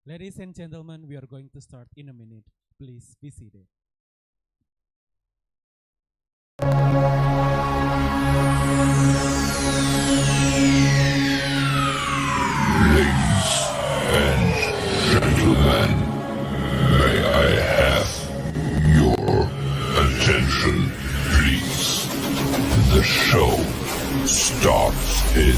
Ladies and gentlemen, we are going to start in a minute. Please be seated. Gentlemen, may I have your attention, please? The show starts in...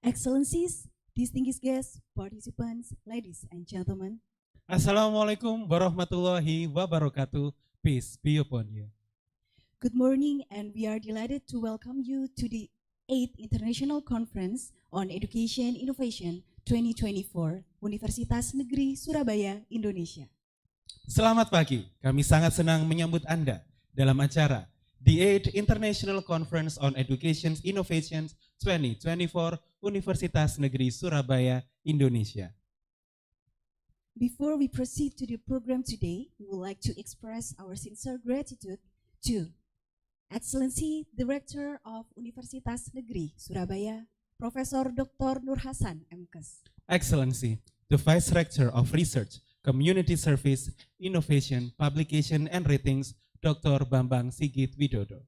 Excellencies, distinguished guests, participants, ladies and gentlemen. Assalamualaikum warahmatullahi wabarakatuh. Peace be upon you. Good morning, and we are delighted to welcome you to the 8th International Conference on Education Innovation 2024, Universitas Negeri Surabaya, Indonesia. Selamat pagi, kami sangat senang menyambut Anda dalam acara The 8th International Conference on Education Innovation 2024, Universitas Negeri Surabaya, Indonesia. Before we proceed to the program today, we would like to express our sincere gratitude to Excellency Director of Universitas Negeri Surabaya, Profesor Dr. Nur Hasan, MKes. Excellency, the Vice Rector of Research, Community Service, Innovation, Publication and Ratings, Dr. Bambang Sigit Widodo.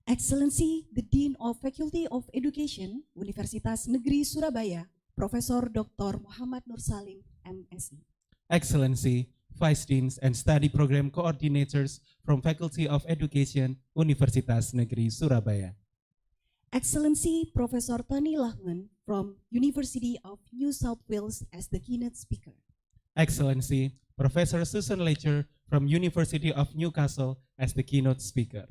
Excellency, the Dean of Faculty of Education, Universitas Negeri Surabaya, Profesor Dr. Muhammad Nur Salim, MSI. Excellency, Vice Deans and Study Program Coordinators from Faculty of Education, Universitas Negeri Surabaya. Excellency, Professor Tony Lahman from University of New South Wales as the keynote speaker. Excellency, Professor Susan Lecher from University of Newcastle as the keynote speaker.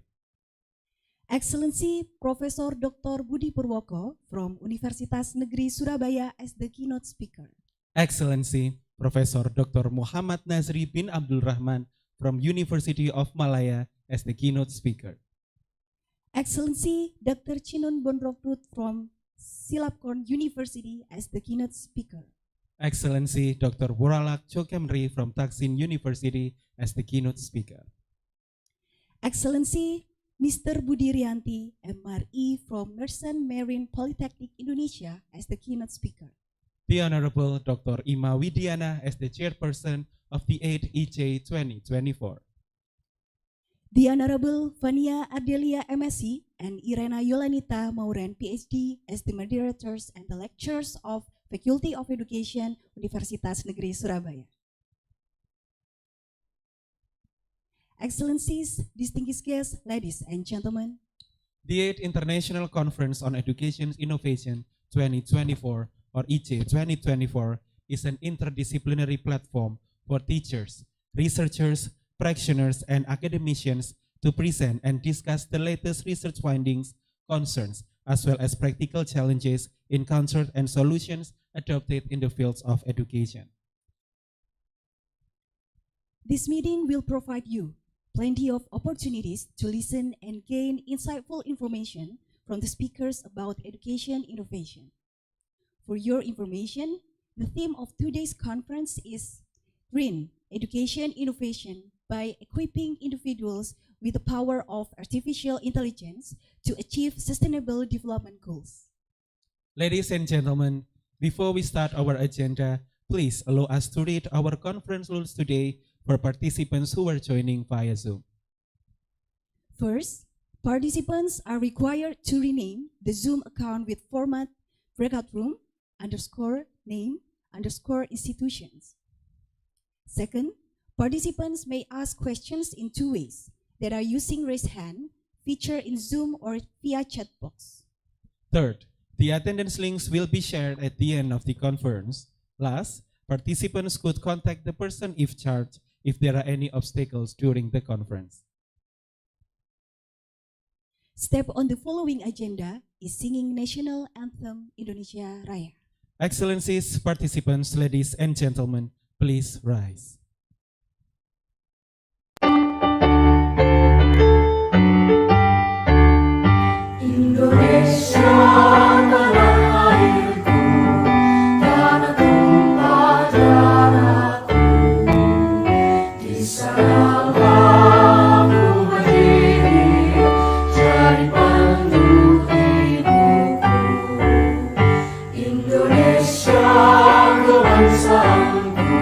Excellency, Professor Dr. Budi Purwoko from Universitas Negeri Surabaya as the keynote speaker. Excellency, Professor Dr. Muhammad Nazri bin Abdul Rahman from University of Malaya as the keynote speaker. Excellency, Dr. Chinun Bonrokrut from Silapkorn University as the keynote speaker. Excellency, Dr. Buralak Chokemri from Taksin University as the keynote speaker. Excellency, Mr. Budi Rianti, MRE from Merchant Marine Polytechnic Indonesia as the keynote speaker. The Honorable Dr. Ima Widiana as the Chairperson of the 8th Icei 2024. The Honorable Vania Ardelia MSc and Irena Yolanita Mauren PhD as the moderators and the lecturers of Faculty of Education, Universitas Negeri Surabaya. Excellencies, distinguished guests, ladies and gentlemen. The 8th International Conference on Education Innovation 2024, or Icei 2024, is an interdisciplinary platform for teachers, researchers, practitioners, and academicians to present and discuss the latest research findings, concerns, as well as practical challenges encountered and solutions adopted in the fields of education. This meeting will provide you plenty of opportunities to listen and gain insightful information from the speakers about education innovation. For your information, the theme of today's conference is Green Education Innovation by Equipping Individuals with the Power of Artificial Intelligence to Achieve Sustainable Development Goals. Ladies and gentlemen, before we start our agenda, please allow us to read our conference rules today for participants who are joining via Zoom. First, participants are required to rename the Zoom account with format breakout room _name _institutions. Second, participants may ask questions in two ways that are using raise hand feature in Zoom or via chat box. Third, the attendance links will be shared at the end of the conference. Last, participants could contact the person in charge if there are any obstacles during the conference. Step on the following agenda is singing national anthem Indonesia Raya. Excellencies, participants, ladies and gentlemen, please rise. Indonesia tanah airku, tanah tumpah darahku. Di sana aku berdiri, jadi pandu hidupku. Indonesia kebangsaanku,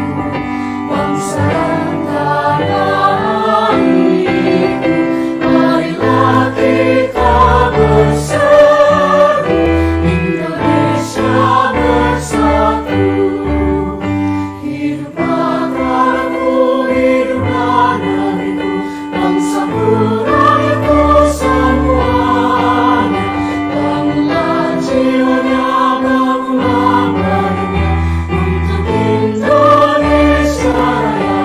bangsa dan tanah airku. Marilah kita bersatu, Indonesia bersatu. Hiduplah tanahku, hiduplah negeriku, bangsaku, rakyatku semuanya. Bangunlah jiwanya, bangunlah badannya untuk Indonesia Raya.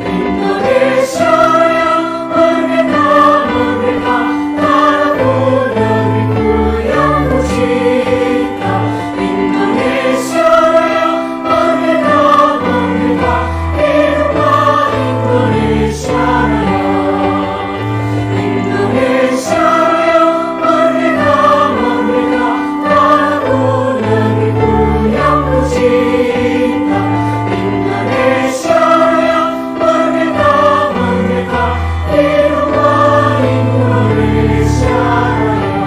Indonesia Raya, merdeka, merdeka, tanahku, negeriku yang kucinta. Indonesia Raya, merdeka, merdeka, hiduplah Indonesia Raya. Indonesia Raya, merdeka, merdeka, tanahku, negeriku yang kucinta. Indonesia Raya, merdeka, merdeka, hiduplah Indonesia Raya.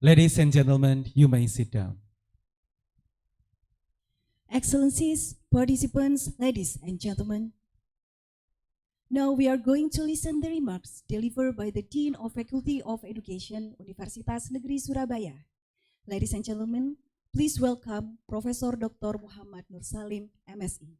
Ladies and gentlemen, you may sit down. Excellencies, participants, ladies and gentlemen. Now we are going to listen the remarks delivered by the Dean of Faculty of Education, Universitas Negeri Surabaya. Ladies and gentlemen, please welcome Profesor Dr. Muhammad Nur Salim, MSI.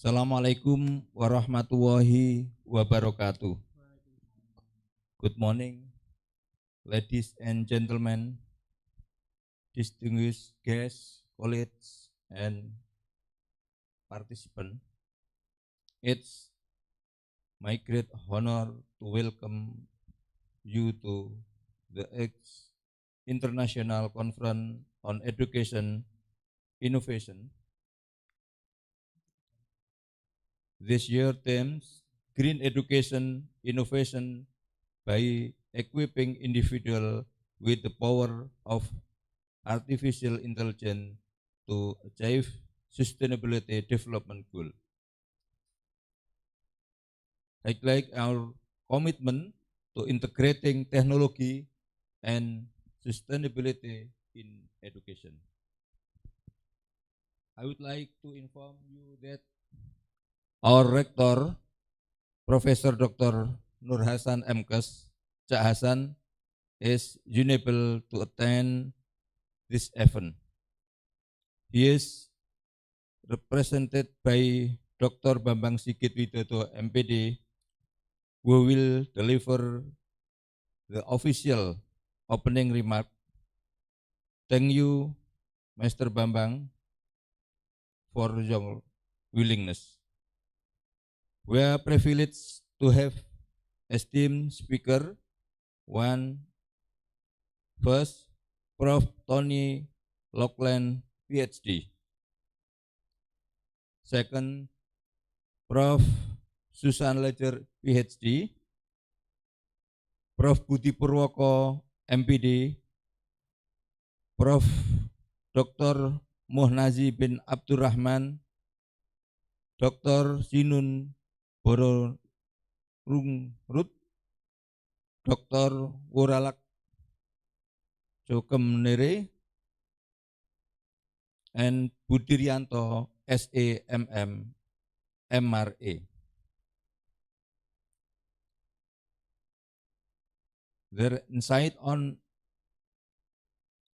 Assalamualaikum warahmatullahi wabarakatuh. Good morning, ladies and gentlemen, distinguished guests, colleagues, and participants. It's my great honor to welcome you to the International Conference on Education Innovation. This year themes Green Education Innovation by equipping individual with the power of artificial intelligence to achieve sustainability development goal. Highlight our commitment to integrating technology and sustainability in education. I would like to inform you that our Rector, Professor Dr. Nur Hasan MKes, Cak Hasan, is unable to attend this event. He is represented by Dr. Bambang Sigit Widodo, MPD, who will deliver the official opening remark. Thank you, Mr. Bambang, for your willingness. We are privileged to have esteemed speaker. First, Prof. Tony Lockland, PhD. Second, Prof. Susan Ledger, PhD. Prof. Budi Purwoko, MPD. Prof. Dr. Muhnazi bin Abdurrahman, Dr. Sinun Bororungrut, Dr. Woralak Jokem and Budirianto SAMM MRA. Their insight on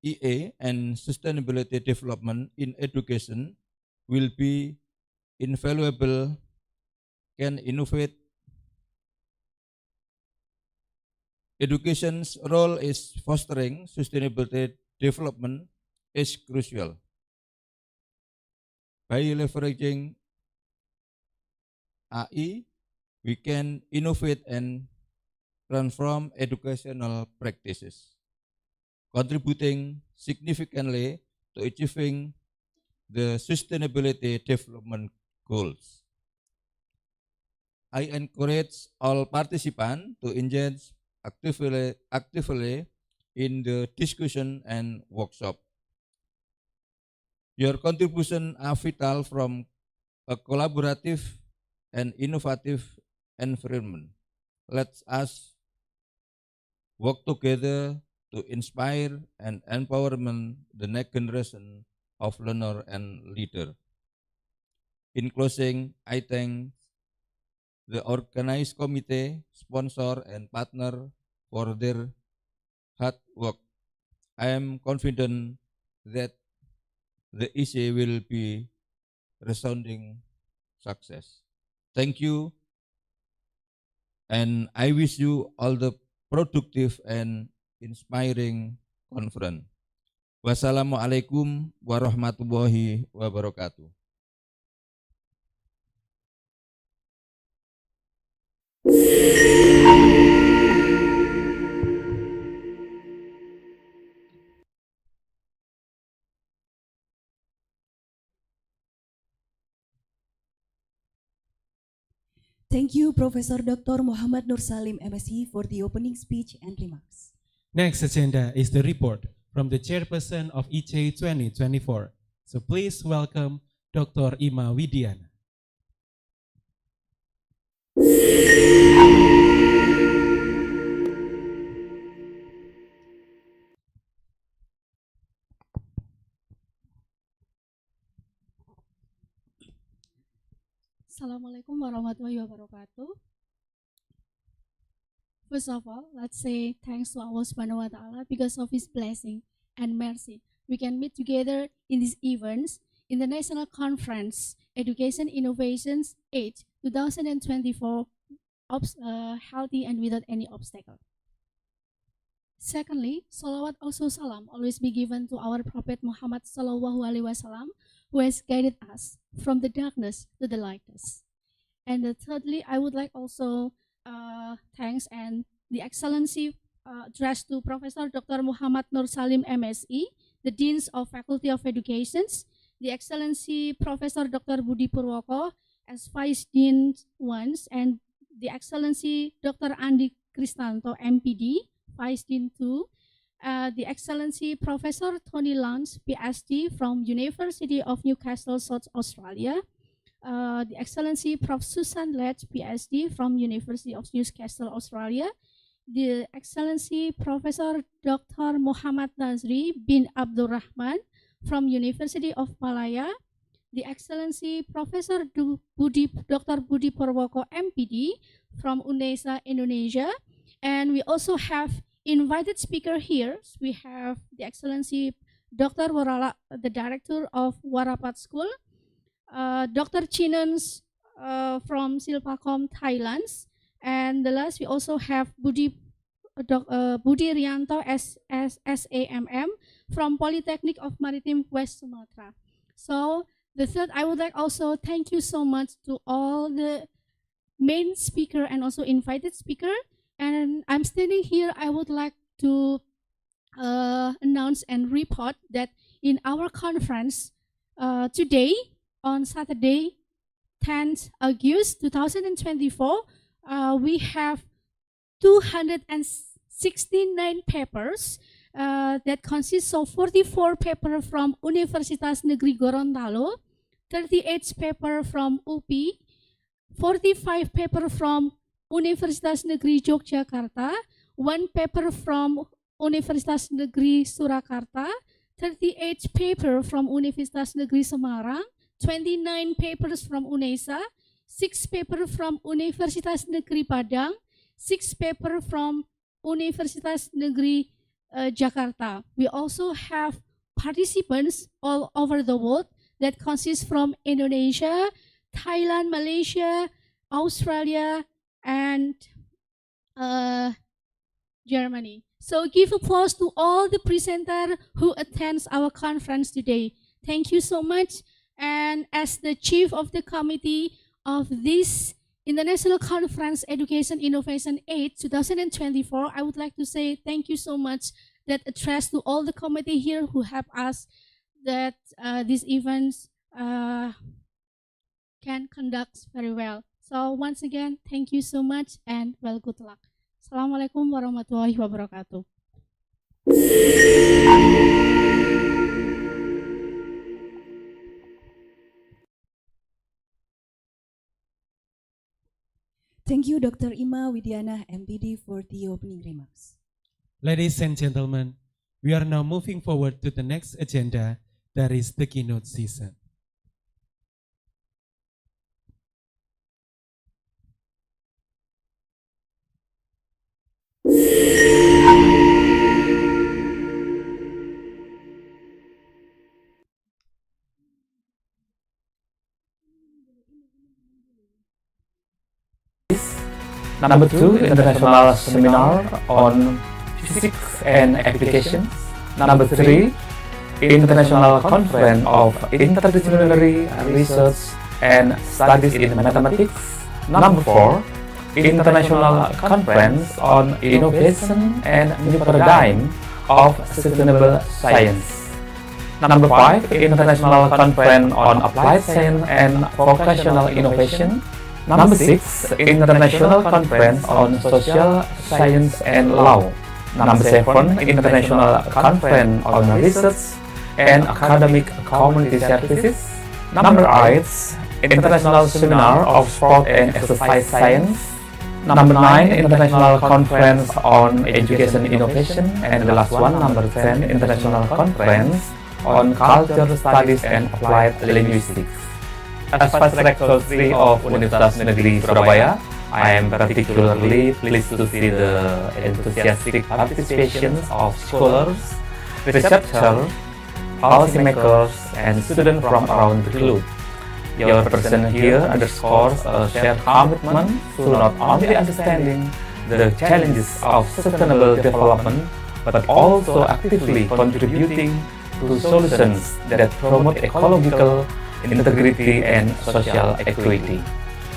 EA and sustainability development in education will be invaluable, can innovate. Education's role is fostering sustainability development is crucial. By leveraging AI, we can innovate and transform educational practices, contributing significantly to achieving the sustainability development goals. I encourage all participants to engage actively in the discussion and workshop. Your contributions are vital from a collaborative and innovative environment. Let us work together to inspire and empowerment the next generation of learner and leader. In closing, I thank the organized committee, sponsor, and partner for their hard work. I am confident that the Icei will be resounding success. Thank you, and I wish you all the productive and inspiring conference. Wassalamualaikum warahmatullahi wabarakatuh. Thank you, Professor Dr. Muhammad Nur Salim, MSc, for the opening speech and remarks. Next agenda is the report from the Chairperson of Icei 2024. So please welcome Dr. Ima Widiana. Assalamualaikum warahmatullahi wabarakatuh. First of all, let's say thanks to Allah Subhanahu wa Ta'ala because of His blessing and mercy. We can meet together in these events in the National Conference Education Innovations 8 2024 healthy and without any obstacle. Secondly, salawat also salam always be given to our Prophet Muhammad Sallallahu Alaihi Wasallam, who has guided us from the darkness to the lightness. And thirdly, I would like also thanks and the excellency addressed to Professor Dr. Muhammad Nur Salim, MSc, the Deans of Faculty of Education, the excellency Professor Dr. Budi Purwoko as Vice Dean 1, and the excellency Dr. Andi Kristanto, MPD, Vice Dean 2, the excellency Professor Tony Lance, PhD from University of Newcastle, South Australia, the excellency Prof. Susan Lech, PhD from University of Newcastle, Australia, the excellency Professor Dr. Muhammad Nazri bin Abdurrahman from University of Malaya, the excellency Professor Dr. Budi Purwoko, MPD from UNESA, Indonesia, and we also have invited speaker here. We have the excellency Dr. Warala, the director of Warapat School, Dr. Chinans from Silpacom, Thailand, and the last we also have Budi Rianto SAMM from Polytechnic of Maritime West Sumatra. So the third, I would like also thank you so much to all the main speaker and also invited speaker. And I'm standing here, I would like to announce and report that in our conference today, on Saturday, 10th August 2024, we have 269 papers that consists of 44 papers from Universitas Negeri Gorontalo, 38 papers from UPI, 45 papers from Universitas Negeri Yogyakarta, 1 paper from Universitas Negeri Surakarta, 38 papers from Universitas Negeri Semarang, 29 papers from UNESA, 6 papers from Universitas Negeri Padang, 6 papers from Universitas Negeri Jakarta. We also have participants all over the world that consist from Indonesia, Thailand, Malaysia, Australia, and Germany. So give applause to all the presenters who attends our conference today. Thank you so much. And as the chief of the committee of this International Conference Education Innovation 8 2024, I would like to say thank you so much that address to all the committee here who help us that these events can conduct very well. So once again, thank you so much and well, good luck. Assalamualaikum warahmatullahi wabarakatuh. Thank you, Dr. Ima Widiana, MPD, for the opening remarks. Ladies and gentlemen, we are now moving forward to the next agenda, that is the keynote session. Number 2, International Seminar on Physics and Applications. Number 3, International Conference of Interdisciplinary Research and Studies in Mathematics. Number 4, International Conference on Innovation and New Paradigm of Sustainable Science. Number 5, International Conference on Applied Science and Vocational Innovation. Number 6, International Conference on Social Science and Law. Number 7, International Conference on Research and Academic Community Services. Number 8, International Seminar of Sport and Exercise Science. Number 9, International Conference on Education Innovation. And the last one, number 10, International Conference on Culture Studies and Applied Linguistics. As Vice Rector 3 of Universitas Negeri Surabaya, I am particularly pleased to see the enthusiastic participation of scholars, researchers, policymakers, and students from around the globe. Your presence here underscores a shared commitment to not only understanding the challenges of sustainable development, but also actively contributing to solutions that promote ecological integrity and social equity.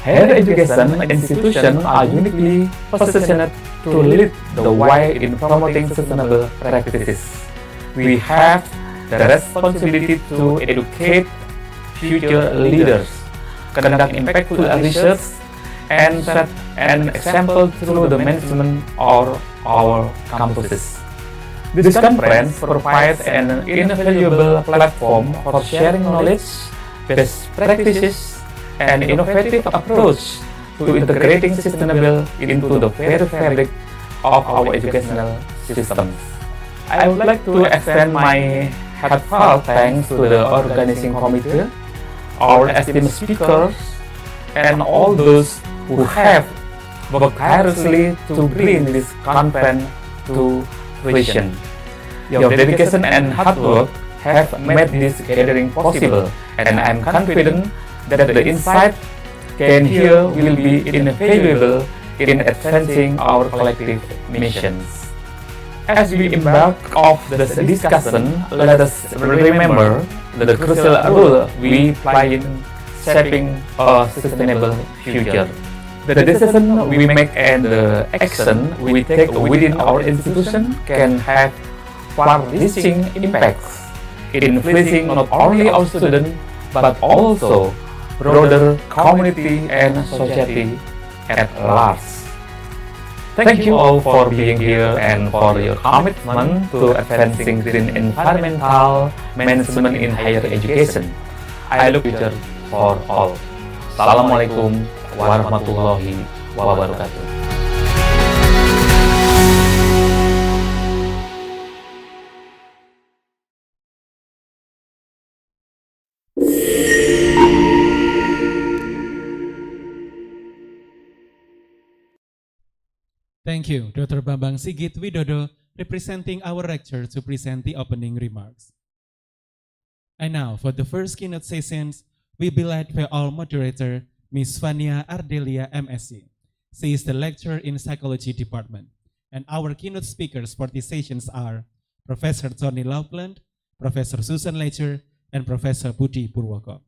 Higher education institutions are uniquely positioned to lead the way in promoting sustainable practices. We have the responsibility to educate future leaders, conduct impactful research, and set an example through the management of our campuses. This conference provides an invaluable platform for sharing knowledge, best practices, and innovative approach to integrating sustainable into the very fabric of our educational systems. I would like to extend my heartfelt thanks to the organizing committee, our esteemed speakers, and all those who have worked tirelessly to bring this conference to fruition. Your dedication and hard work have made this gathering possible, and I am confident that the insight gained here will be invaluable in advancing our collective missions. As we embark on this discussion, let us remember the crucial role we play in shaping a sustainable future. The decision we make and the action we take within our institution can have far-reaching impacts, influencing not only our students but also broader community and society at large. Thank you all for being here and for your commitment to advancing green environmental management in higher education. I look future for all. Assalamualaikum warahmatullahi wabarakatuh. Thank you, Dr. Bambang Sigit Widodo, representing our rector to present the opening remarks. And now, for the first keynote sessions, we be led by our moderator, Ms. Fania Ardelia, MSc. She is the lecturer in Psychology Department. And our keynote speakers for these sessions are Professor Tony Laughlin, Professor Susan Lecher, and Professor Budi Purwoko.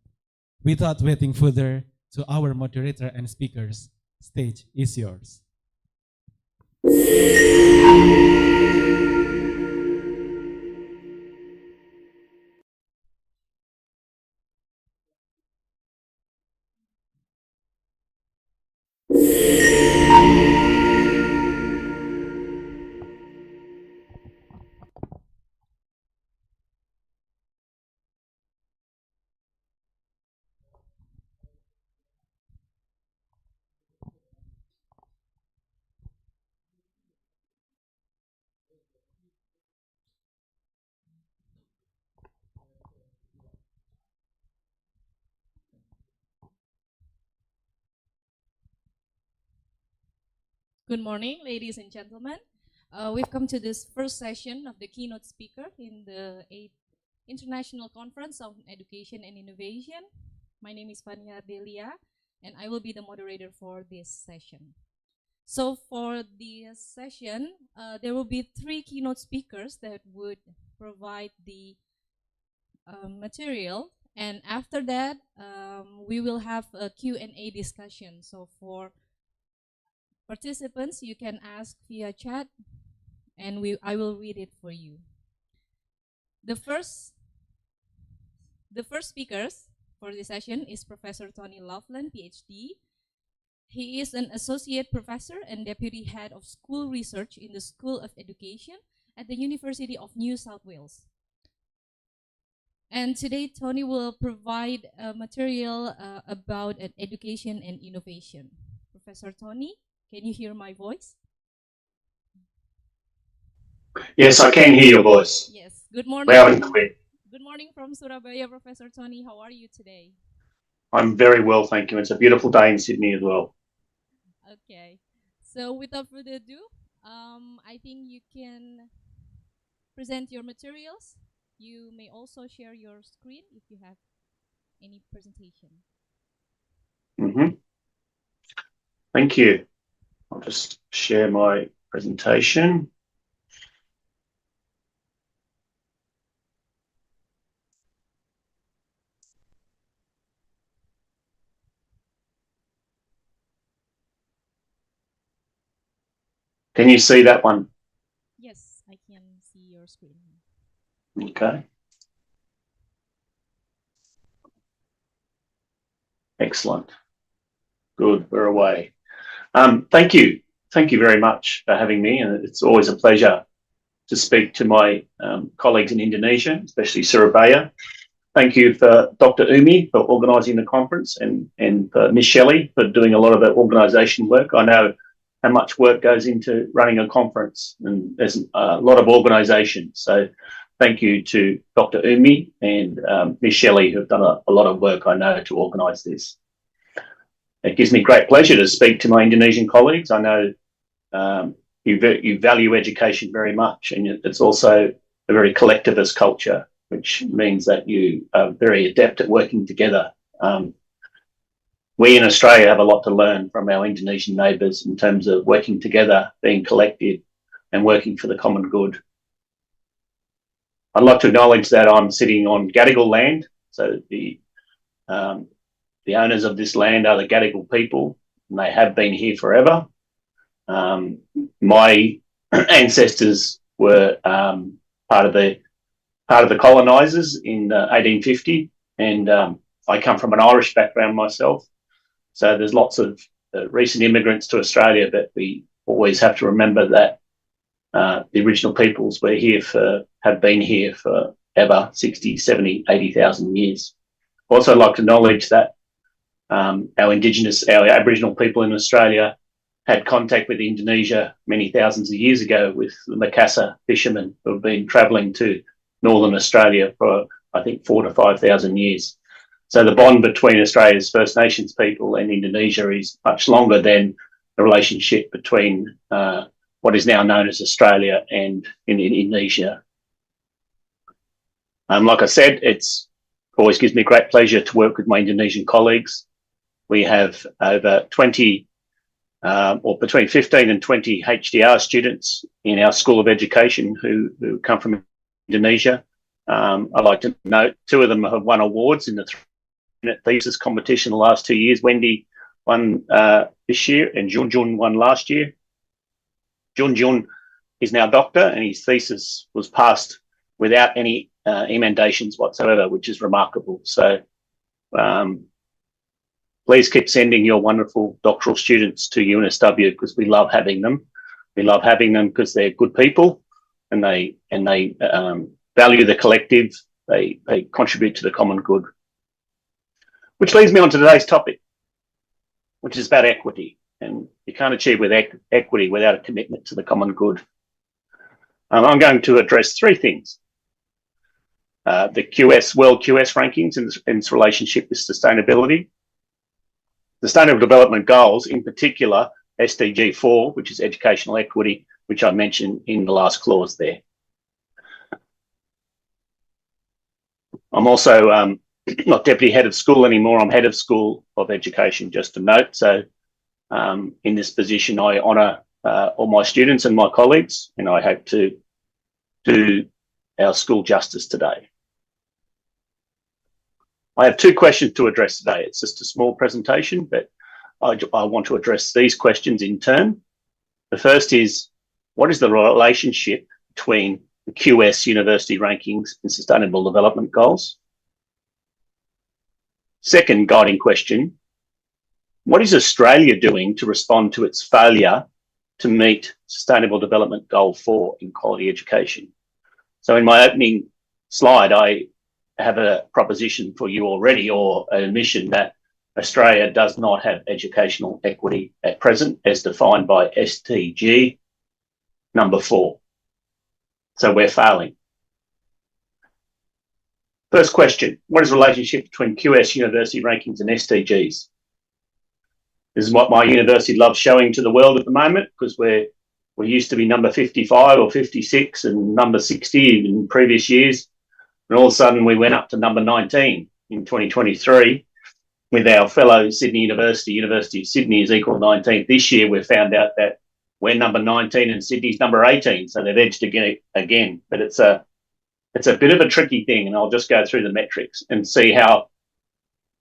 Without waiting further, to our moderator and speakers, stage is yours. Good morning, ladies and gentlemen. We've come to this first session of the keynote speaker in the 8th International Conference on Education and Innovation. My name is Fania Delia, and I will be the moderator for this session. So for this session, there will be 3 keynote speakers that would provide the material, and after that, we will have a Q&A discussion. So for participants, you can ask via chat, and I will read it for you. The first speakers for this session is Professor Tony Laughlin, PhD. He is an associate professor and deputy head of school research in the School of Education at the University of New South Wales. And today, Tony will provide material about education and innovation. Professor Tony, can you hear my voice? Yes, I can hear your voice. Yes. Good morning. Loud and clear. Good morning from Surabaya, Professor Tony. How are you today? I'm very well, thank you. It's a beautiful day in Sydney as well. Okay. So without further ado, I think you can present your materials. You may also share your screen if you have any presentation. Thank you. I'll just share my presentation. Can you see that one? Yes, I can see your screen. Okay. Excellent. Good, we're away. Thank you. Thank you very much for having me, and it's always a pleasure to speak to my colleagues in Indonesia, especially Surabaya. Thank you for Dr. Umi for organising the conference, and for Ms. Shelley for doing a lot of the organisation work. I know how much work goes into running a conference, and there's a lot of organisation. So thank you to Dr. Umi and Ms. Shelley, who have done a lot of work, I know, to organise this. It gives me great pleasure to speak to my Indonesian colleagues. I know you value education very much, and it's also a very collectivist culture, which means that you are very adept at working together. We in Australia have a lot to learn from our Indonesian neighbours in terms of working together, being collective, and working for the common good. I'd like to acknowledge that I'm sitting on Gadigal land, so the owners of this land are the Gadigal people, and they have been here forever. My ancestors were part of the colonisers in 1850, and I come from an Irish background myself. So there's lots of recent immigrants to Australia, but we always have to remember that the original peoples have been here for ever, 60, 70, 80,000 years. Also, I'd like to acknowledge that our Aboriginal people in Australia had contact with Indonesia many thousands of years ago with the Makassar fishermen who have been travelling to northern Australia for, I think, 4,000 to 5,000 years. So the bond between Australia's First Nations people and Indonesia is much longer than the relationship between what is now known as Australia and in Indonesia. Like I said, it's always gives me great pleasure to work with my Indonesian colleagues. We have over 20 or between 15 and 20 HDR students in our School of Education who come from Indonesia. I'd like to note 2 of them have won awards in the 3-minute thesis competition the last 2 years. Wendy won this year and Junjun won last year. Junjun is now a doctor and his thesis was passed without any emendations whatsoever, which is remarkable. So please keep sending your wonderful doctoral students to UNSW because we love having them. We love having them because they're good people and they value the collective. They contribute to the common good. Which leads me on to today's topic, which is about equity. And you can't achieve with equity without a commitment to the common good. I'm going to address 3 things. The World QS rankings and its relationship with sustainability. The Sustainable Development Goals, in particular, SDG 4, which is educational equity, which I mentioned in the last clause there. I'm also not deputy head of school anymore. I'm head of School of Education, just to note. So in this position, I honour all my students and my colleagues, and I hope to do our school justice today. I have 2 questions to address today. It's just a small presentation, but I want to address these questions in turn. The first is, what is the relationship between the QS university rankings and Sustainable Development Goals? Second guiding question, what is Australia doing to respond to its failure to meet Sustainable Development Goal 4 in quality education? So in my opening slide, I have a proposition for you already, or an admission that Australia does not have educational equity at present as defined by SDG number 4. So we're failing. First question, what is the relationship between QS university rankings and SDGs? This is what my university loves showing to the world at the moment, because we used to be number 55 or 56 and number 60 in previous years. And all of a sudden we went up to number 19 in 2023 with our fellow Sydney University. University of Sydney is equal to 19th. This year we've found out that we're number 19 and Sydney's number 18. So they've edged again. But it's a bit of a tricky thing, and I'll just go through the metrics and see how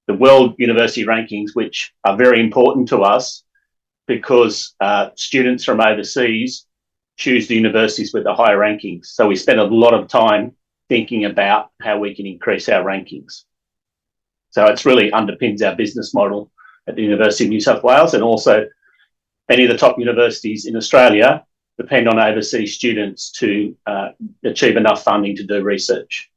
the world university rankings, which are very important to us because students from overseas choose the universities with the higher rankings. So we spend a lot of time thinking about how we can increase our rankings. So it's really underpins our business model at the University of New South Wales, and also many of the top universities in Australia depend on overseas students to achieve enough funding to do research.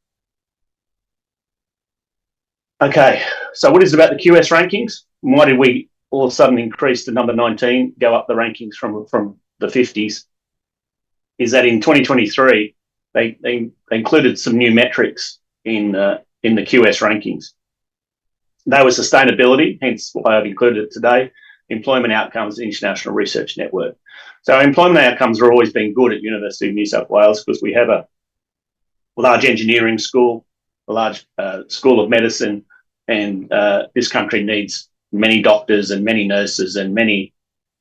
Okay, so what is it about the QS rankings? Why did we all of a sudden increase to number 19, go up the rankings from the 50s? Is that in 2023, they included some new metrics in the QS rankings. They were sustainability, hence why I've included it today, employment outcomes, International Research Network. So employment outcomes have always been good at University of New South Wales because we have a large engineering school, a large school of medicine, and this country needs many doctors and many nurses and many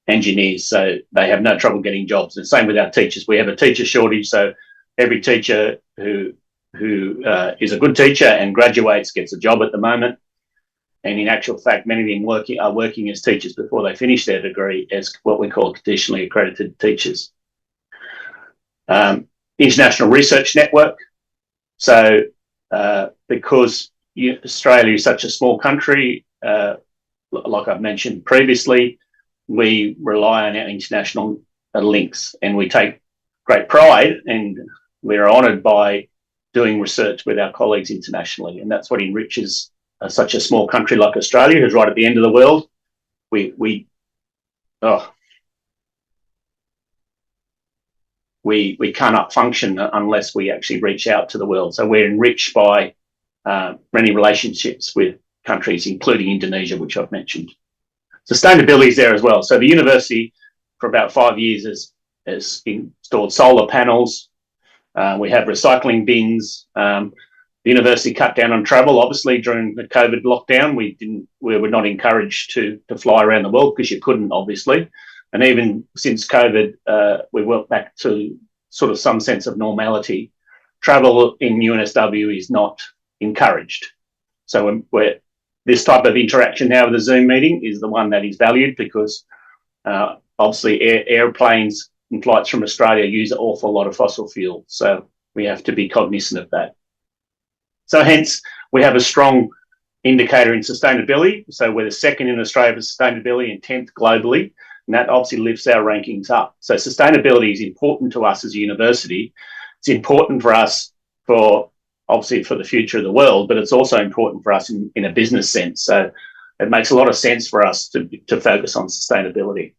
engineers, so they have no trouble getting jobs. And same with our teachers. We have a teacher shortage, so every teacher who is a good teacher and graduates gets a job at the moment. And in actual fact, many of them are working as teachers before they finish their degree as what we call conditionally accredited teachers. International Research Network. So because Australia is such a small country, like I've mentioned previously, we rely on our international links, and we take great pride, and we're honoured by doing research with our colleagues internationally, and that's what enriches such a small country like Australia, who's right at the end of the world. We cannot function unless we actually reach out to the world. So we're enriched by many relationships with countries, including Indonesia, which I've mentioned. Sustainability is there as well. So the university, for about 5 years, has installed solar panels. We have recycling bins. The university cut down on travel. Obviously, during the COVID lockdown, we were not encouraged to fly around the world because you couldn't, obviously. And even since COVID, we went back to sort of some sense of normality. Travel in UNSW is not encouraged. So this type of interaction now with the Zoom meeting is the one that is valued because obviously airplanes and flights from Australia use an awful lot of fossil fuel. So we have to be cognizant of that. So hence, we have a strong indicator in sustainability. So we're the second in Australia for sustainability and 10th globally. And that obviously lifts our rankings up. So sustainability is important to us as a university. It's important for us obviously for the future of the world, but it's also important for us in a business sense. So it makes a lot of sense for us to focus on sustainability.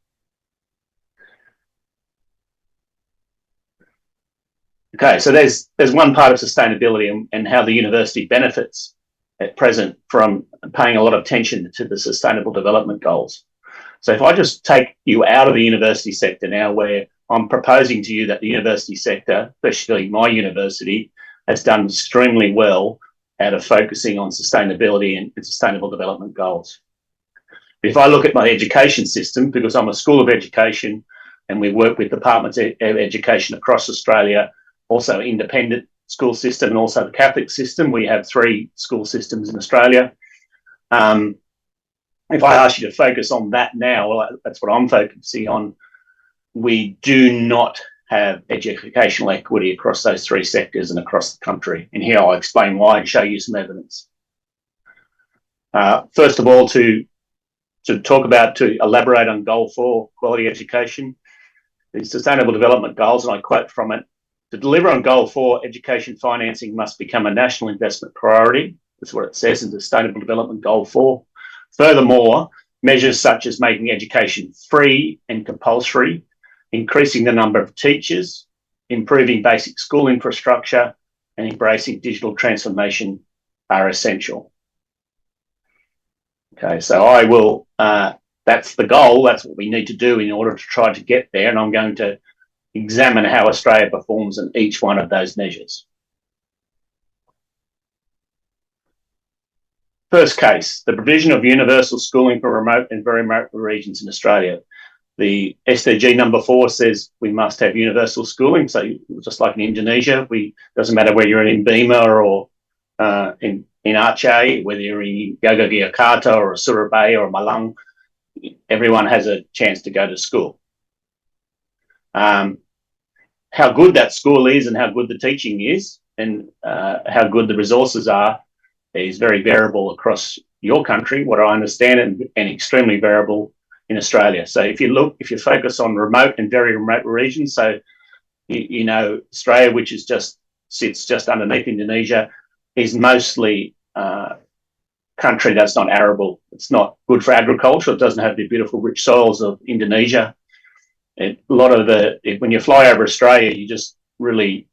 Okay, so there's one part of sustainability and how the university benefits at present from paying a lot of attention to the Sustainable Development Goals. So if I just take you out of the university sector now, where I'm proposing to you that the university sector, especially my university, has done extremely well out of focusing on sustainability and Sustainable Development Goals. If I look at my education system, because I'm a school of education and we work with departments of education across Australia, also independent school system and also the Catholic system, we have 3 school systems in Australia. If I ask you to focus on that now, well, that's what I'm focusing on. We do not have educational equity across those 3 sectors and across the country. And here I'll explain why and show you some evidence. First of all, to elaborate on Goal 4, quality education, the Sustainable Development Goals, and I quote from it, to deliver on Goal 4, education financing must become a national investment priority. That's what it says in Sustainable Development Goal 4. Furthermore, measures such as making education free and compulsory, increasing the number of teachers, improving basic school infrastructure, and embracing digital transformation are essential. Okay, so I will, that's the goal, that's what we need to do in order to try to get there, and I'm going to examine how Australia performs in each one of those measures. First case, the provision of universal schooling for remote and very remote regions in Australia. The SDG number 4 says we must have universal schooling. So just like in Indonesia, doesn't matter whether you're in Bima or in Aceh, whether you're in Yogyakarta or Surabaya or Malang, everyone has a chance to go to school. How good that school is and how good the teaching is and how good the resources are is very variable across your country, what I understand, and extremely variable in Australia. So if you focus on remote and very remote regions, so you know Australia, which is sits just underneath Indonesia, is mostly country that's not arable. It's not good for agriculture. It doesn't have the beautiful rich soils of Indonesia. When you fly over Australia, you just really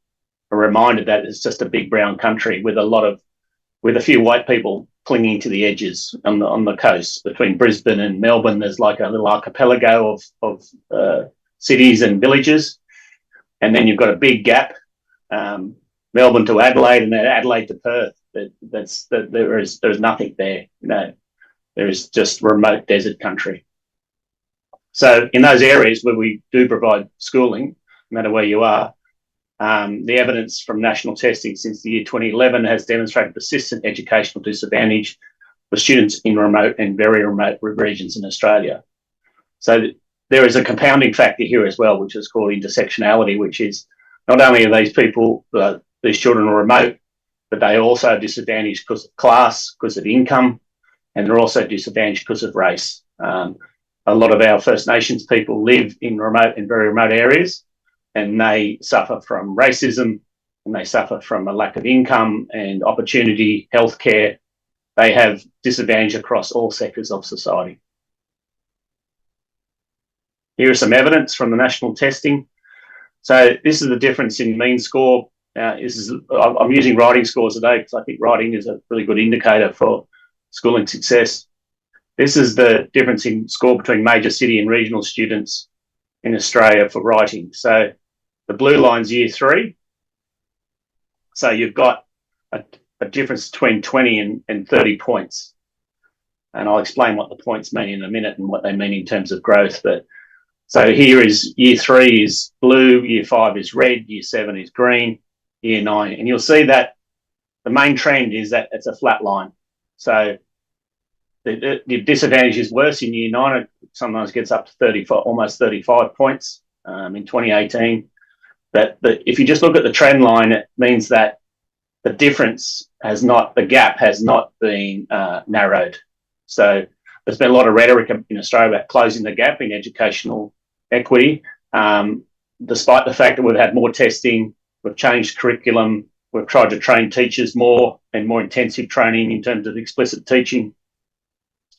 are reminded that it's just a big brown country with a few white people clinging to the edges on the coast. Between Brisbane and Melbourne, there's like a little archipelago of cities and villages, and then you've got a big gap, Melbourne to Adelaide, and then Adelaide to Perth. There's nothing there. There is just remote desert country. So in those areas where we do provide schooling, no matter where you are, the evidence from national testing since the year 2011 has demonstrated persistent educational disadvantage for students in remote and very remote regions in Australia. So there is a compounding factor here as well, which is called intersectionality, which is not only are these children are remote, but they are also disadvantaged because of class, because of income, and they're also disadvantaged because of race. A lot of our First Nations people live in remote and very remote areas, and they suffer from racism, and they suffer from a lack of income and opportunity, healthcare. They have disadvantage across all sectors of society. Here is some evidence from the national testing. So this is the difference in mean score. I'm using writing scores today because I think writing is a really good indicator for schooling success. This is the difference in score between major city and regional students in Australia for writing. So the blue line's year 3. So you've got a difference between 20 and 30 points. And I'll explain what the points mean in a minute and what they mean in terms of growth. But so here is year 3 is blue, year 5 is red, year 7 is green, year 9. And you'll see that the main trend is that it's a flat line. So the disadvantage is worse in year 9. It sometimes gets up to 35, almost 35 points in 2018. But if you just look at the trend line, it means that the difference has not, the gap has not been narrowed. So there's been a lot of rhetoric in Australia about closing the gap in educational equity, despite the fact that we've had more testing, we've changed curriculum, we've tried to train teachers more and more intensive training in terms of explicit teaching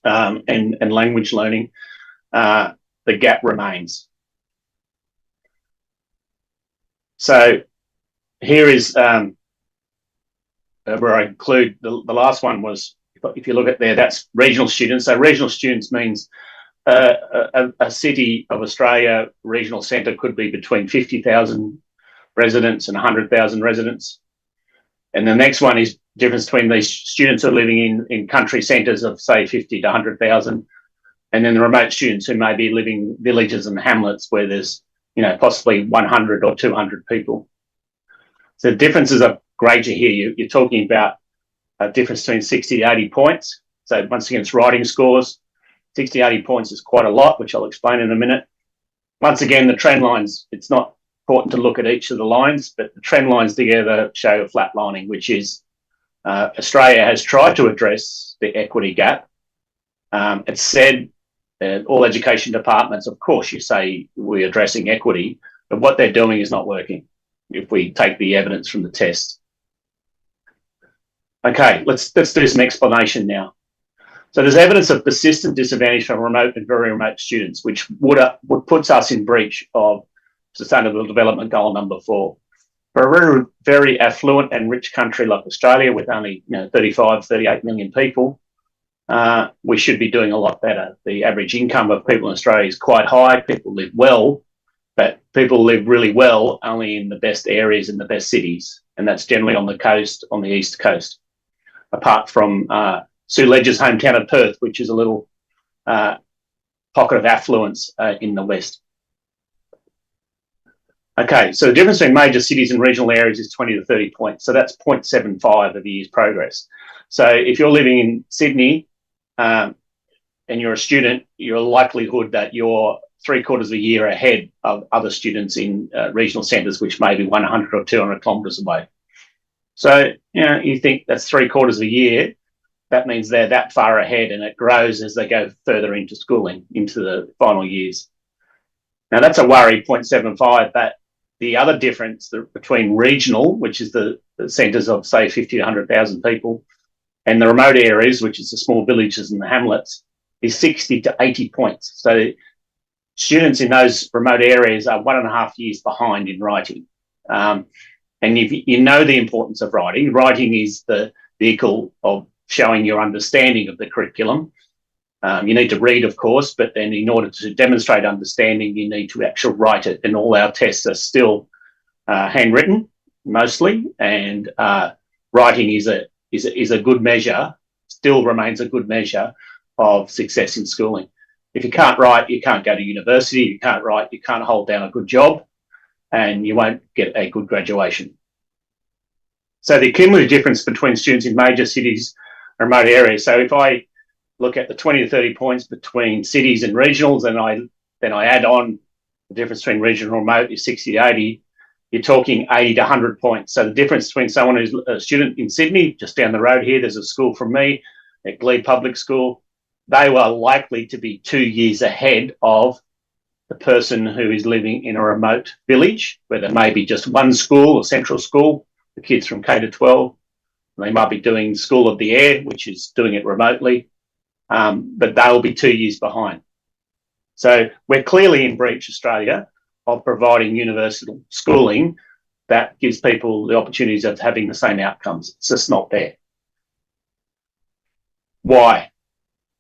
and language learning, the gap remains. So here is where I include the last one was, if you look at there, that's regional students. So regional students means a city of Australia, regional centre could be between 50,000 residents and 100,000 residents. And the next one is difference between these students who are living in country centres of, say, 50 to 100,000, and then the remote students who may be living in villages and hamlets where there's, you know, possibly 100 or 200 people. So the differences are greater here. You're talking about a difference between 60 to 80 points. So once again, it's writing scores. 60 to 80 points is quite a lot, which I'll explain in a minute. Once again, the trend lines, it's not important to look at each of the lines, but the trend lines together show a flatlining, which is Australia has tried to address the equity gap. It's said all education departments, of course, you say we're addressing equity, but what they're doing is not working if we take the evidence from the test. Okay, let's do some explanation now. So there's evidence of persistent disadvantage for remote and very remote students, which would puts us in breach of Sustainable Development Goal number 4. For a very, very affluent and rich country like Australia, with only 35, 38 million people, we should be doing a lot better. The average income of people in Australia is quite high. People live well, but people live really well only in the best areas in the best cities, and that's generally on the coast, on the east coast, apart from Sue Ledger's hometown of Perth, which is a little pocket of affluence in the west. Okay, so the difference between major cities and regional areas is 20 to 30 points. So that's 0.75 of a year's progress. So if you're living in Sydney and you're a student, your likelihood that you're 3/4 of a year ahead of other students in regional centres, which may be 100 or 200 kilometres away. So, you think that's 3/4 of a year. That means they're that far ahead, and it grows as they go further into schooling, into the final years. Now, that's a worry, 0.75, but the other difference between regional, which is the centres of, say, 50 to 100,000 people, and the remote areas, which is the small villages and the hamlets, is 60 to 80 points. So students in those remote areas are 1.5 years behind in writing. And if you know the importance of writing, writing is the vehicle of showing your understanding of the curriculum. You need to read, of course, but then in order to demonstrate understanding, you need to actually write it. And all our tests are still handwritten, mostly, and writing is a good measure, still remains a good measure of success in schooling. If you can't write, you can't go to university. You can't write, you can't hold down a good job, and you won't get a good graduation. So the cumulative difference between students in major cities and remote areas. So if I look at the 20 to 30 points between cities and regionals, and then I add on the difference between regional and remote is 60 to 80, you're talking 80 to 100 points. So the difference between someone who's a student in Sydney, just down the road here, there's a school from me at Glebe Public School, they were likely to be 2 years ahead of the person who is living in a remote village, where there may be just one school or central school, the kids from K to 12. They might be doing School of the Air, which is doing it remotely, but they'll be 2 years behind. So we're clearly in breach, Australia, of providing universal schooling that gives people the opportunities of having the same outcomes. It's just not there. Why?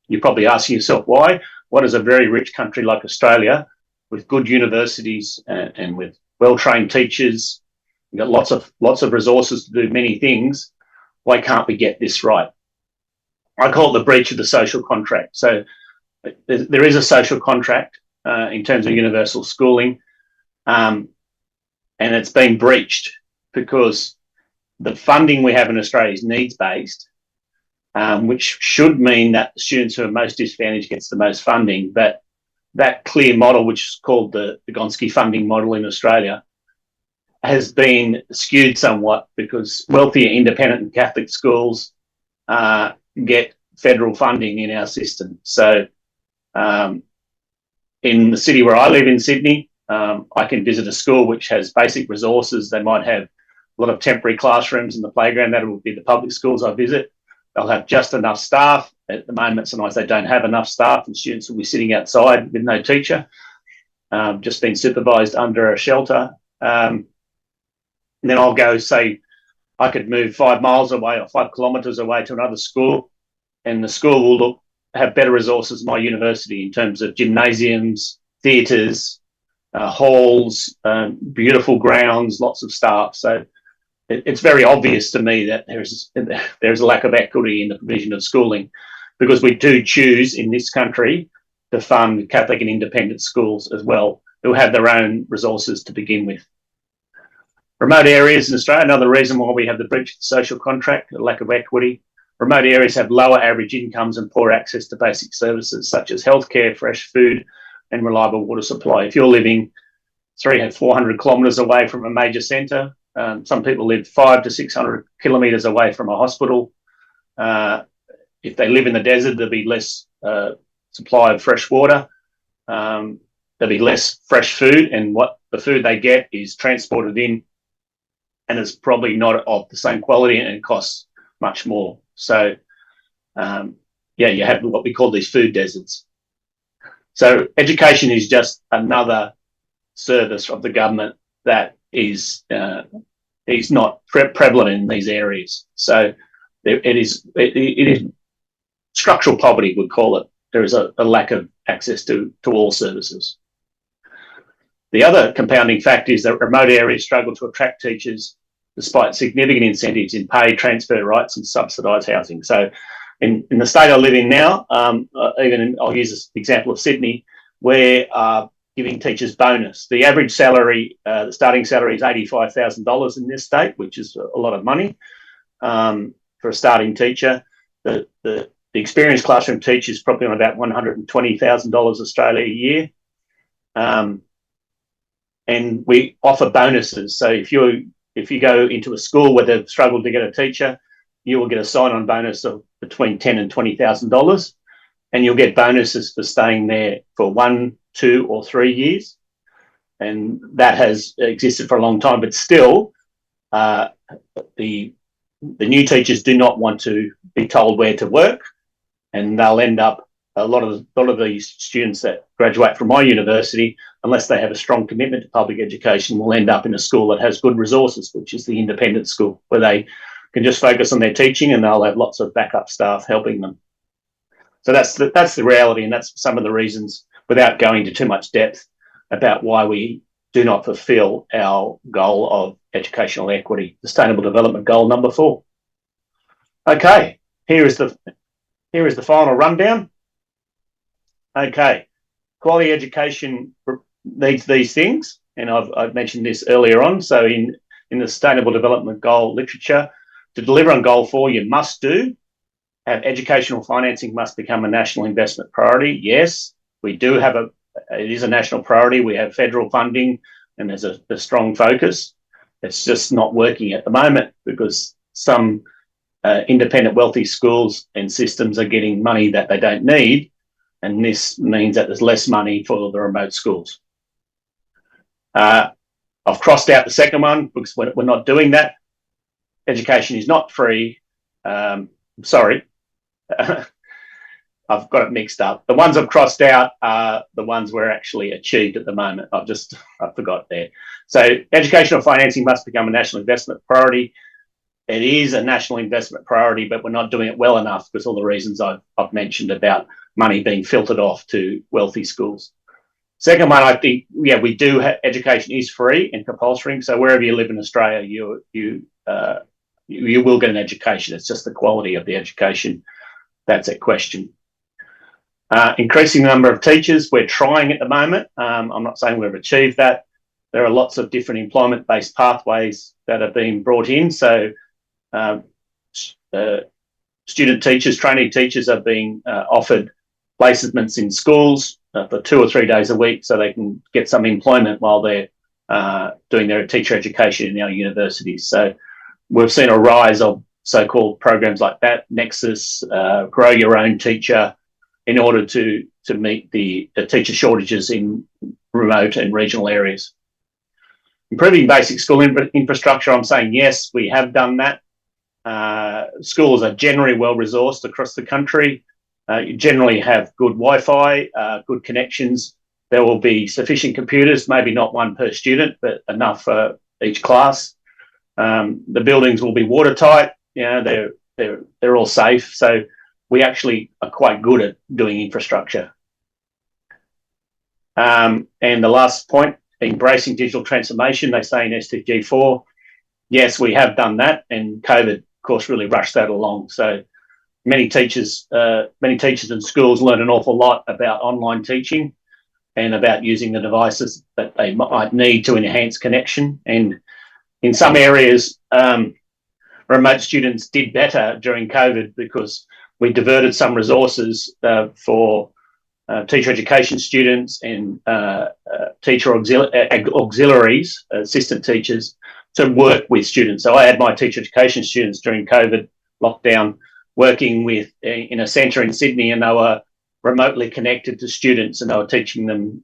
You're probably asking yourself why. What does a very rich country like Australia, with good universities and with well-trained teachers, we've got lots of resources to do many things, why can't we get this right? I call it the breach of the social contract. So there is a social contract in terms of universal schooling, and it's been breached because the funding we have in Australia is needs-based, which should mean that the students who are most disadvantaged gets the most funding. But that clear model, which is called the Gonski funding model in Australia, has been skewed somewhat because wealthier independent and Catholic schools get federal funding in our system. So in the city where I live in Sydney, I can visit a school which has basic resources. They might have a lot of temporary classrooms in the playground. That will be the public schools I visit. They'll have just enough staff. At the moment, sometimes they don't have enough staff and students will be sitting outside with no teacher, just being supervised under a shelter. And then I'll go, say, I could move 5 miles away or 5 kilometres away to another school, and the school will have better resources than my university in terms of gymnasiums, theatres, halls, beautiful grounds, lots of staff. So it's very obvious to me that there's a lack of equity in the provision of schooling, because we do choose in this country to fund Catholic and independent schools as well, who have their own resources to begin with. Remote areas in Australia, another reason why we have the breach of the social contract, a lack of equity. Remote areas have lower average incomes and poor access to basic services such as healthcare, fresh food, and reliable water supply. If you're living 300 to 400 kilometres away from a major centre, some people live 500 to 600 kilometres away from a hospital. If they live in the desert, there'll be less supply of fresh water. There'll be less fresh food, and what the food they get is transported in, and it's probably not of the same quality, and it costs much more. So, you have what we call these food deserts. So education is just another service of the government that is not prevalent in these areas. So it is structural poverty, we'd call it. There is a lack of access to all services. The other compounding factor is that remote areas struggle to attract teachers despite significant incentives in pay, transfer rights, and subsidised housing. So in the state I live in now, I'll use this example of Sydney, we're giving teachers bonus. The average salary, the starting salary is $85,000 in this state, which is a lot of money for a starting teacher. The experienced classroom teacher is probably on about $120,000 Australia a year. And we offer bonuses. So if you go into a school where they've struggled to get a teacher, you will get a sign-on bonus of between $10,000 and $20,000, and you'll get bonuses for staying there for 1, 2, or 3 years. And that has existed for a long time, but still, the new teachers do not want to be told where to work, and they'll end up, a lot of these students that graduate from my university, unless they have a strong commitment to public education, will end up in a school that has good resources, which is the independent school, where they can just focus on their teaching and they'll have lots of backup staff helping them. So that's the reality, and that's some of the reasons, without going into too much depth, about why we do not fulfil our goal of educational equity, Sustainable Development Goal number 4. Okay, here is the final rundown. Okay, quality education needs these things, and I've mentioned this earlier on. So in the Sustainable Development Goal literature, to deliver on Goal 4, you must have educational financing must become a national investment priority. Yes, we do have it is a national priority. We have federal funding, and there's a strong focus. It's just not working at the moment because some independent wealthy schools and systems are getting money that they don't need. And this means that there's less money for the remote schools. I've crossed out the second one because we're not doing that. Education is not free. Sorry, I've got it mixed up. The ones I've crossed out are the ones we're actually achieved at the moment. I forgot there. So educational financing must become a national investment priority. it is a national investment priority, but we're not doing it well enough because all the reasons I've mentioned about money being filtered off to wealthy schools. Second one, I think, yeah, we do education is free and compulsory. So wherever you live in Australia, you will get an education. It's just the quality of the education that's at question. Increasing the number of teachers, we're trying at the moment. I'm not saying we've achieved that. There are lots of different employment-based pathways that are being brought in. So student teachers, trainee teachers are being offered placements in schools for 2 or 3 days a week so they can get some employment while they're doing their teacher education in our universities. So we've seen a rise of so-called programs like that, Nexus, Grow Your Own Teacher, in order to meet the teacher shortages in remote and regional areas. Improving basic school infrastructure, I'm saying yes, we have done that. Schools are generally well-resourced across the country. You generally have good Wi-Fi, good connections. There will be sufficient computers, maybe not one per student, but enough for each class. The buildings will be watertight. You know, they're all safe. So we actually are quite good at doing infrastructure. And the last point, embracing digital transformation, they say in SDG 4. Yes, we have done that, and COVID, of course, really rushed that along. So many teachers and schools learn an awful lot about online teaching and about using the devices that they might need to enhance connection. And in some areas, remote students did better during COVID because we diverted some resources for teacher education students and teacher auxiliaries, assistant teachers, to work with students. So I had my teacher education students during COVID lockdown working with in a centre in Sydney, and they were remotely connected to students, and they were teaching them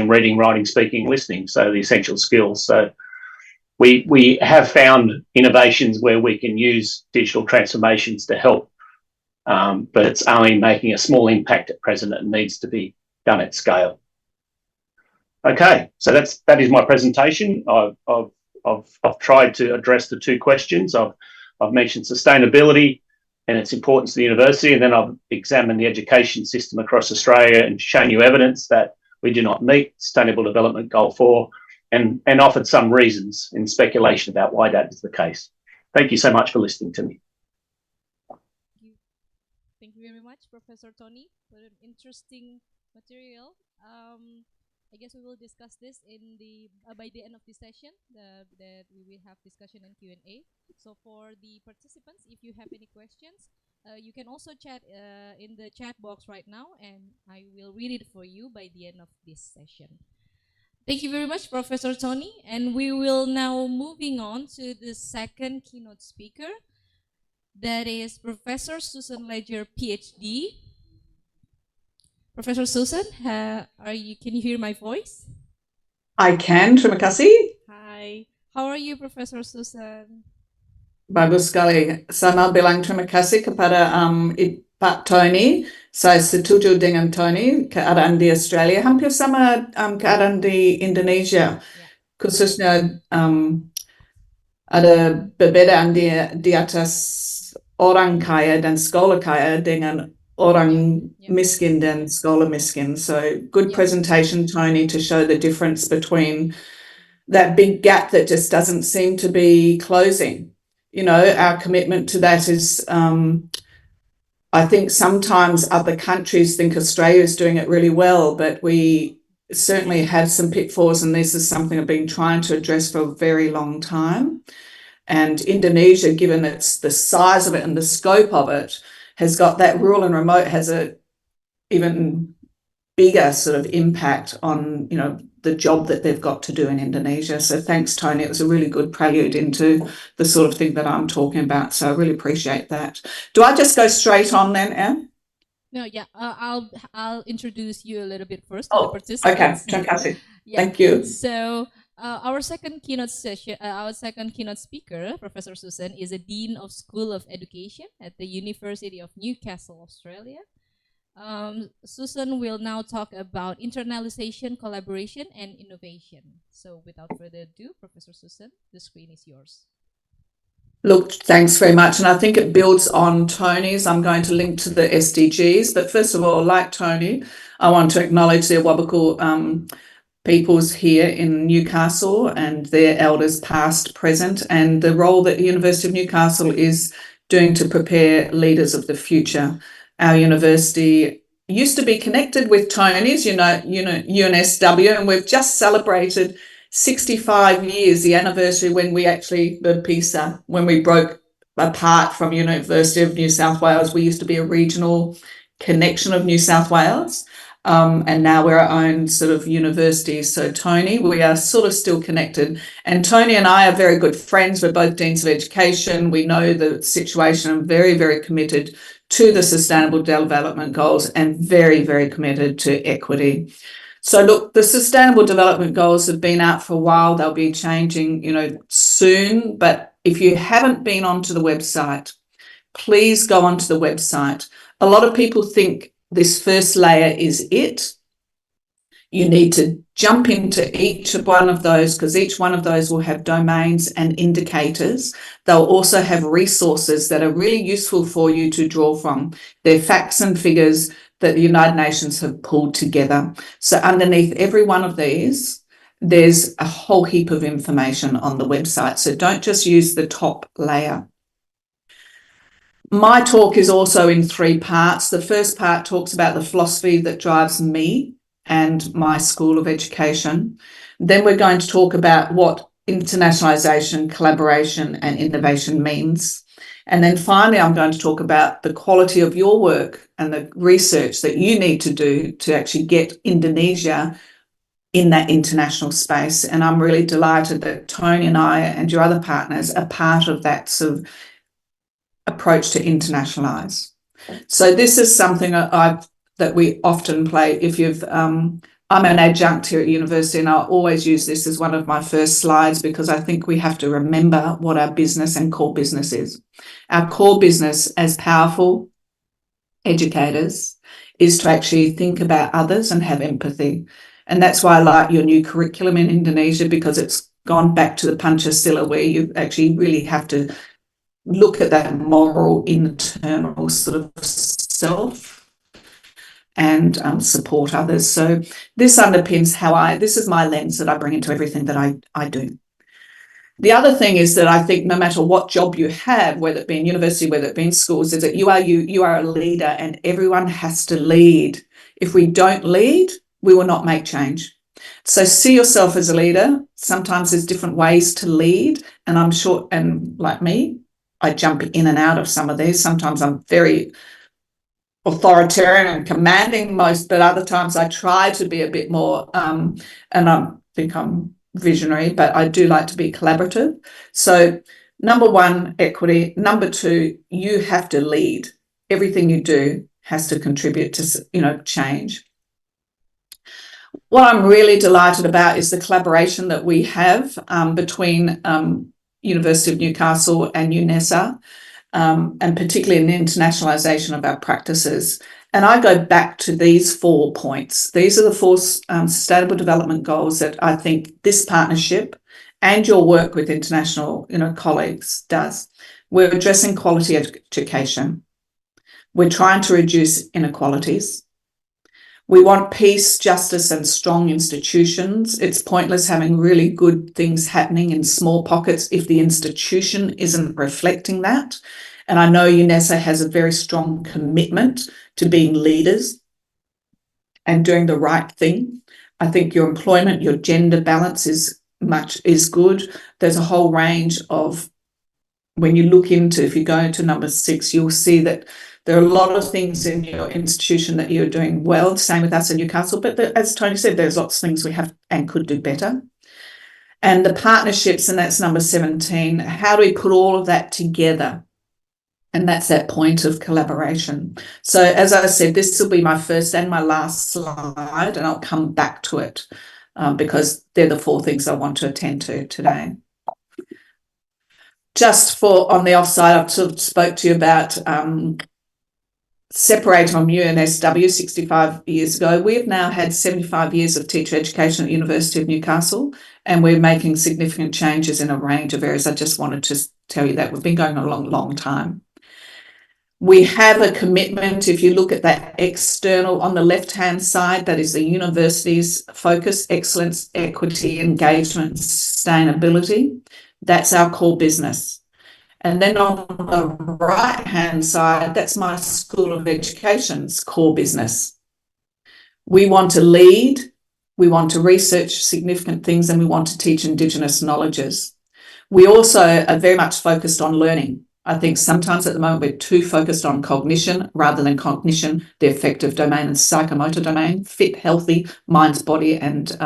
reading, writing, speaking, listening, so the essential skills. So we have found innovations where we can use digital transformations to help, but it's only making a small impact at present. It needs to be done at scale. Okay, so that is my presentation. I've tried to address the two questions. I've mentioned sustainability and its importance to the university, and then I've examined the education system across Australia and shown you evidence that we do not meet Sustainable Development Goal 4, and offered some reasons and speculation about why that is the case. Thank you so much for listening to me. Thank you very much, Professor Tony, for an interesting material. I guess we will discuss this in by the end of the session, that we will have discussion and Q&A. So for the participants, if you have any questions, you can also chat in the chat box right now, and I will read it for you by the end of this session. Thank you very much, Professor Tony. And we will now moving on to the second keynote speaker. That is Professor Susan Ledger, PhD. Professor Susan, can you hear my voice? I can, terima kasih. Hi, how are you, Professor Susan? Bagus sekali. Saya mau bilang terima kasih kepada Pak Tony. Saya setuju dengan Tony, keadaan di Australia hampir sama keadaan di Indonesia. Khususnya ada perbedaan di atas orang kaya dan sekolah kaya dengan orang miskin dan sekolah miskin. So good presentation, Tony, to show the difference between that big gap that just doesn't seem to be closing. You know, our commitment to that is, I think sometimes other countries think Australia is doing it really well, but we certainly have some pitfalls, and this is something I've been trying to address for a very long time. And Indonesia, given the size of it and the scope of it, has got that rural and remote has a even bigger sort of impact on, you know, the job that they've got to do in Indonesia. So thanks, Tony. It was a really good prelude into the sort of thing that I'm talking about. So I really appreciate that. Do I just go straight on then, Anne? No, yeah, I'll introduce you a little bit first to the participants. Okay, fantastic. Thank you. So our second keynote speaker, Professor Susan, is a Dean of School of Education at the University of Newcastle, Australia. Susan will now talk about internationalization, collaboration, and innovation. So without further ado, Professor Susan, the screen is yours. Look, thanks very much. And I think it builds on Tony's. I'm going to link to the SDGs. But first of all, like Tony, I want to acknowledge the Awabakal peoples here in Newcastle and their elders past, present, and the role that the University of Newcastle is doing to prepare leaders of the future. Our university used to be connected with Tony's, UNSW, and we've just celebrated 65 years, the anniversary when we actually, the PISA, when we broke apart from University of New South Wales. We used to be a regional connection of New South Wales. And now we're our own sort of university. So Tony, we are sort of still connected. And Tony and I are very good friends. We're both Deans of Education. We know the situation and very, very committed to the Sustainable Development Goals and very, very committed to equity. So look, the Sustainable Development Goals have been out for a while. They'll be changing, soon. But if you haven't been onto the website, please go onto the website. A lot of people think this first layer is it. You need to jump into each one of those because each one of those will have domains and indicators. They'll also have resources that are really useful for you to draw from. They're facts and figures that the United Nations have pulled together. So underneath every one of these, there's a whole heap of information on the website. So don't just use the top layer. My talk is also in 3 parts. The first part talks about the philosophy that drives me and my School of Education. Then we're going to talk about what internationalization, collaboration and innovation means. And then finally, I'm going to talk about the quality of your work and the research that you need to do to actually get Indonesia in that international space. And I'm really delighted that Tony and I and your other partners are part of that sort of approach to internationalize. So this is something that we often play. If you've, I'm an adjunct here at university, and I'll always use this as one of my first slides because I think we have to remember what our business and core business is. Our core business as powerful educators is to actually think about others and have empathy. And that's why I like your new curriculum in Indonesia, because it's gone back to the Pancasila, where you actually really have to look at that moral internal sort of self and support others. So this underpins this is my lens that I bring into everything that I do. The other thing is that I think no matter what job you have, whether it be in university, whether it be in schools, is that you are a leader and everyone has to lead. If we don't lead, we will not make change. So see yourself as a leader. Sometimes there's different ways to lead, and I'm sure, and like me, I jump in and out of some of these. Sometimes I'm very authoritarian and commanding but other times I try to be a bit more, and I think I'm visionary, but I do like to be collaborative. So number 1, equity. Number 2, you have to lead. Everything you do has to contribute to, change. What I'm really delighted about is the collaboration that we have between University of Newcastle and UNESA, and particularly in the internationalization of our practices. And I go back to these 4 points. These are the 4 Sustainable Development Goals that I think this partnership and your work with international colleagues does. We're addressing quality education. We're trying to reduce inequalities. We want peace, justice and strong institutions. It's pointless having really good things happening in small pockets if the institution isn't reflecting that. And I know UNESA has a very strong commitment to being leaders and doing the right thing. I think your employment, your gender balance is good. There's a whole range of, when you look into, if you go into number 6, you'll see that there are a lot of things in your institution that you're doing well, same with us in Newcastle, but as Tony said, there's lots of things we have and could do better. And the partnerships, and that's number 17, how do we put all of that together? And that's that point of collaboration. So as I said, this will be my first and my last slide, and I'll come back to it because they're the 4 things I want to attend to today. Just on the offside, I've sort of spoke to you about separating from UNSW 65 years ago. We've now had 75 years of teacher education at University of Newcastle, and we're making significant changes in a range of areas. I just wanted to tell you that we've been going a long time. We have a commitment. If you look at that external on the left-hand side, that is the university's focus, excellence, equity, engagement, sustainability. That's our core business. And then on the right-hand side, that's my School of Education's core business. We want to lead, we want to research significant things, and we want to teach Indigenous knowledges. We also are very much focused on learning. I think sometimes at the moment we're too focused on cognition rather than cognition, the affective domain and psychomotor domain, fit, healthy, mind, body, and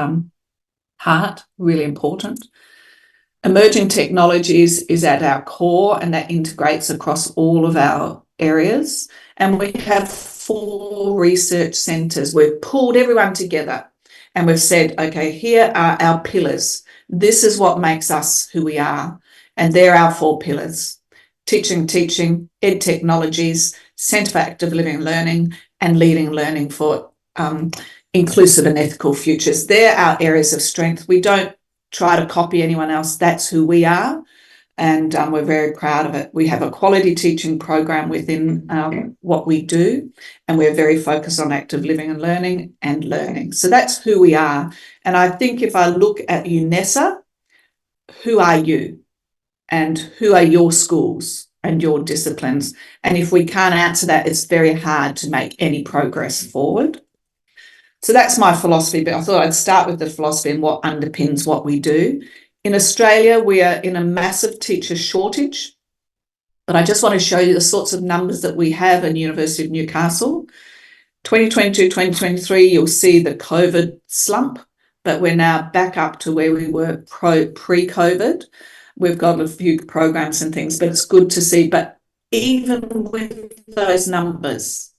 heart, really important. Emerging technologies is at our core, and that integrates across all of our areas. And we have 4 research centres. We've pulled everyone together and we've said, okay, here are our pillars. This is what makes us who we are. And they're our 4 pillars: teaching, ed technologies, Centre for Active Living and Learning, and leading learning for inclusive and ethical futures. They're our areas of strength. We don't try to copy anyone else. That's who we are, and we're very proud of it. We have a quality teaching program within what we do, and we're very focused on active living and learning. So that's who we are. And I think if I look at UNESA, who are you? And who are your schools and your disciplines? And if we can't answer that, it's very hard to make any progress forward. So that's my philosophy, but I thought I'd start with the philosophy and what underpins what we do. In Australia, we are in a massive teacher shortage, but I just want to show you the sorts of numbers that we have in University of Newcastle. 2022, 2023, you'll see the COVID slump, but we're now back up to where we were pre-COVID. We've got a few programs and things, but it's good to see. But even with those numbers,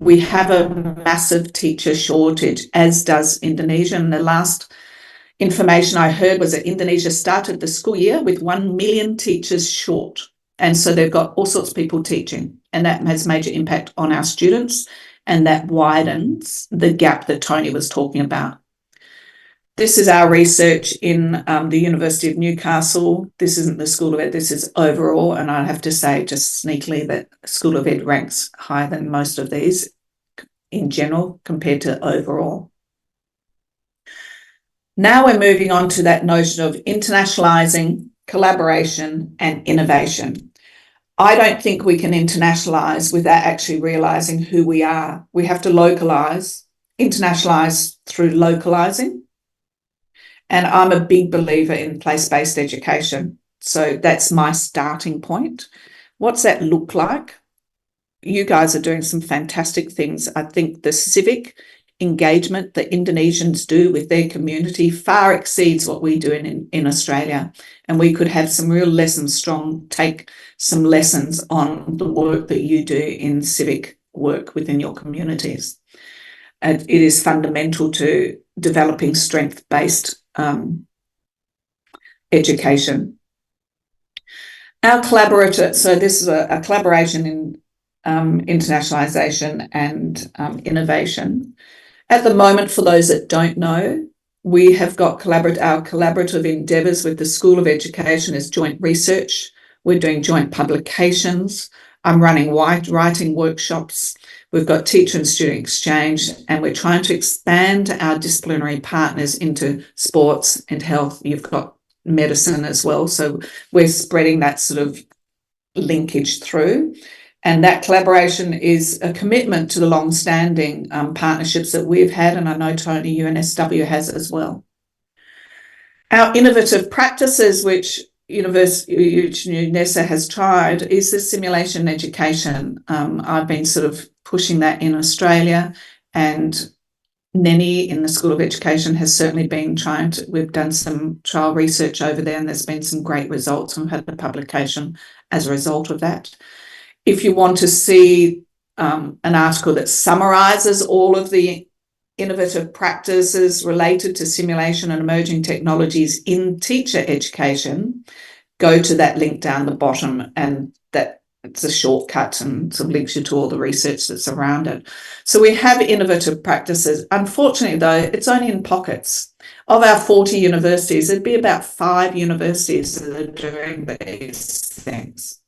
we have a massive teacher shortage, as does Indonesia. And the last information I heard was that Indonesia started the school year with 1 million teachers short. And so they've got all sorts of people teaching, and that has major impact on our students, and that widens the gap that Tony was talking about. This is our research in the University of Newcastle. This isn't the School of Ed, this is overall, and I have to say just sneakily that School of Ed ranks higher than most of these in general compared to overall. Now we're moving on to that notion of internationalising, collaboration and innovation. I don't think we can internationalise without actually realising who we are. We have to localise, internationalise through localising. And I'm a big believer in place-based education. So that's my starting point. What's that look like? You guys are doing some fantastic things. I think the civic engagement that Indonesians do with their community far exceeds what we do in Australia. And we could have some real lessons, take some lessons on the work that you do in civic work within your communities. And it is fundamental to developing strength-based education. Our collaborator, so this is a collaboration in internationalization and innovation. At the moment, for those that don't know, we have got our collaborative endeavours with the School of Education is joint research. We're doing joint publications. I'm running writing workshops. We've got teacher and student exchange, and we're trying to expand our disciplinary partners into sports and health. You've got medicine as well. So we're spreading that sort of linkage through. And that collaboration is a commitment to the long-standing partnerships that we've had, and I know Tony, UNSW has as well. Our innovative practices, which UNESA has tried, is the simulation education. I've been sort of pushing that in Australia, and Neni in the School of Education has certainly been we've done some trial research over there, and there's been some great results. We've had the publication as a result of that. If you want to see an article that summarises all of the innovative practices related to simulation and emerging technologies in teacher education, go to that link down the bottom, and it's a shortcut and sort of links you to all the research that's around it. So we have innovative practices. Unfortunately, though, it's only in pockets. of our 40 universities, there'd be about 5 universities that are doing these things.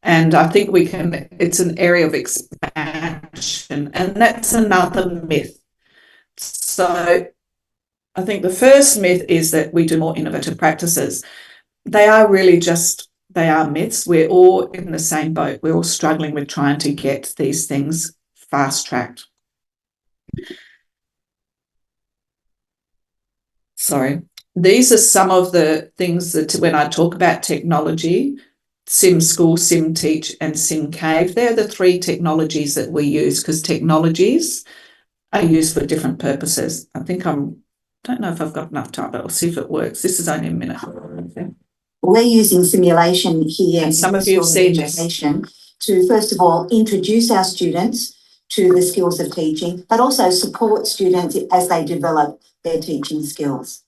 And I think it's an area of expansion, and that's another myth. So I think the first myth is that we do more innovative practices. They are myths. We're all in the same boat. We're all struggling with trying to get these things fast-tracked. Sorry. These are some of the things that when I talk about technology, Sim School, Sim Teach and Sim Cave, they're the 3 technologies that we use, because technologies are used for different purposes. I don't know if I've got enough time, but I'll see if it works. This is only a minute. We're using simulation here And some of you have seen this. to, first of all, introduce our students to the skills of teaching, but also support students as they develop their teaching skills.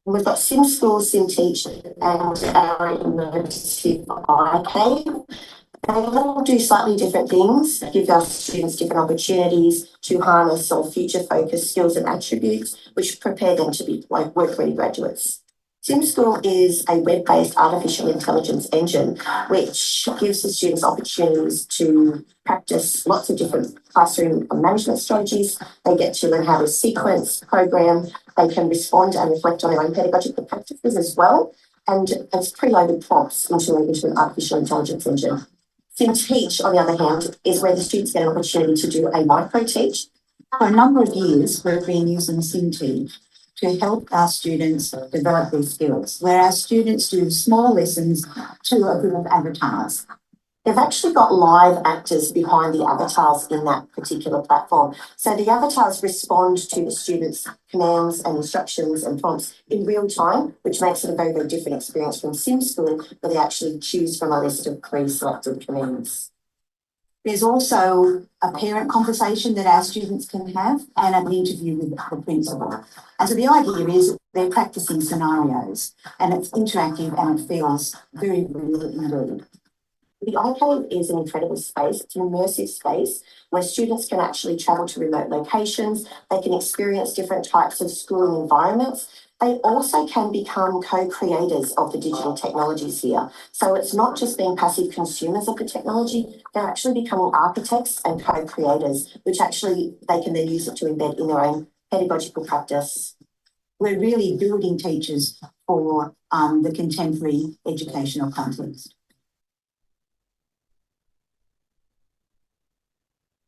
We've got Sim School, Sim Teach and our immersive Icei. They all do slightly different things, give our students different opportunities to harness or future-focused skills and attributes, which prepare them to be work-ready graduates. Sim School is a web-based artificial intelligence engine which gives the students opportunities to practice lots of different classroom management strategies. They get to learn how to sequence, program, they can respond and reflect on their own pedagogical practices as well, and it's preloaded prompts into an artificial intelligence engine. Sim Teach, on the other hand, is where the students get an opportunity to do a micro-teach. For a number of years, we've been using Sim Teach to help our students develop their skills, where our students do small lessons to a group of avatars. They've actually got live actors behind the avatars in that particular platform. So the avatars respond to the students' commands and instructions and prompts in real time, which makes it a very, very different experience from Sim School, where they actually choose from a list of pre-selected commands. There's also a parent conversation that our students can have and an interview with the principal. And so the idea is they're practicing scenarios and it's interactive and it feels very real indeed. The Icei is an incredible space. It's an immersive space where students can actually travel to remote locations. They can experience different types of schooling environments. They also can become co-creators of the digital technologies here. So it's not just being passive consumers of the technology, they're actually becoming architects and co-creators, which actually they can then use it to embed in their own pedagogical practice. We're really building teachers for the contemporary educational context.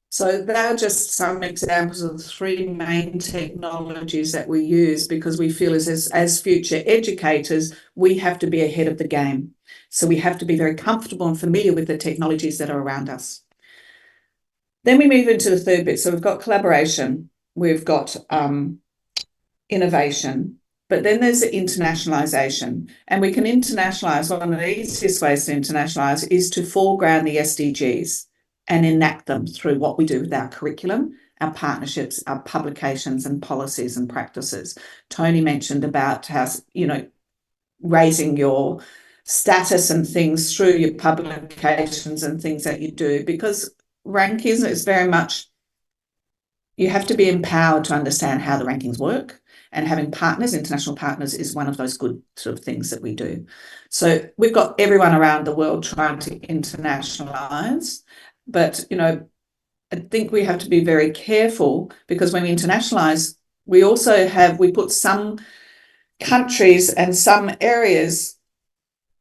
So there are just some examples of the 3 main technologies that we use, because we feel as future educators, we have to be ahead of the game. So we have to be very comfortable and familiar with the technologies that are around us. Then we move into the third bit. So we've got collaboration, we've got innovation, but then there's the internationalization. And we can internationalize. One of the easiest ways to internationalize is to foreground the SDGs and enact them through what we do with our curriculum, our partnerships, our publications and policies and practices. Tony mentioned about how, raising your status and things through your publications and things that you do, because rankings is very much, you have to be empowered to understand how the rankings work, and having partners, international partners, is one of those good sort of things that we do. So we've got everyone around the world trying to internationalize. But, I think we have to be very careful, because when we internationalize, we put some countries and some areas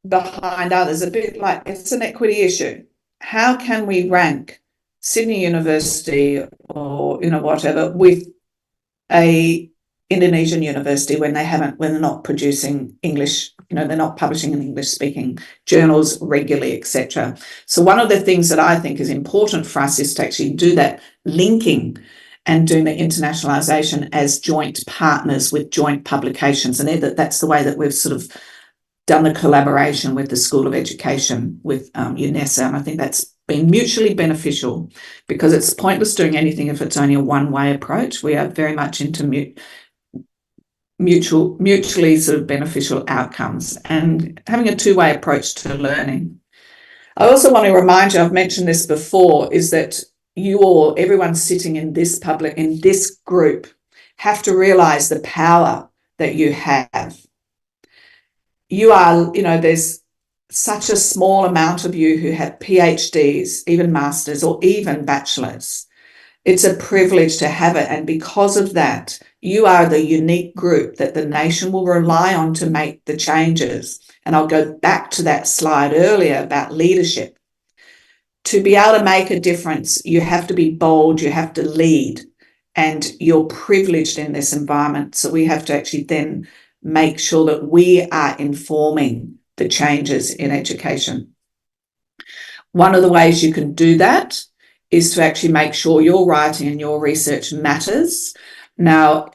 behind others, a bit like it's an equity issue. How can we rank Sydney University or, whatever with a Indonesian university when they're not producing English, they're not publishing in English-speaking journals regularly, etc. So one of the things that I think is important for us is to actually do that linking and doing the internationalization as joint partners with joint publications. And that's the way that we've sort of done the collaboration with the School of Education, with UNESA. And I think that's been mutually beneficial, because it's pointless doing anything if it's only a one-way approach. We are very much into mutually sort of beneficial outcomes and having a two-way approach to learning. I also want to remind you, I've mentioned this before, is that everyone sitting in this group have to realize the power that you have. You are, there's such a small amount of you who have PhDs, even masters, or even bachelors. It's a privilege to have it. And because of that, you are the unique group that the nation will rely on to make the changes. And I'll go back to that slide earlier about leadership. To be able to make a difference, you have to be bold, you have to lead, and you're privileged in this environment. So we have to actually then make sure that we are informing the changes in education. One of the ways you can do that is to actually make sure your writing and your research matters. Now,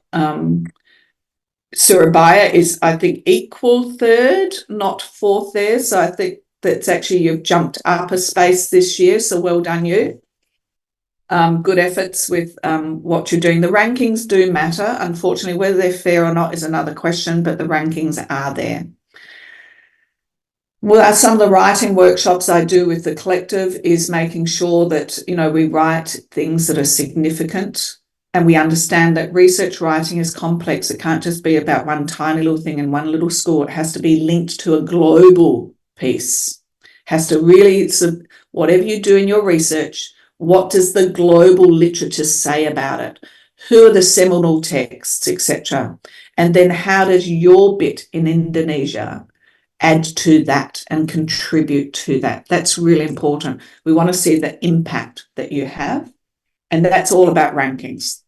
Surabaya is, I think, equal third, not fourth there. So I think that's actually, you've jumped up a space this year. So well done you. Good efforts with what you're doing. The rankings do matter. Unfortunately, whether they're fair or not is another question, but the rankings are there. Well, some of the writing workshops I do with the collective is making sure that, we write things that are significant, and we understand that research writing is complex. It can't just be about one tiny little thing in one little school. It has to be linked to a global piece. It has to really, whatever you do in your research, what does the global literature say about it? Who are the seminal texts, etc.? And then how does your bit in Indonesia add to that and contribute to that? That's really important. We want to see the impact that you have, and that's all about rankings.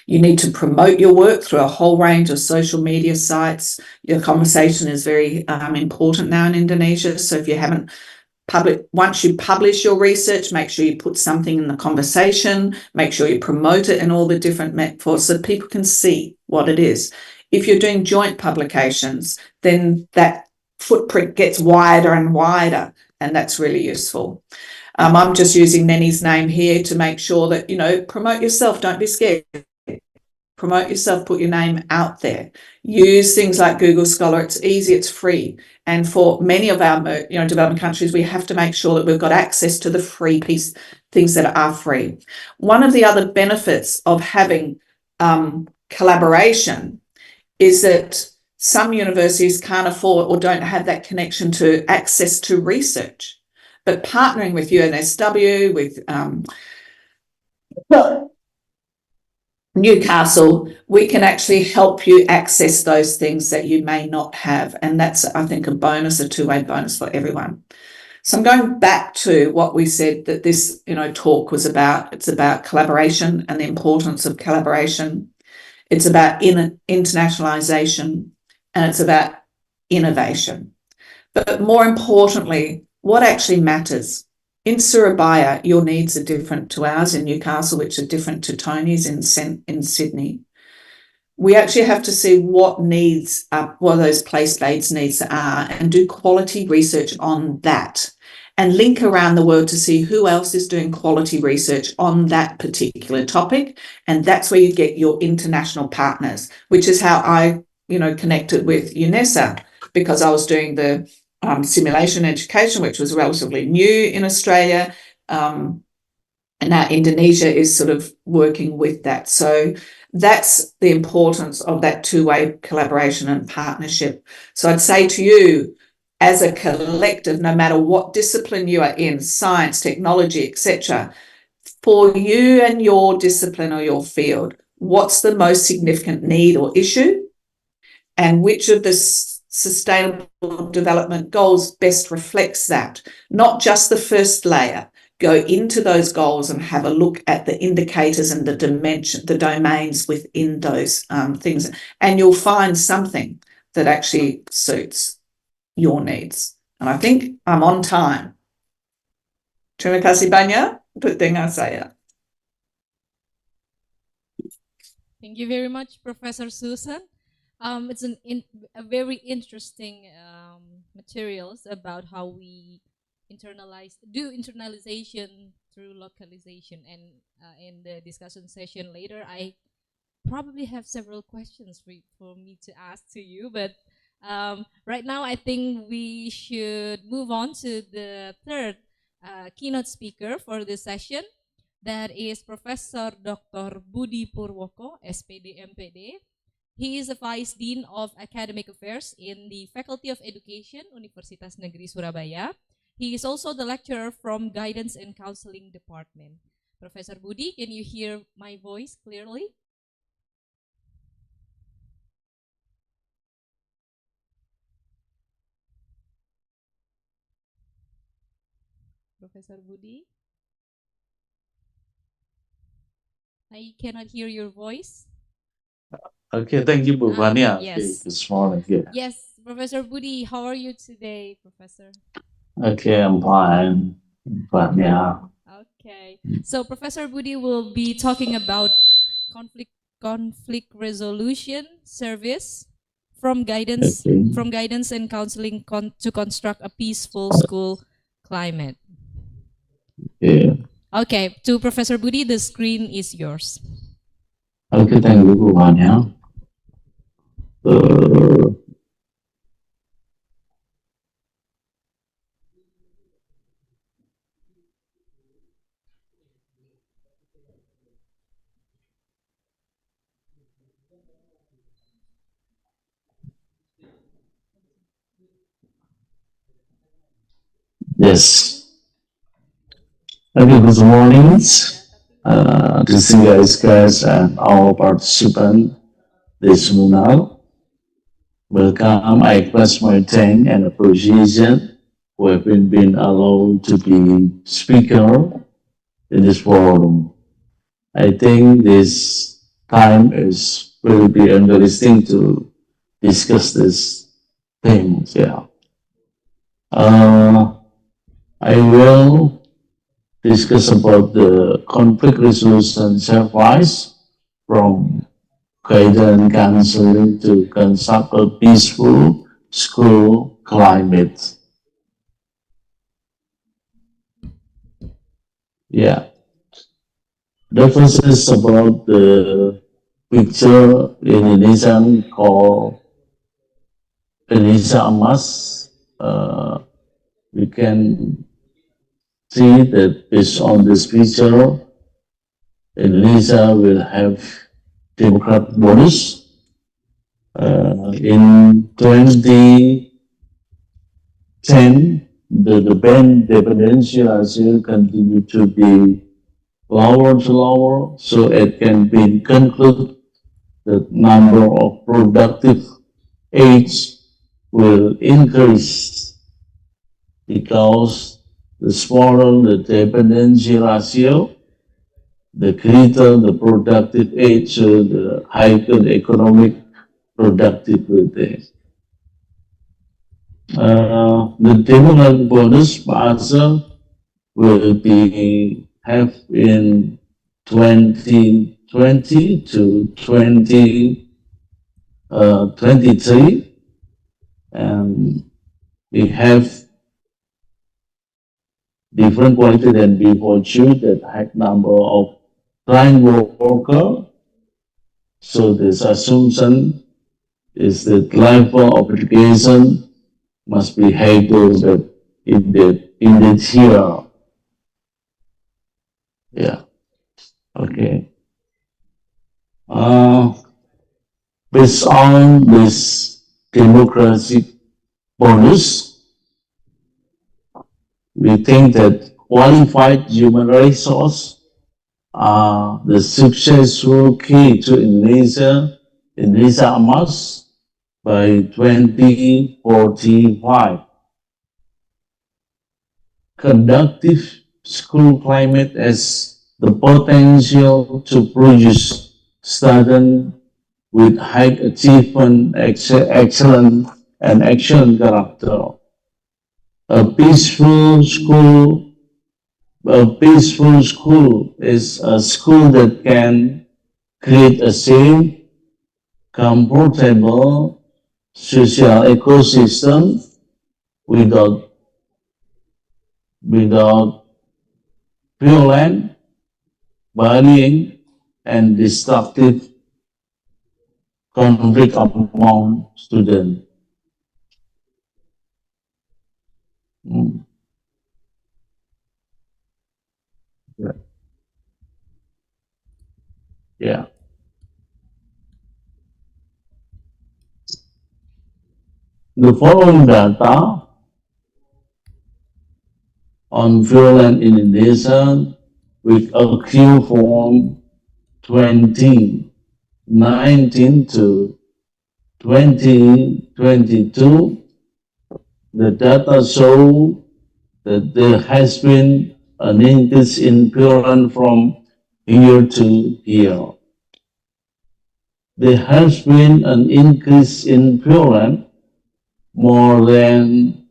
You need to promote your work through a whole range of social media sites. Your conversation is very important now in Indonesia. So if you haven't once you publish your research, make sure you put something in the conversation, make sure you promote it in all the different metaphors so people can see what it is. If you're doing joint publications, then that footprint gets wider and wider, and that's really useful. I'm just using Nenny's name here to make sure that, promote yourself. Don't be scared. Promote yourself, put your name out there. Use things like Google Scholar. It's easy, it's free. And for many of our developing countries, we have to make sure that we've got access to the free things that are free. One of the other benefits of having collaboration is that some universities can't afford or don't have that connection to access to research. But partnering with UNSW, with Newcastle, we can actually help you access those things that you may not have. And that's, I think, a bonus, a two-way bonus for everyone. So I'm going back to what we said that this, talk was about. It's about collaboration and the importance of collaboration. It's about internationalization, and it's about innovation. But more importantly, what actually matters? In Surabaya, your needs are different to ours in Newcastle, which are different to Tony's in Sydney. We actually have to see what those place-based needs are, and do quality research on that, and link around the world to see who else is doing quality research on that particular topic. And that's where you get your international partners, which is how I, connected with UNESA, because I was doing the simulation education, which was relatively new in Australia. And now Indonesia is sort of working with that. So that's the importance of that two-way collaboration and partnership. So I'd say to you, as a collective, no matter what discipline you are in, science, technology, etc., for you and your discipline or your field, what's the most significant need or issue, and which of the Sustainable Development Goals best reflects that? Not just the first layer. Go into those goals and have a look at the indicators and the domains within those things, and you'll find something that actually suits your needs. And I think I'm on time. Terima kasih banyak untuk dengar saya. Thank you very much, Professor Susan. It's a very interesting materials about how we internalization through localization. And in the discussion session later, I probably have several questions for me to ask to you, but right now I think we should move on to the third keynote speaker for this session. That is Professor Dr. Budi Purwoko, SPD MPD. He is the Vice Dean of Academic Affairs in the Faculty of Education, Universitas Negeri Surabaya. He is also the lecturer from Guidance and Counseling Department. Professor Budi, can you hear my voice clearly? Professor Budi? I cannot hear your voice. Okay, thank you, Bu Vania. Yes. This morning, yeah. Yes, Professor Budi, how are you today, Professor? Okay, I'm fine. Vania. Okay, so Professor Budi will be talking about conflict resolution service from guidance and counseling to construct a peaceful school climate. Yeah. Okay, to Professor Budi, the screen is yours. Okay, thank you, Bu Vania. Yes. Okay, good morning. To see guys and all participants this morning. Welcome. I express my thanks and appreciation who have been allowed to be speaker in this forum. I think this time will be interesting to discuss this thing. Yeah. I will discuss about the conflict resolution service from guidance counseling to construct a peaceful school climate. Yeah. The first is about the picture in Indonesian called Indonesia Emas. We can see that based on this picture, Indonesia will have democratic bonus. In 2010, the band dependency continue to be lower to lower, so it can be concluded the number of productive age will increase because the smaller the dependency ratio, the greater the productive age, so the higher the economic productivity. The demographic bonus also will be have in 2020 to 2023, and we have different quality than before due that high number of blind worker. So this assumption is that level of education must be higher that in the year. Yeah. Okay. Based on this democracy bonus, we think that qualified human resource are the successful key to Indonesia Emas by 2045. Conductive school climate has the potential to produce students with high achievement, excellent and excellent character. A peaceful school is a school that can create a safe, comfortable social ecosystem without violent, bullying, and destructive conflict among students. Yeah. The following data on violent in Indonesia with occur from 2019 to 2022, the data show that there has been an increase in violence from year to year. There has been an increase in violence more than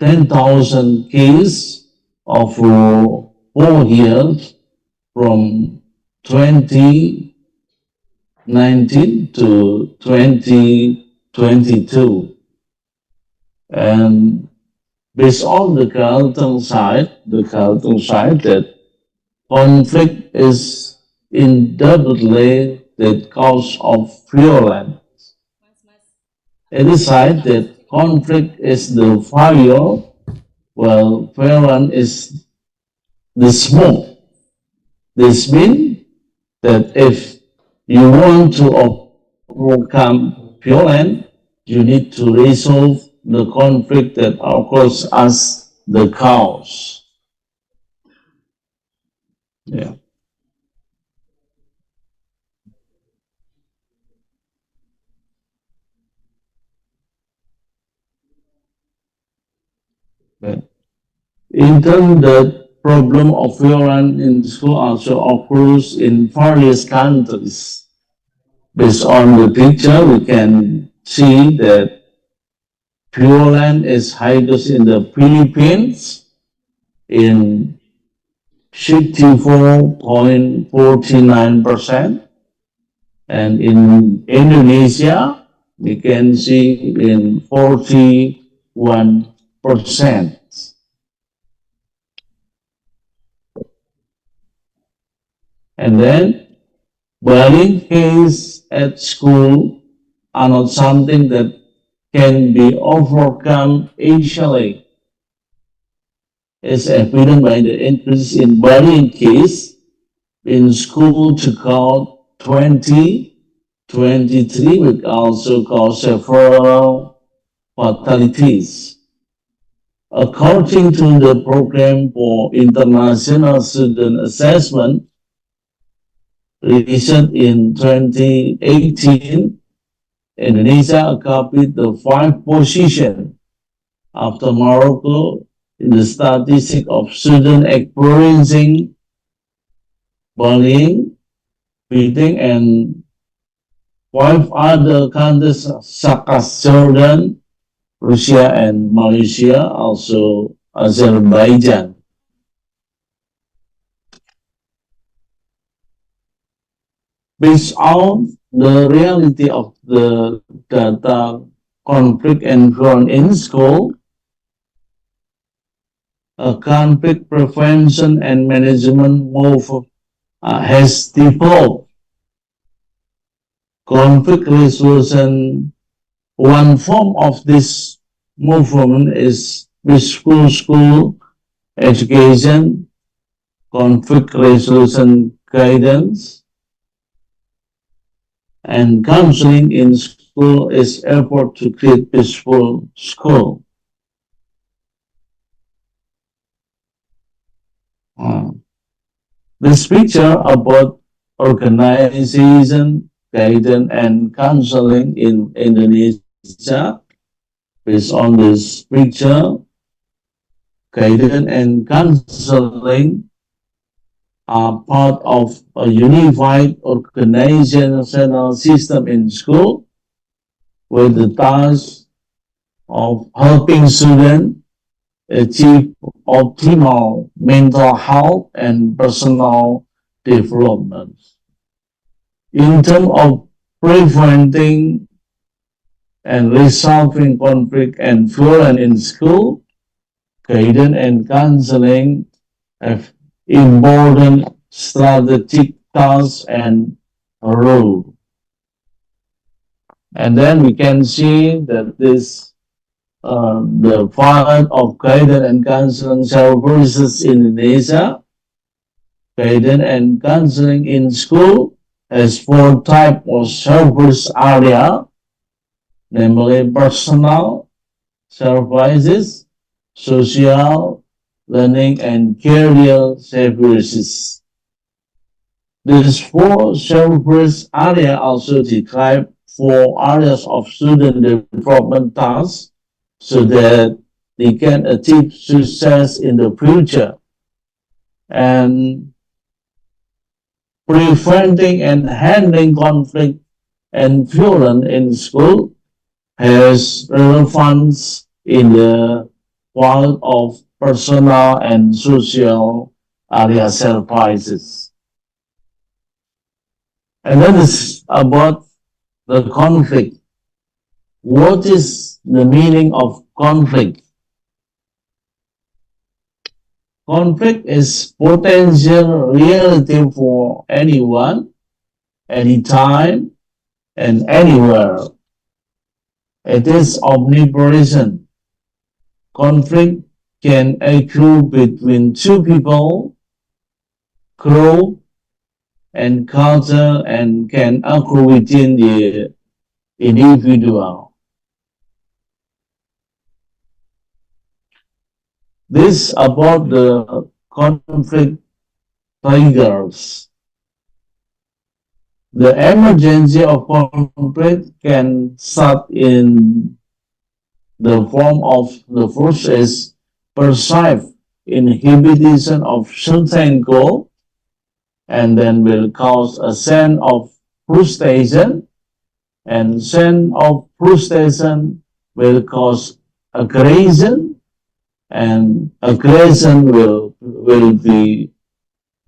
10,000 cases over 4 years from 2019 to 2022. And based on the Carlton side that conflict is undoubtedly the cause of violence. It is said that conflict is the fire, while violence is the smoke. This means that if you want to overcome violence, you need to resolve the conflict that occurs as the cause. Yeah. In turn, the problem of violence in school also occurs in various countries. Based on the picture, we can see that violence is highest in the Philippines in 64.49%, and in Indonesia we can see in 41%. And then bullying case at school are not something that can be overcome easily. It's evident by the increase in bullying case in school to count 2023, which also caused several fatalities. According to the Program for International Student Assessment, released in 2018, Indonesia occupied the 5th position after Morocco in the statistic of students experiencing bullying, beating, and 5 other countries such as Jordan, Russia, and Malaysia, also Azerbaijan. Based on the reality of the data conflict and violence in school, a conflict prevention and management move has developed. Conflict resolution, one form of this movement is peaceful school education, conflict resolution guidance, and counseling in school is effort to create peaceful school. This picture about organization, guidance, and counseling in Indonesia. Based on this picture, guidance and counseling are part of a unified organizational system in school with the task of helping students achieve optimal mental health and personal development. In terms of preventing and resolving conflict and violence in school, guidance and counseling have important strategic tasks and role. And then we can see that this the part of guidance and counseling services in Indonesia, guidance and counseling in school has 4 types of service area, namely personal, services, social, learning, and career services. These 4 service areas also describe 4 areas of student development tasks so that they can achieve success in the future. And preventing and handling conflict and violence in school has relevance in the world of personal and social area services. And that is about the conflict. What is the meaning of conflict? Conflict is potential reality for anyone, anytime, and anywhere. It is omnipresent. Conflict can occur between 2 people, group, and culture, and can occur within the individual. This about the conflict triggers. The emergency of conflict can start in the form of the first is perceived inhibition of certain goal, and then will cause a sense of frustration, and sense of frustration will cause aggression, and aggression will be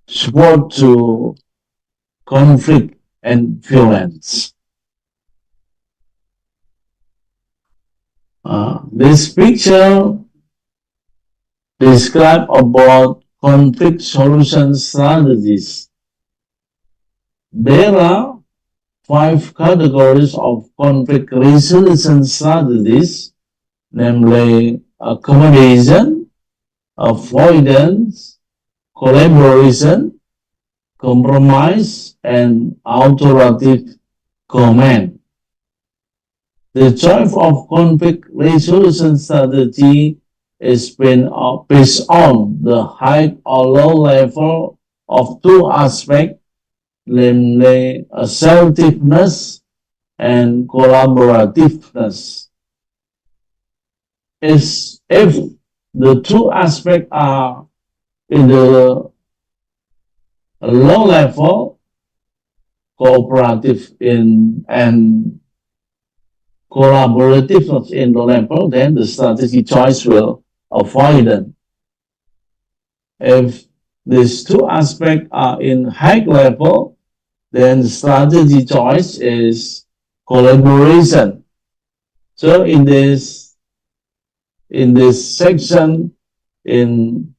support to conflict and violence. This picture describes about conflict solution strategies. There are 5 categories of conflict resolution strategies, namely accommodation, avoidance, collaboration, compromise, and authoritative command. The choice of conflict resolution strategy is based on the high or low level of 2 aspects, namely assertiveness and collaborativeness. If the 2 aspects are in the low level, cooperative and collaborative in the level, then the strategy choice will avoid them. If these 2 aspects are in high level, then the strategy choice is collaboration. So in this section, in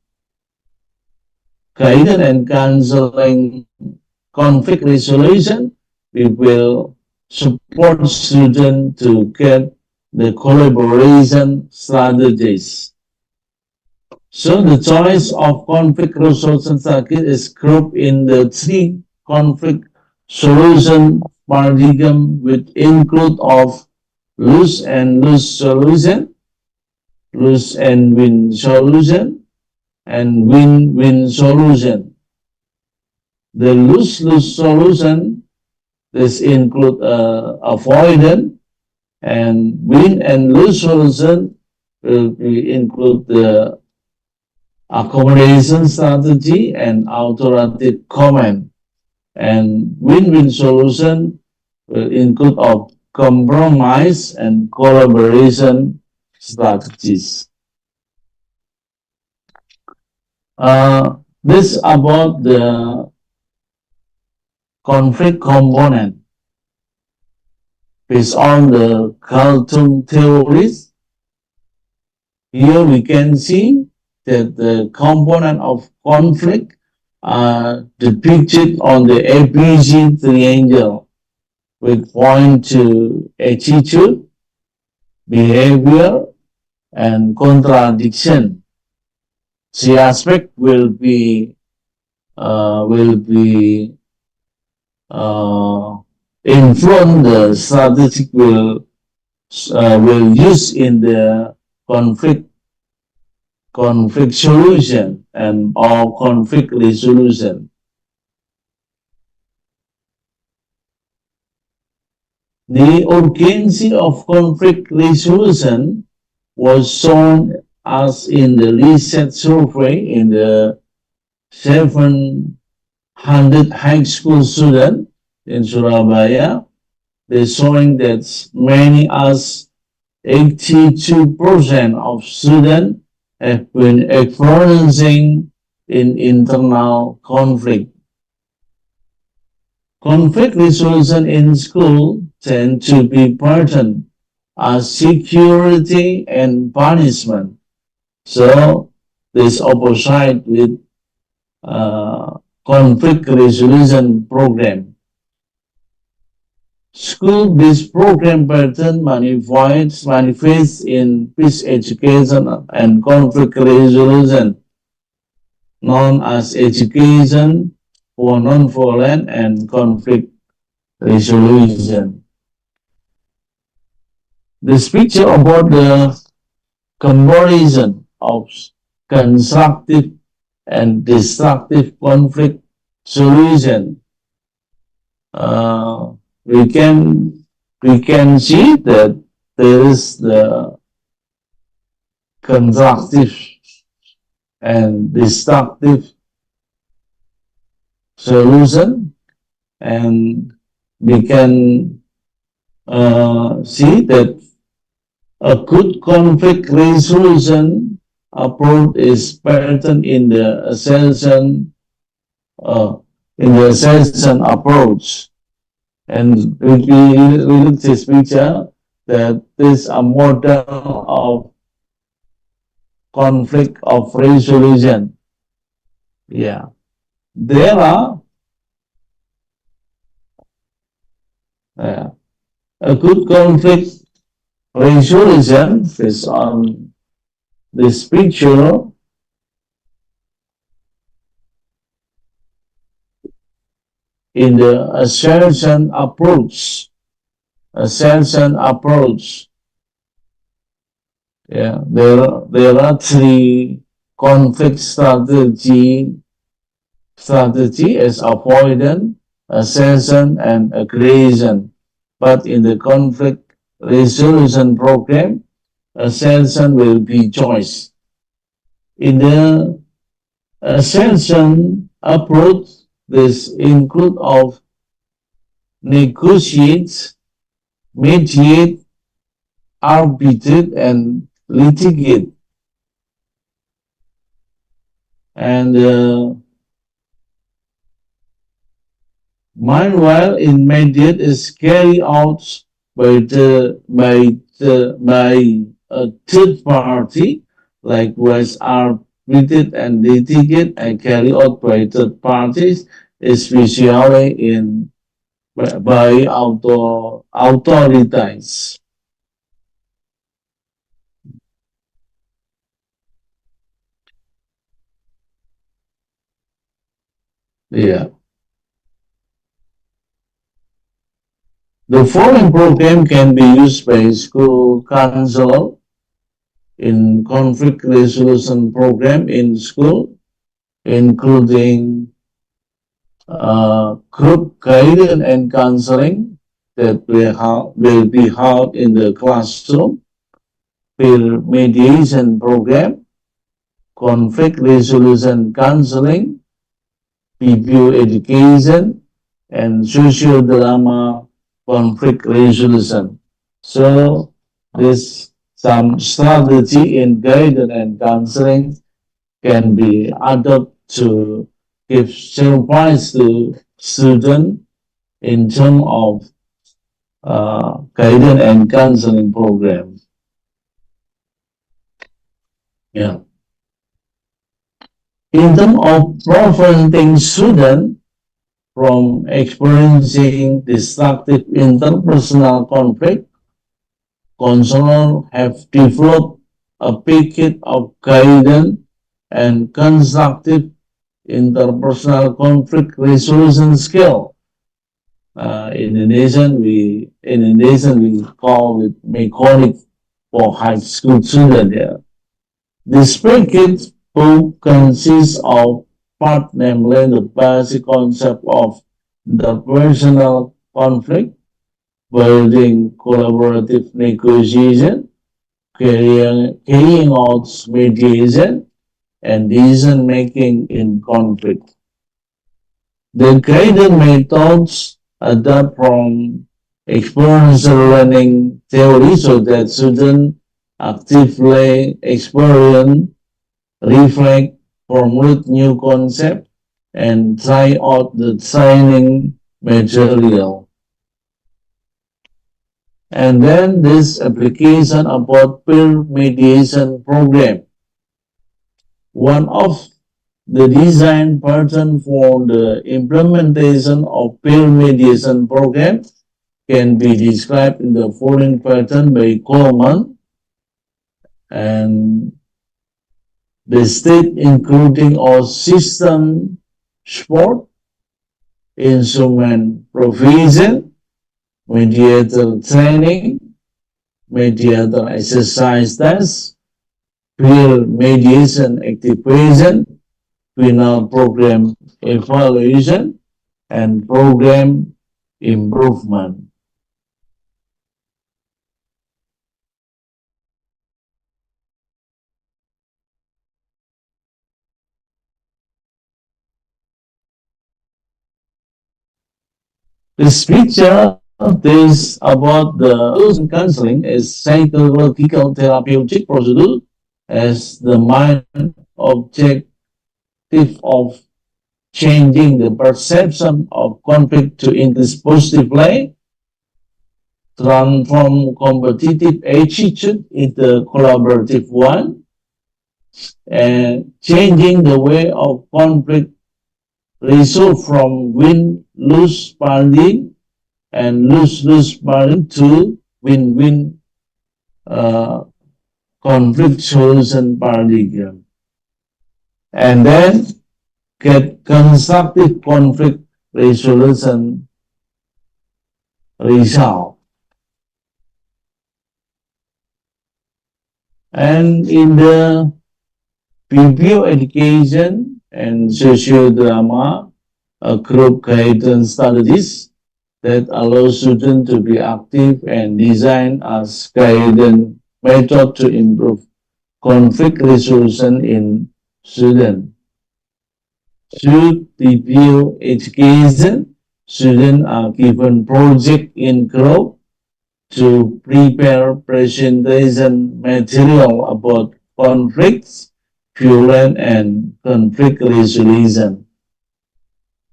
guidance and counseling conflict resolution, we will support students to get the collaboration strategies. So the choice of conflict resolution strategy is grouped in the 3 conflict solution paradigm, which include of lose and lose solution, lose and win solution, and win-win solution. The lose-lose solution, this include avoidance, and win and lose solution will include the accommodation strategy and authoritative command, and win-win solution will include of compromise and collaboration strategies. This about the conflict component. Based on the Galtung theories, here we can see that the component of conflict are depicted on the ABC triangle, with point to attitude, behavior, and contradiction. The aspect will be influence the strategic will use in the conflict solution and or conflict resolution. The urgency of conflict resolution was shown as in the recent survey in the 700 high school students in Surabaya. They're showing that many as 82% of students have been experiencing in internal conflict. Conflict resolution in school tend to be burdened as security and punishment. So this opposite with conflict resolution program. School-based program pattern manifests in peace education and conflict resolution, known as education for non-violent and conflict resolution. This picture about the comparison of constructive and destructive conflict solution. We can see that there is the constructive and destructive solution, and we can see that a good conflict resolution approach is patterned in the assertion approach. And we look at this picture that this is a model of conflict of resolution. Yeah. There are a good conflict resolution is on this picture. In the assertion approach, yeah, there are three conflict strategy as avoidance, assertion, and aggression. But in the conflict resolution program, assertion will be choice. In the assertion approach, this include of negotiate, mediate, arbitrate, and litigate. And meanwhile, in mediate is carried out by a third party, likewise arbitrate and litigate and carried out by third parties, especially by authorities. Yeah. The following program can be used by school counselor in conflict resolution program in school, including group guidance and counseling that will be held in the classroom, peer mediation program, conflict resolution counseling, PBO education, and social drama conflict resolution. So this some strategy in guidance and counseling can be adopted to give surprise to students in terms of guidance and counseling program. Yeah. In terms of preventing students from experiencing destructive interpersonal conflict, counselors have developed a packet of guidance and constructive interpersonal conflict resolution skill in Indonesian we call it mechanic for high school students. Yeah. This package book consists of part, namely the basic concept of interpersonal conflict, building collaborative negotiation, carrying out mediation, and decision making in conflict. The guided methods adapt from experiential learning theory so that students actively experience, reflect, formulate new concepts, and try out the training material. And then this application about peer mediation program. One of the design pattern for the implementation of peer mediation program can be described in the following pattern by Coleman. And the state including all system support, instrument provision, mediator training, mediator exercise test, peer mediation activation, final program evaluation, and program improvement. This picture is about the counseling is psychological therapeutic procedure as the main objective of changing the perception of conflict to increase positive play, transform competitive attitude into collaborative one, and changing the way of conflict resolve from win-lose paradigm and lose-lose paradigm to win-win conflict solution paradigm. And then get constructive conflict resolution result. And in the PBO education and socio-drama, a group guidance studies that allow students to be active and design as guidance method to improve conflict resolution in students. Through PBO education, students are given project in group to prepare presentation material about conflicts, violence, and conflict resolution.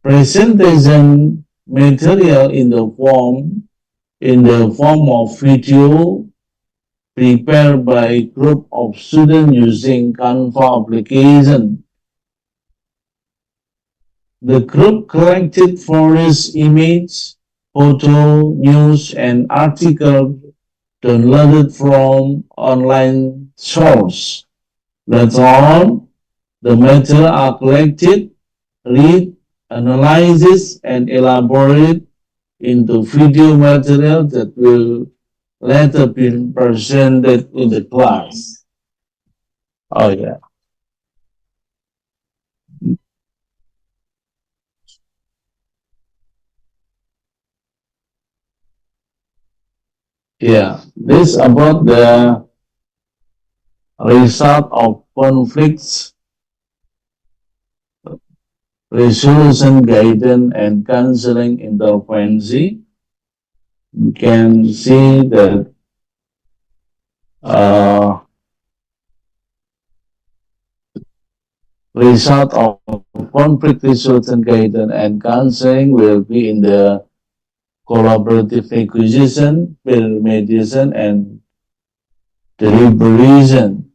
Presentation material in the form of video prepared by a group of students using Canva application. The group collected various images, photo, news, and articles downloaded from online source. Later on, the material are collected, read, analyzed, and elaborated into video material that will later be presented in the class. Oh yeah. Yeah, this about the result of conflicts resolution guidance and counseling intervention. You can see that result of conflict resolution guidance and counseling will be in the collaborative negotiation, peer mediation, and deliberation.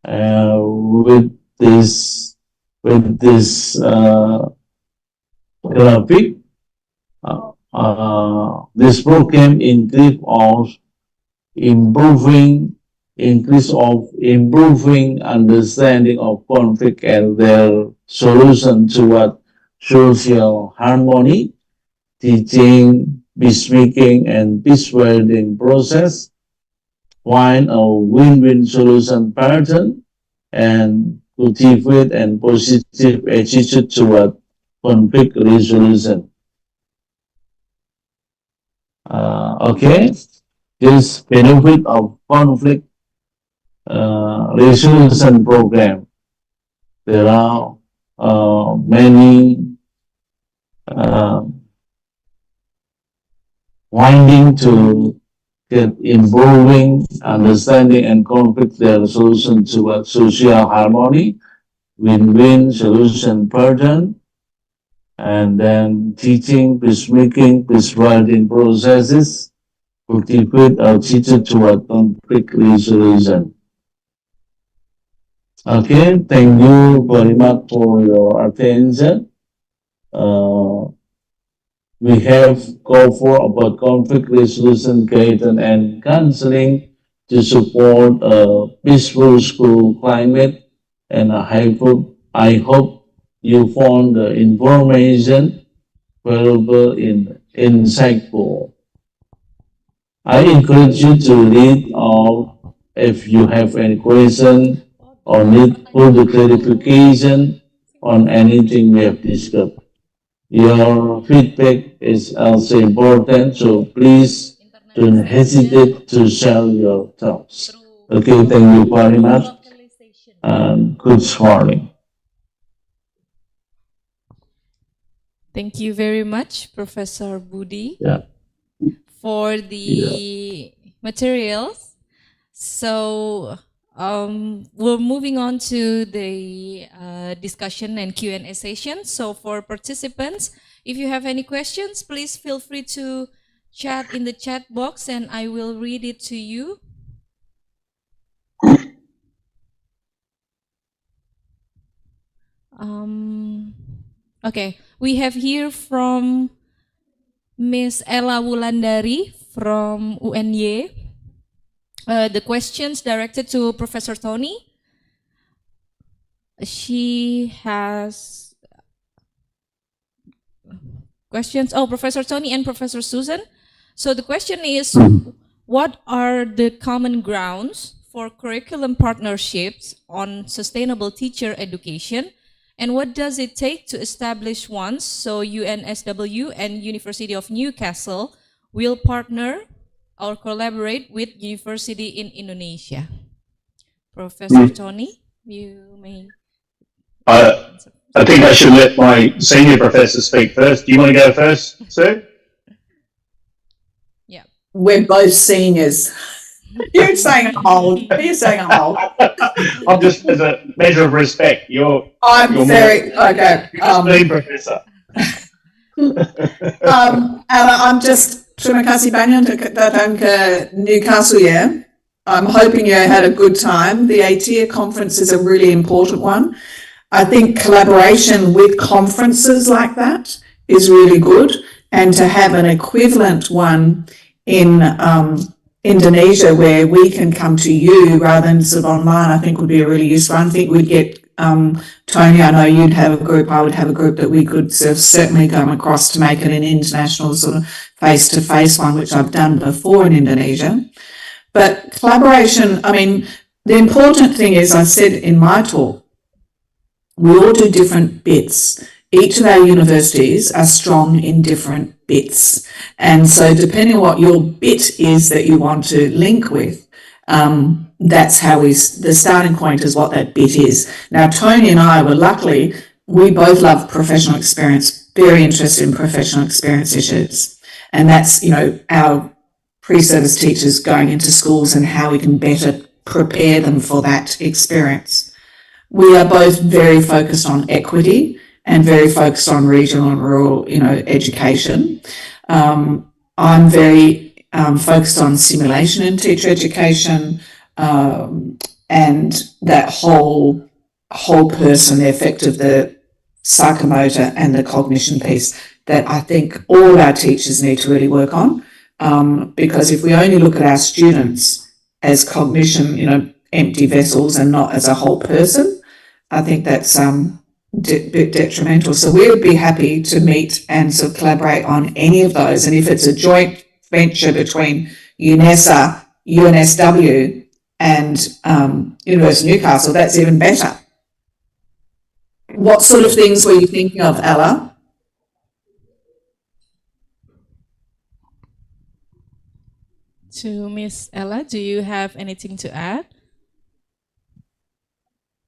With this graphic, this program increase of improving understanding of conflict and their solution toward social harmony, teaching, peacemaking, and peace-building process, find a win-win solution pattern, and cultivate a positive attitude toward conflict resolution. Okay, this benefit of conflict resolution program. There are many winding to get involving understanding and conflict resolution toward social harmony, win-win solution pattern, and then teaching, peacemaking, peace-building processes, cultivate attitude toward conflict resolution. Okay, thank you very much for your attention. We have covered about conflict resolution, guidance, and counseling to support a peaceful school climate, and I hope you found the information valuable and insightful. I encourage you to read or if you have any question or need further clarification on anything we have discussed. Your feedback is also important, so please don't hesitate to share your thoughts. Okay, thank you very much, and good morning. Thank you very much, Professor Budi, for the materials. So we're moving on to the discussion and Q&A session. So for participants, if you have any questions, please feel free to chat in the chat box and I will read it to you. Okay, we have here from Miss Ella Wulandari from UNY. The questions directed to Professor Tony. She has questions. Oh, Professor Tony and Professor Susan. So the question is, what are the common grounds for curriculum partnerships on sustainable teacher education? And what does it take to establish one? So UNSW and University of Newcastle will partner or collaborate with university in Indonesia. Professor Tony, you may. I think I should let my senior professor speak first. Do you want to go first, sir? Yeah. We're both seniors. You're saying I'm old. You're saying I'm old. I'm just, as a measure of respect, I'm very okay. Professor. And I'm just terima kasih banyak untuk datang ke Newcastle. Yeah, I'm hoping you had a good time. The ATIA conference is a really important one. I think collaboration with conferences like that is really good, and to have an equivalent one in Indonesia where we can come to you rather than sort of online, I think would be a really useful. I think we'd get Tony, I know you'd have a group, I would have a group that we could sort of certainly come across to make it an international sort of face-to-face one, which I've done before in Indonesia. But collaboration, I mean, the important thing is, I said in my talk, we all do different bits. Each of our universities are strong in different bits. And so depending on what your bit is that you want to link with, that's how the starting point is what that bit is. Now, Tony and I were luckily, we both love professional experience, very interested in professional experience issues. And that's, you know, our pre-service teachers going into schools and how we can better prepare them for that experience. We are both very focused on equity and very focused on regional and rural, you know, education. I'm very focused on simulation in teacher education, and that whole person, the effect of the psychomotor and the cognition piece that I think all our teachers need to really work on, because if we only look at our students as cognition, you know, empty vessels and not as a whole person, I think that's bit detrimental. So we would be happy to meet and sort of collaborate on any of those. And if it's a joint venture between UNESA, UNSW and University of Newcastle, that's even better. What sort of things were you thinking of, Ella? To Miss Ella, do you have anything to add?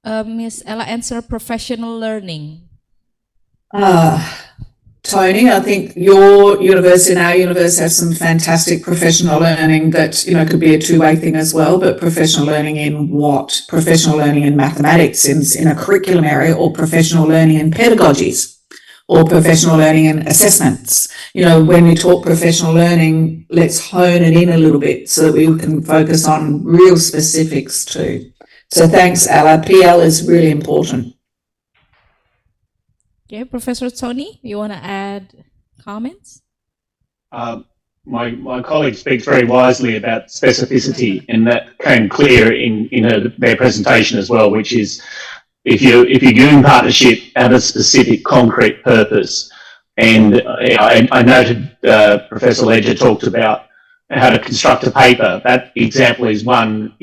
Miss Ella, answer professional learning. Tony, I think your university and our university have some fantastic professional learning that, could be a two-way thing as well, but professional learning in what? Professional learning in mathematics in a curriculum area, or professional learning in pedagogies, or professional learning in assessments. When we talk professional learning, let's hone it in a little bit so that we can focus on real specifics too. So thanks, Ella. PL is really important. Okay, Professor Tony, you want to add comments? My colleague speaks very wisely about specificity, and that came clear in their presentation as well, which is if you're doing partnership at a specific concrete purpose. And I noted Professor Ledger talked about how to construct a paper. That example is one,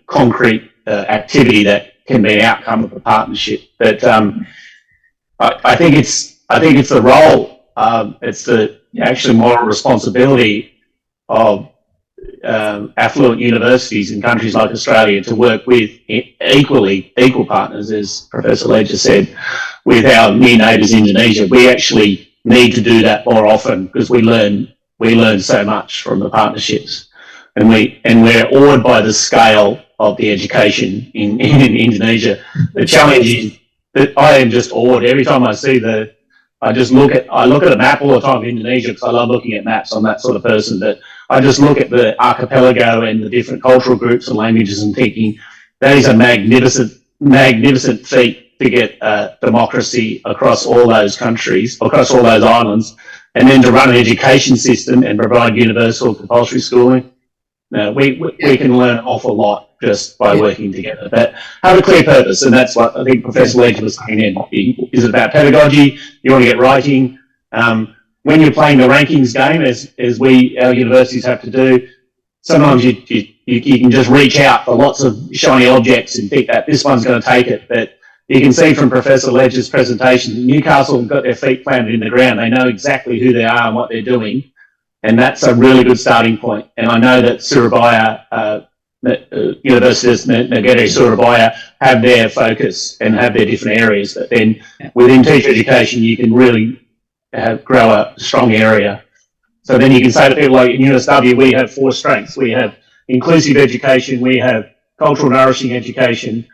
concrete activity that can be an outcome of a partnership. But I think it's the role, it's the actually moral responsibility of affluent universities in countries like Australia to work with equal partners, as Professor Ledger said, with our near neighbours Indonesia. We actually need to do that more often because we learn so much from the partnerships, and we're awed by the scale of the education in Indonesia. The challenge is that I am just awed every time I see I look at a map all the time of Indonesia because I love looking at maps. I'm that sort of person that I just look at the archipelago and the different cultural groups and languages and thinking that is a magnificent feat to get democracy across all those countries, across all those islands, and then to run an education system and provide universal compulsory schooling. We can learn an awful lot just by working together, but have a clear purpose, and that's what I think Professor Ledger was saying then. Is it about pedagogy? You want to get writing? When you're playing the rankings game, as our universities have to do, sometimes you can just reach out for lots of shiny objects and think that this one's going to take it. But you can see from Professor Ledger's presentation, Newcastle have got their feet planted in the ground. They know exactly who they are and what they're doing. And that's a really good starting point. And I know that Surabaya, universities, Negeri Surabaya, have their focus and have their different areas. But then within teacher education, you can really grow a strong area. So then you can say to people like in UNSW, we have 4 strengths. We have inclusive education, we have cultural nourishing education,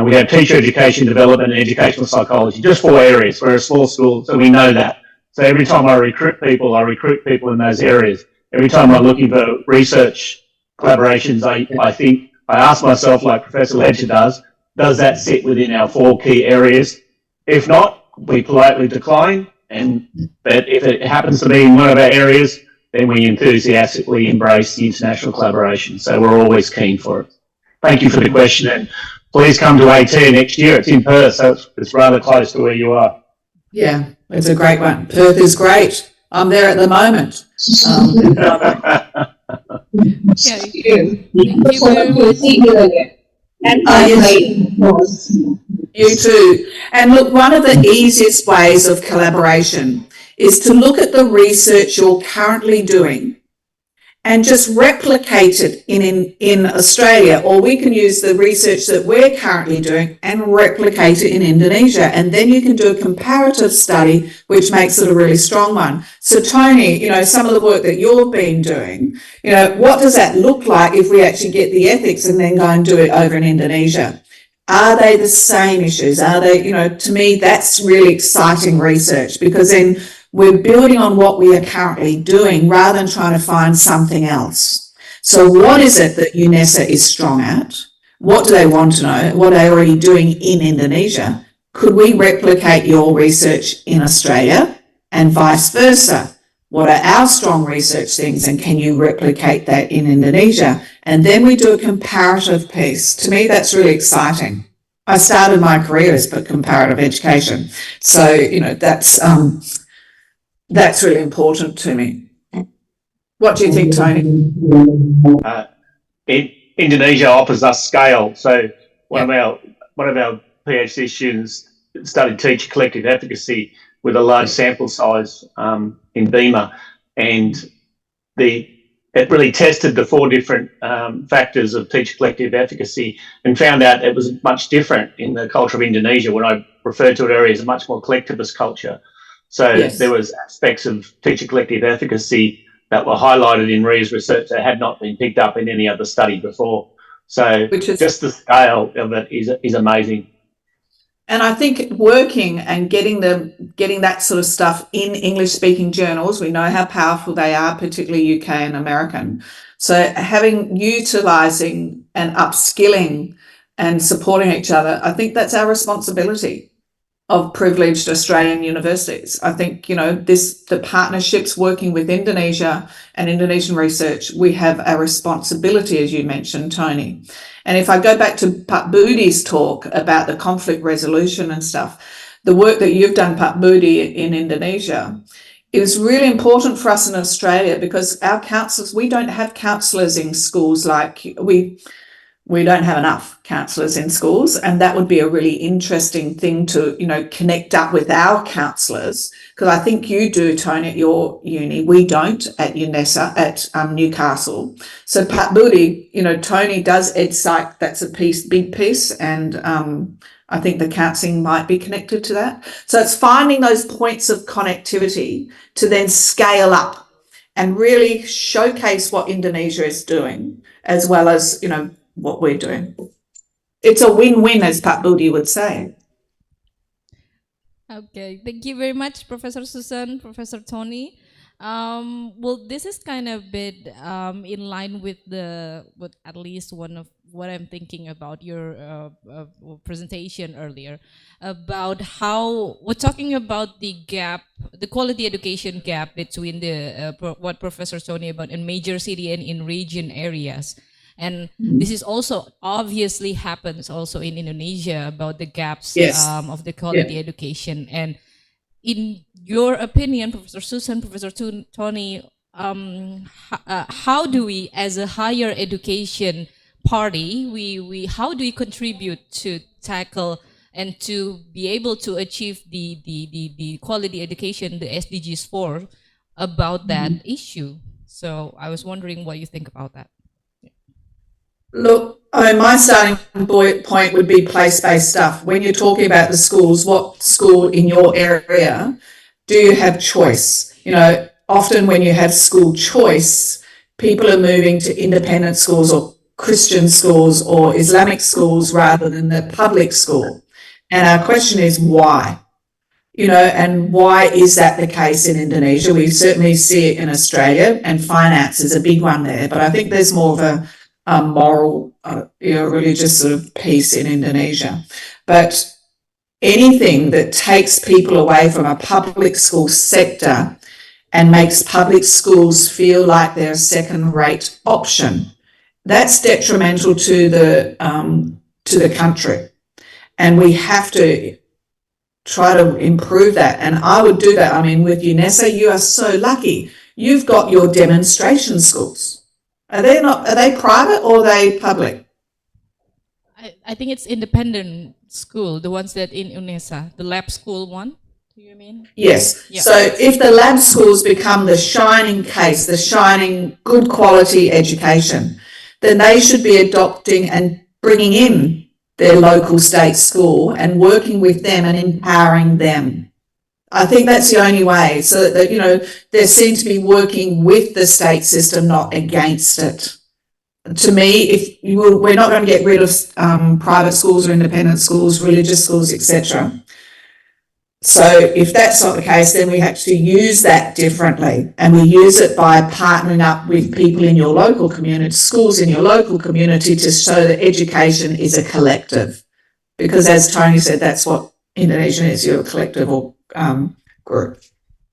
we have teacher education development and educational psychology, just 4 areas. We're a small school, so we know that. So every time I recruit people in those areas. Every time I'm looking for research collaborations, I ask myself, like Professor Ledger does that sit within our 4 key areas? If not, we politely decline. But if it happens to be in one of our areas, then we enthusiastically embrace the international collaboration. So we're always keen for it. Thank you for the question, and please come to AT next year. It's in Perth, so it's rather close to where you are. Yeah, it's a great one. Perth is great. I'm there at the moment. Thank you very much. You too. And look, one of the easiest ways of collaboration is to look at the research you're currently doing and just replicate it in Australia, or we can use the research that we're currently doing and replicate it in Indonesia, and then you can do a comparative study which makes it a really strong one. So Tony, some of the work that you've been doing, what does that look like if we actually get the ethics and then go and do it over in Indonesia? Are they the same issues? Are they, to me, that's really exciting research, because then we're building on what we are currently doing rather than trying to find something else. So what is it that UNESA is strong at? What do they want to know? What are they already doing in Indonesia? Could we replicate your research in Australia and vice versa? What are our strong research things, and can you replicate that in Indonesia? And then we do a comparative piece. To me, that's really exciting. I started my career as for comparative education. So, you know, that's really important to me. What do you think, Tony? Indonesia offers us scale. So one of our PhD students studied teacher collective efficacy with a large sample size in Beamer, and it really tested the 4 different factors of teacher collective efficacy and found out it was much different in the culture of Indonesia. When I referred to it earlier as a much more collectivist culture. So there was aspects of teacher collective efficacy that were highlighted in Ree's research that had not been picked up in any other study before. So just the scale of it is amazing. And I think working and getting that sort of stuff in English-speaking journals, we know how powerful they are, particularly UK and American. So utilising and upskilling and supporting each other, I think that's our responsibility of privileged Australian universities. I think, you know, the partnerships working with Indonesia and Indonesian research, we have a responsibility, as you mentioned, Tony. And if I go back to Pak Budi's talk about the conflict resolution and stuff, the work that you've done, Pak Budi, in Indonesia, it was really important for us in Australia because our counsellors, we don't have counsellors in schools like we don't have enough counsellors in schools, and that would be a really interesting thing to, you know, connect up with our counsellors, because I think you do, Tony, at your uni. We don't at UNESA, at Newcastle. So Pat Budi, you know, Tony does EdPsych, that's a big piece, and I think the counselling might be connected to that. So it's finding those points of connectivity to then scale up and really showcase what Indonesia is doing, as well as, you know, what we're doing. It's a win-win, as Pak Budi would say. Okay, thank you very much, Professor Susan, Professor Tony. Well, this is kind of a bit in line with at least one of what I'm thinking about your presentation earlier, about how we're talking about the gap, the quality education gap between what Professor Tony about in major city and in region areas. And this is also obviously happens also in Indonesia about the gaps of the quality education. And in your opinion, Professor Susan, Professor Tony, how do we, as a higher education party, how do we contribute to tackle and to be able to achieve the quality education, the SDGs 4, about that issue? So I was wondering what you think about that. Look, my starting point would be place-based stuff. When you're talking about the schools, what school in your area do you have choice? You know, often when you have school choice, people are moving to independent schools or Christian schools or Islamic schools rather than the public school. And our question is why? You know, and why is that the case in Indonesia? We certainly see it in Australia, and finance is a big one there, but I think there's more of a moral, religious sort of piece in Indonesia. But anything that takes people away from a public school sector and makes public schools feel like they're a second-rate option, that's detrimental to the country. And we have to try to improve that. And I would do that. I mean, with UNESA, you are so lucky. You've got your demonstration schools. Are they private or are they public? I think it's independent school, the ones that in UNESA, the lab school one. Do you mean? Yes. Yeah. So if the lab schools become the shining case, the shining good quality education, then they should be adopting and bringing in their local state school and working with them and empowering them. I think that's the only way, so that, you know, they're seen to be working with the state system, not against it. To me, we're not going to get rid of private schools or independent schools, religious schools, etc. So if that's not the case, then we have to use that differently, and we use it by partnering up with people in your local community, schools in your local community, to show that education is a collective. Because as Tony said, that's what Indonesian is, you're a collective or group.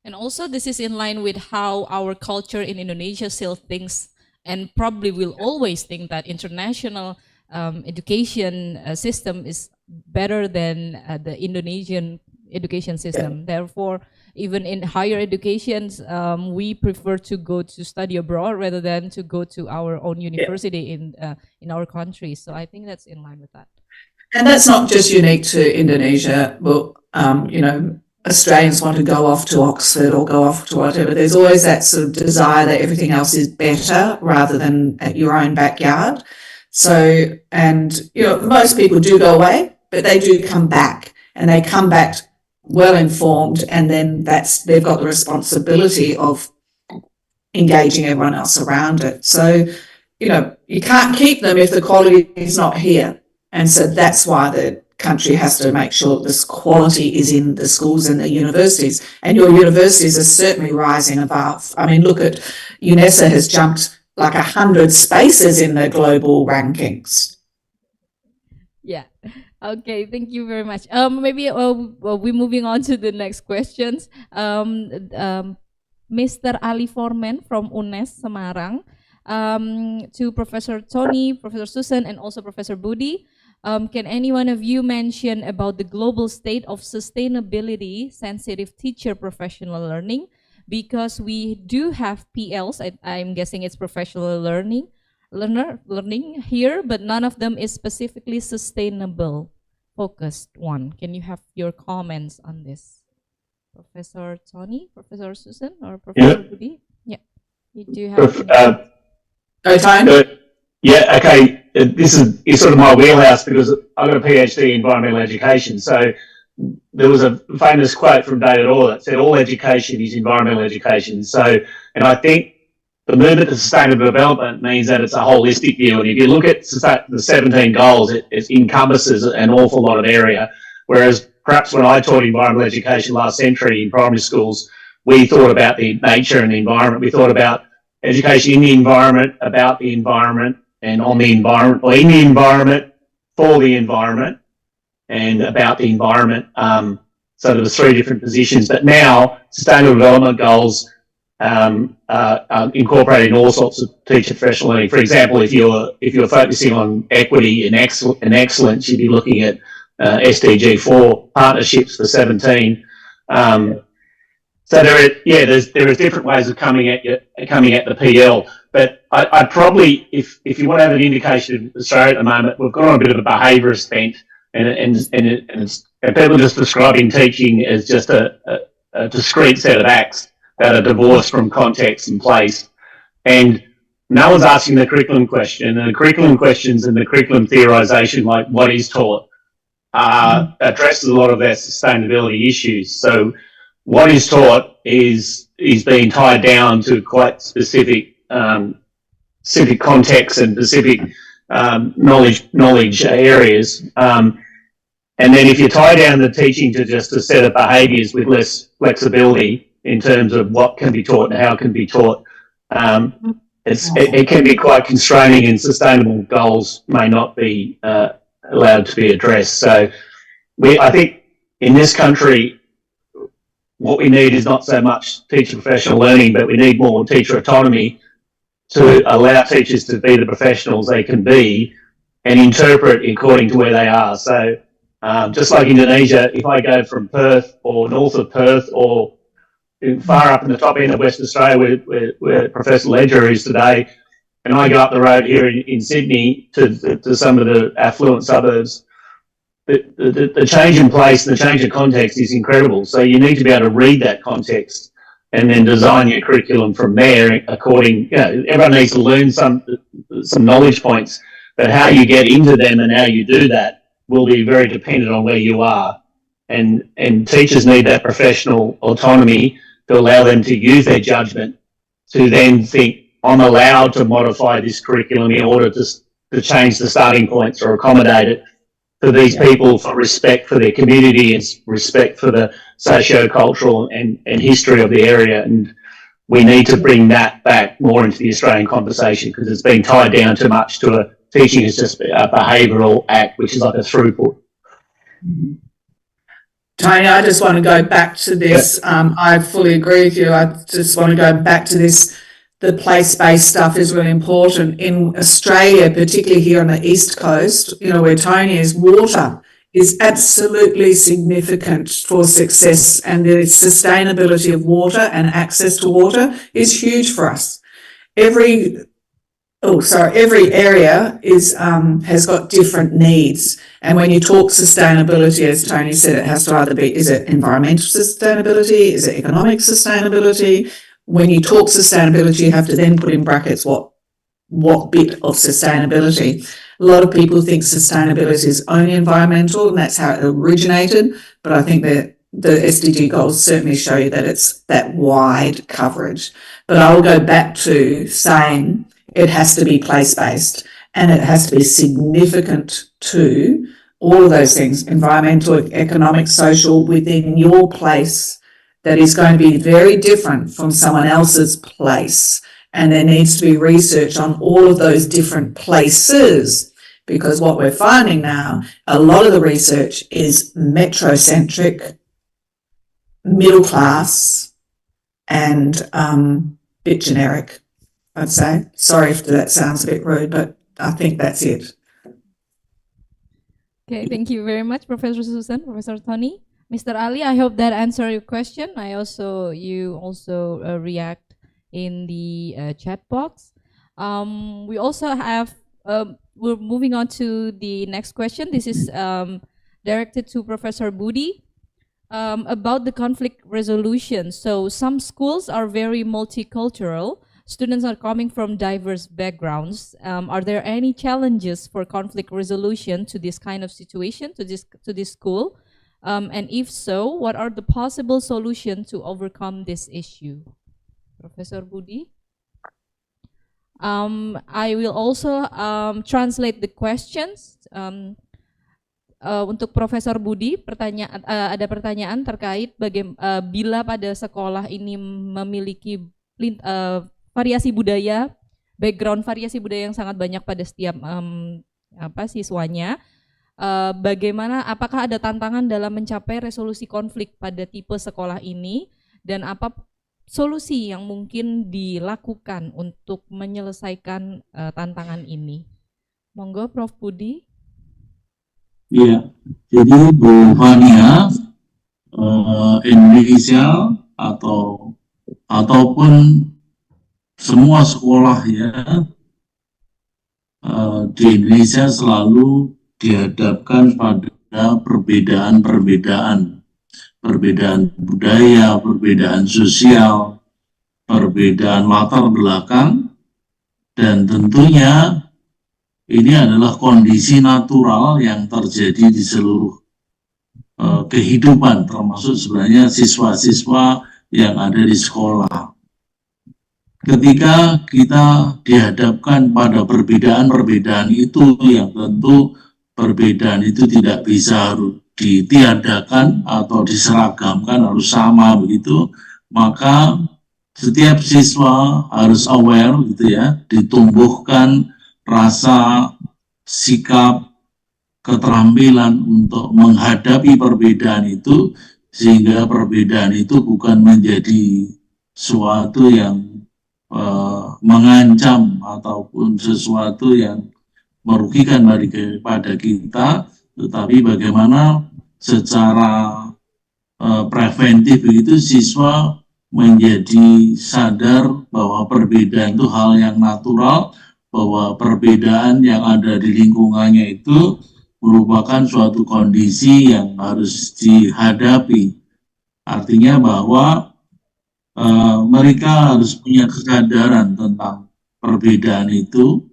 And also this is in line with how our culture in Indonesia still thinks, and probably will always think, that international education system is better than the Indonesian education system. Therefore, even in higher educations, we prefer to go to study abroad rather than to go to our own university in our country. So I think that's in line with that. And that's not just unique to Indonesia. Well, you know, Australians want to go off to Oxford or go off to whatever. There's always that sort of desire that everything else is better rather than at your own backyard. So, and, you know, most people do go away, but they do come back, and they come back well informed, and then they've got the responsibility of engaging everyone else around it. So, you know, you can't keep them if the quality is not here. And so that's why the country has to make sure that this quality is in the schools and the universities. And your universities are certainly rising above. I mean, look at UNESA has jumped like 100 spaces in the global rankings. Yeah. Okay, thank you very much. Maybe we're moving on to the next questions. Mr. Ali Forman from UNES Semarang, to Professor Tony, Professor Susan, and also Professor Budi. Can any one of you mention about the global state of sustainability sensitive teacher professional learning? Because we do have PLs, I'm guessing it's professional learning here, but none of them is specifically sustainable focused one. Can you have your comments on this? Professor Tony, Professor Susan, or Professor Budi? Yeah, you do have. Yeah, okay. This is sort of my wheelhouse because I've got a PhD in environmental education. So there was a famous quote from David Orr that said, all education is environmental education. So, and I think the movement to sustainable development means that it's a holistic view. And if you look at the 17 goals, it encompasses an awful lot of area. Whereas perhaps when I taught environmental education last century in primary schools, we thought about the nature and the environment. We thought about education in the environment, about the environment, and on the environment, or in the environment, for the environment, and about the environment. So there was 3 different positions. But now, sustainable development goals are incorporated in all sorts of teacher professional learning. For example, if you're focusing on equity and excellence, you'd be looking at SDG 4 partnerships for 17. So there are different ways of coming at the PL. But I probably, if you want to have an indication of Australia at the moment, we've got on a bit of a behaviourist bent, and people just describing teaching as just a discrete set of acts that are divorced from context and place. And no one's asking the curriculum question, and the curriculum questions and the curriculum theorisation, like what is taught, addresses a lot of their sustainability issues. So what is taught is being tied down to quite specific contexts and specific knowledge areas. And then if you tie down the teaching to just a set of behaviours with less flexibility in terms of what can be taught and how it can be taught, it can be quite constraining, and sustainable goals may not be allowed to be addressed. So I think in this country, what we need is not so much teacher professional learning, but we need more teacher autonomy to allow teachers to be the professionals they can be and interpret according to where they are. So just like Indonesia, if I go from Perth or north of Perth or far up in the top end of Western Australia where Professor Ledger is today, and I go up the road here in Sydney to some of the affluent suburbs, the change in place and the change of context is incredible. So you need to be able to read that context and then design your curriculum from there according, everyone needs to learn some knowledge points, but how you get into them and how you do that will be very dependent on where you are. And teachers need that professional autonomy to allow them to use their judgment to then think, I'm allowed to modify this curriculum in order to change the starting points or accommodate it for these people, for respect for their community and respect for the socio-cultural and history of the area. And we need to bring that back more into the Australian conversation, because it's been tied down too much to a teaching is just a behavioural act, which is like a throughput. Tony, I just want to go back to this. I fully agree with you. I just want to go back to this. the place-based stuff is really important. In Australia, particularly here on the East Coast, where Tony is, water is absolutely significant for success, and the sustainability of water and access to water is huge for us. Every area has got different needs. And when you talk sustainability, as Tony said, it has to either be, is it environmental sustainability? Is it economic sustainability? When you talk sustainability, you have to then put in brackets what bit of sustainability. A lot of people think sustainability is only environmental, and that's how it originated. But I think that the SDG goals certainly show you that it's that wide coverage. But I'll go back to saying it has to be place-based, and it has to be significant to all of those things, environmental, economic, social, within your place, that is going to be very different from someone else's place. And there needs to be research on all of those different places, because what we're finding now, a lot of the research is metrocentric, middle class, and bit generic, I'd say. Sorry if that sounds a bit rude, but I think that's it. Okay, thank you very much, Professor Susan, Professor Tony. Mr. Ali, I hope that answered your question. You also react in the chat box. We also have, we're moving on to the next question. This is directed to Professor Budi about the conflict resolution. So some schools are very multicultural. Students are coming from diverse backgrounds. Are there any challenges for conflict resolution to this kind of situation, to this school? And if so, what are the possible solutions to overcome this issue? Professor Budi? I will also translate the questions. Untuk Profesor Budi, ada pertanyaan terkait bila pada sekolah ini memiliki variasi budaya, background variasi budaya yang sangat banyak pada setiap siswanya. Bagaimana, apakah ada tantangan dalam mencapai resolusi konflik pada tipe sekolah ini, dan apa solusi yang mungkin dilakukan untuk menyelesaikan tantangan ini? Monggo, Prof. Budi. Ya, jadi Bu Fania, Indonesia ataupun semua sekolah ya di Indonesia selalu dihadapkan pada perbedaan budaya, perbedaan sosial, perbedaan latar belakang, dan tentunya ini adalah kondisi natural yang terjadi di seluruh kehidupan, termasuk sebenarnya siswa-siswa yang ada di sekolah. Ketika kita dihadapkan pada perbedaan-perbedaan itu, yang tentu perbedaan itu tidak bisa ditiadakan atau diseragamkan, harus sama begitu, maka setiap siswa harus aware gitu ya, ditumbuhkan rasa, sikap, keterampilan untuk menghadapi perbedaan itu, sehingga perbedaan itu bukan menjadi suatu yang mengancam ataupun sesuatu yang merugikan pada kita, tetapi bagaimana secara preventif itu siswa menjadi sadar bahwa perbedaan itu hal yang natural, bahwa perbedaan yang ada di lingkungannya itu merupakan suatu kondisi yang harus dihadapi. Artinya bahwa mereka harus punya kesadaran tentang perbedaan itu,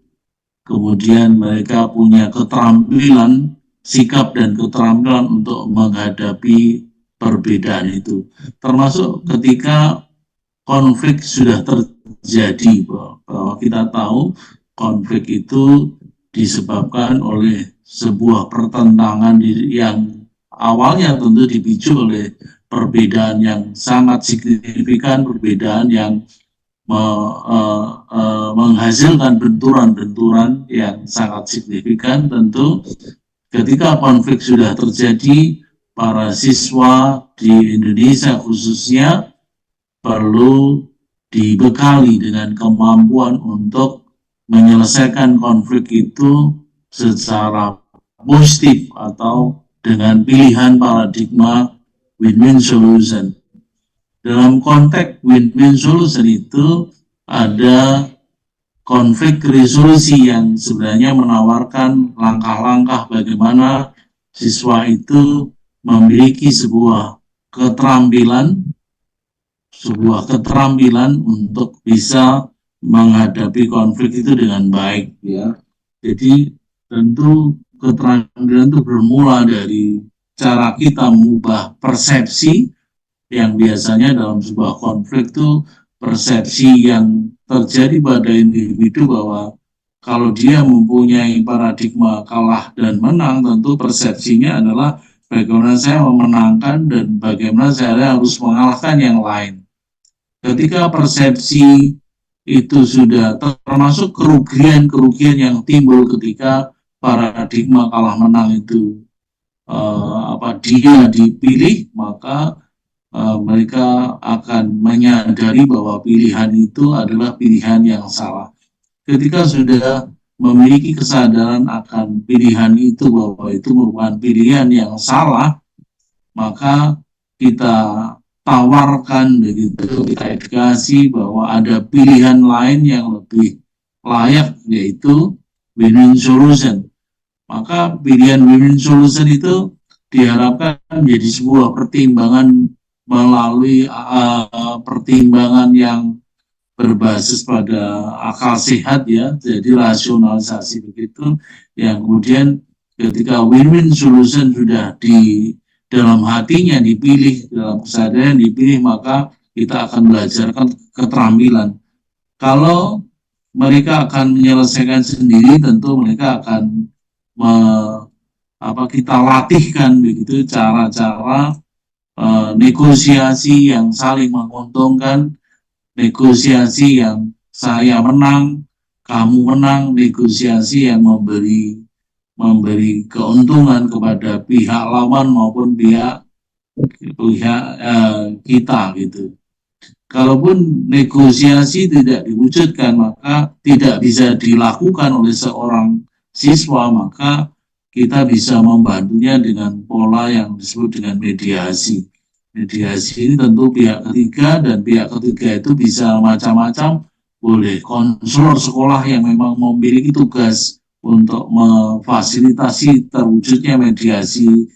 kemudian mereka punya keterampilan, sikap dan keterampilan untuk menghadapi perbedaan itu. Termasuk ketika konflik sudah terjadi, bahwa kita tahu konflik itu disebabkan oleh sebuah pertentangan yang awalnya tentu dipicu oleh perbedaan yang sangat signifikan, perbedaan yang menghasilkan benturan-benturan yang sangat signifikan. Tentu ketika konflik sudah terjadi, para siswa di Indonesia khususnya perlu dibekali dengan kemampuan untuk menyelesaikan konflik itu secara positif atau dengan pilihan paradigma win-win solution. Dalam konteks win-win solution itu ada konflik resolusi yang sebenarnya menawarkan langkah-langkah bagaimana siswa itu memiliki sebuah keterampilan untuk bisa menghadapi konflik itu dengan baik, ya. Jadi tentu keterampilan itu bermula dari cara kita mengubah persepsi yang biasanya dalam sebuah konflik itu persepsi yang terjadi pada individu bahwa kalau dia mempunyai paradigma kalah dan menang, tentu persepsinya adalah bagaimana saya memenangkan dan bagaimana saya harus mengalahkan yang lain. Ketika persepsi itu sudah termasuk kerugian-kerugian yang timbul ketika paradigma kalah menang itu dia dipilih, maka mereka akan menyadari bahwa pilihan itu adalah pilihan yang salah. Ketika sudah memiliki kesadaran akan pilihan itu bahwa itu merupakan pilihan yang salah, maka kita tawarkan begitu, kita edukasi bahwa ada pilihan lain yang lebih layak, yaitu win-win solution. Maka pilihan win-win solution itu diharapkan menjadi sebuah pertimbangan melalui pertimbangan yang berbasis pada akal sehat, ya, jadi rasionalisasi begitu, yang kemudian ketika win-win solution sudah di dalam hatinya dipilih, dalam kesadaran dipilih, maka kita akan belajarkan keterampilan. Kalau mereka akan menyelesaikan sendiri, tentu mereka akan kita latihkan begitu cara-cara negosiasi yang saling menguntungkan, negosiasi yang saya menang, kamu menang, negosiasi yang memberi keuntungan kepada pihak lawan maupun pihak kita gitu. Kalaupun negosiasi tidak diwujudkan, maka tidak bisa dilakukan oleh seorang siswa, maka kita bisa membantunya dengan pola yang disebut dengan mediasi. Mediasi ini tentu pihak ketiga, dan pihak ketiga itu bisa macam-macam, boleh konselor sekolah yang memang memiliki tugas untuk memfasilitasi terwujudnya mediasi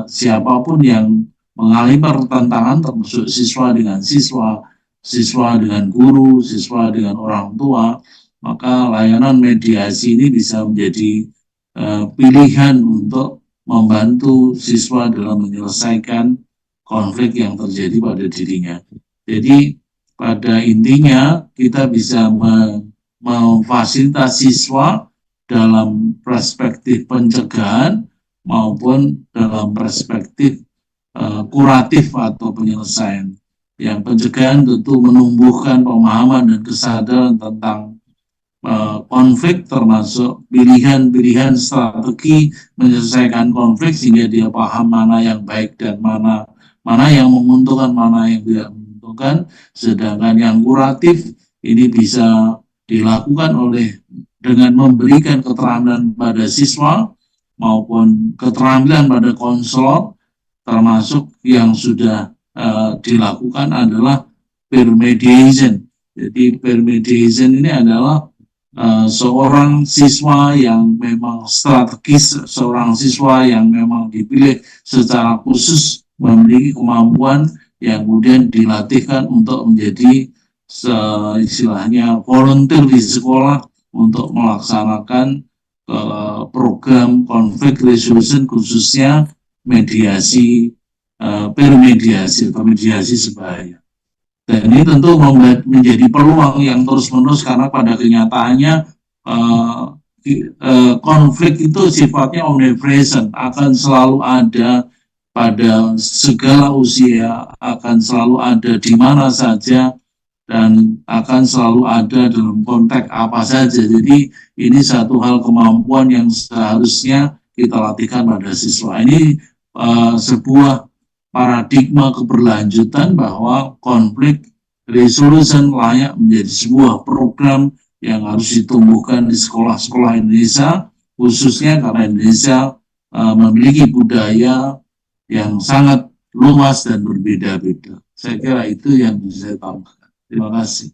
siapapun yang mengalami pertentangan, termasuk siswa dengan siswa, siswa dengan guru, siswa dengan orang tua, maka layanan mediasi ini bisa menjadi pilihan untuk membantu siswa dalam menyelesaikan konflik yang terjadi pada dirinya. Jadi pada intinya kita bisa memfasilitasi siswa dalam perspektif pencegahan maupun dalam perspektif kuratif atau penyelesaian. Yang pencegahan tentu menumbuhkan pemahaman dan kesadaran tentang konflik, termasuk pilihan-pilihan strategi menyelesaikan konflik sehingga dia paham mana yang baik dan mana yang menguntungkan, mana yang tidak menguntungkan. Sedangkan yang kuratif ini bisa dilakukan dengan memberikan keterampilan pada siswa maupun keterampilan pada konselor, termasuk yang sudah dilakukan adalah peer mediation. Jadi peer mediation ini adalah seorang siswa yang memang strategis, seorang siswa yang memang dipilih secara khusus, memiliki kemampuan yang kemudian dilatihkan untuk menjadi istilahnya volunteer di sekolah untuk melaksanakan program konflik resolution, khususnya mediasi, peer mediasi atau mediasi sebaya. Dan ini tentu menjadi peluang yang terus-menerus, karena pada kenyataannya konflik itu sifatnya omnipresent, akan selalu ada pada segala usia, akan selalu ada di mana saja, dan akan selalu ada dalam konteks apa saja. Jadi ini satu hal kemampuan yang seharusnya kita latihkan pada siswa. Ini sebuah paradigma keberlanjutan bahwa konflik resolution layak menjadi sebuah program yang harus ditumbuhkan di sekolah-sekolah Indonesia, khususnya karena Indonesia memiliki budaya yang sangat luas dan berbeda-beda. Saya kira itu yang bisa saya tambahkan. Terima kasih.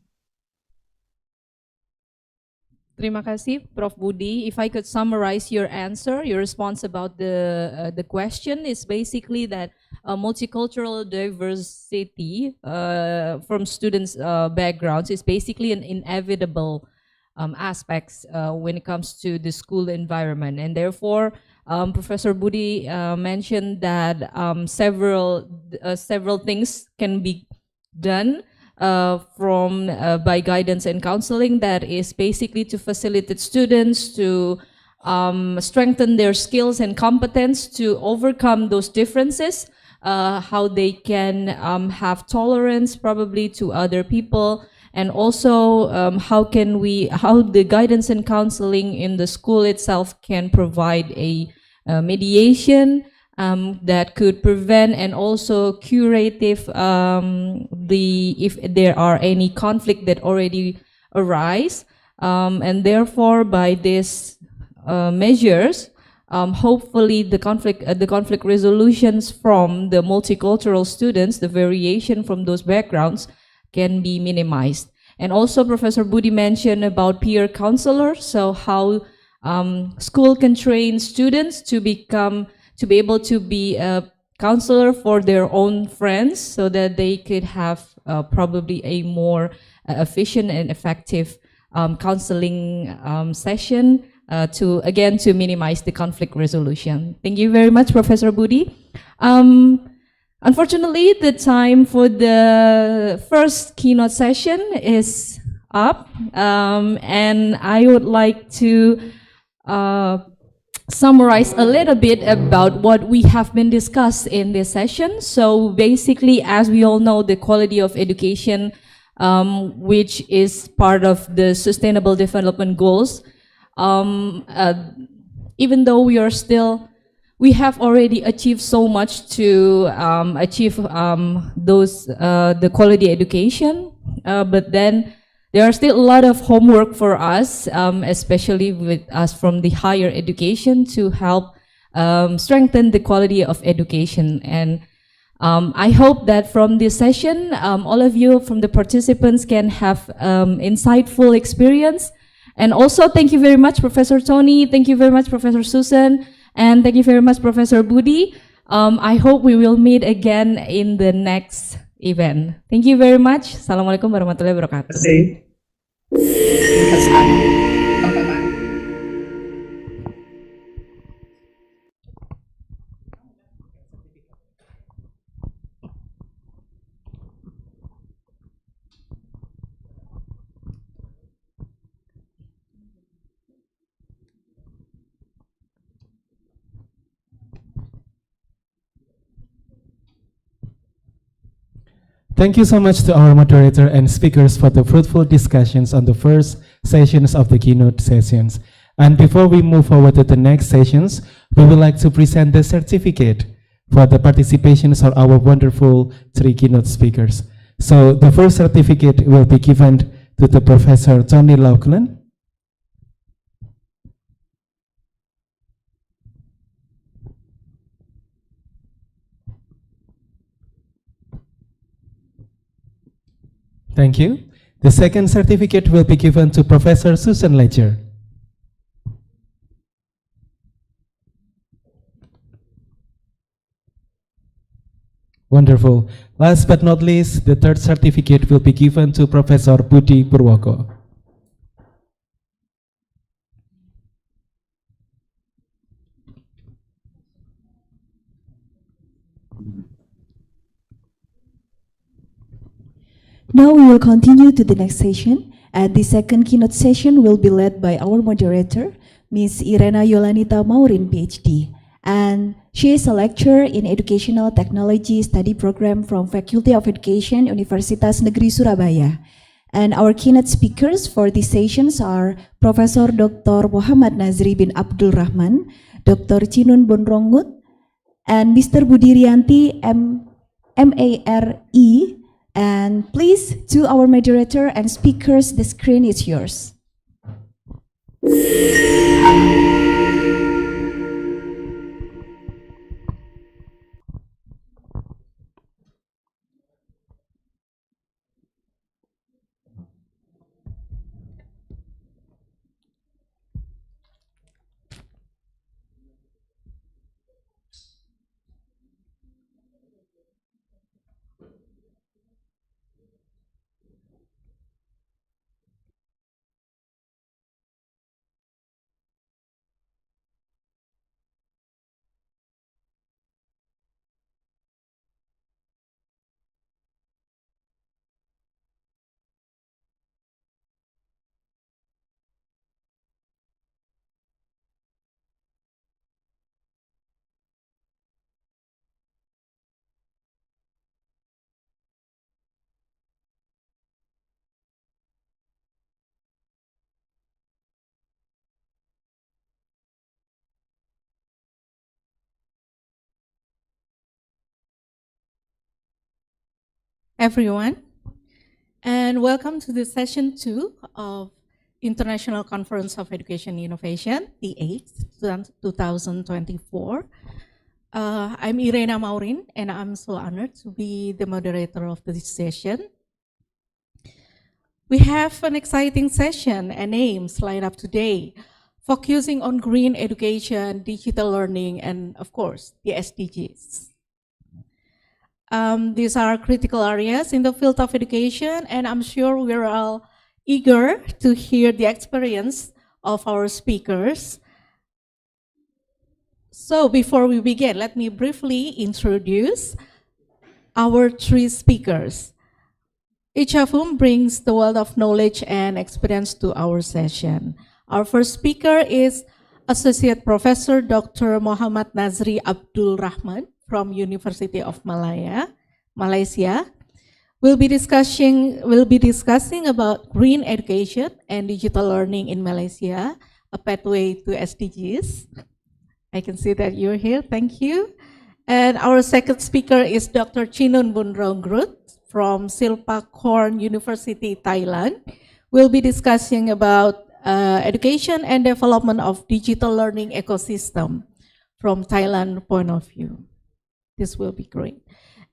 Terima kasih, Prof. Budi. If I could summarize your answer, your response about the question is basically that multicultural diversity from students' backgrounds is basically an inevitable aspects when it comes to the school environment, and therefore, Professor Budi mentioned that several things can be done by guidance and counseling, that is basically to facilitate students to strengthen their skills and competence to overcome those differences, how they can have tolerance probably to other people, and also how the guidance and counseling in the school itself can provide a mediation that could prevent and also curative if there are any conflict that already arise, and therefore by these measures, hopefully the conflict resolutions from the multicultural students, the variation from those backgrounds, can be minimized. And also Professor Budi mentioned about peer counselors, so how school can train students to be able to be a counselor for their own friends, so that they could have probably a more efficient and effective counseling session to minimize the conflict resolution. Thank you very much, Professor Budi. Unfortunately, the time for the first keynote session is up, and I would like to summarize a little bit about what we have been discussed in this session. So basically, as we all know, the quality of education, which is part of the Sustainable Development Goals, even though we have already achieved so much to achieve the quality education, but then there are still a lot of homework for us, especially with us from the higher education, to help strengthen the quality of education. And I hope that from this session, all of you from the participants can have insightful experience. And also, thank you very much, Professor Tony. Thank you very much, Professor Susan. And thank you very much, Professor Budi. I hope we will meet again in the next event. Thank you very much. Assalamualaikum warahmatullahi wabarakatuh. Terima kasih. Bye-bye. Thank you so much to our moderator and speakers for the fruitful discussions on the first sessions of the keynote sessions. And before we move forward to the next sessions, we would like to present the certificate for the participations of our wonderful 3 keynote speakers. So the first certificate will be given to the Professor Tony Laughlin. Thank you. The second certificate will be given to Professor Susan Ledger. Wonderful. Last but not least, the third certificate will be given to Professor Budi Purwoko. Now we will continue to the next session, and the second keynote session will be led by our moderator, Ms. Irena Yolanita Maurin, PhD, and she is a lecturer in Educational Technology Study Program from Faculty of Education, Universitas Negeri Surabaya. And our keynote speakers for these sessions are Professor Dr. Muhammad Nazri bin Abdul Rahman, Dr. Chinun Bonrongut, and Mr. Budi Rianti, MARE, And please, to our moderator and speakers, the screen is yours. Everyone, and welcome to the session 2 of International Conference of Education Innovation, the 8th, 2024. I'm Irena Maurin, and I'm so honored to be the moderator of this session. We have an exciting session and aims lined up today, focusing on green education, digital learning, and of course, the SDGs. These are critical areas in the field of education, and I'm sure we're all eager to hear the experience of our speakers. So before we begin, let me briefly introduce our 3 speakers, each of whom brings the wealth of knowledge and experience to our session. Our first speaker is Associate Professor Dr. Muhammad Nazri Abdul Rahman from University of Malaysia. We'll be discussing about green education and digital learning in Malaysia, a pathway to SDGs. I can see that you're here, thank you. And our second speaker is Dr. Chinun Bunronggrut from Silpakorn University, Thailand. We'll be discussing about education and development of digital learning ecosystem from Thailand point of view. This will be great.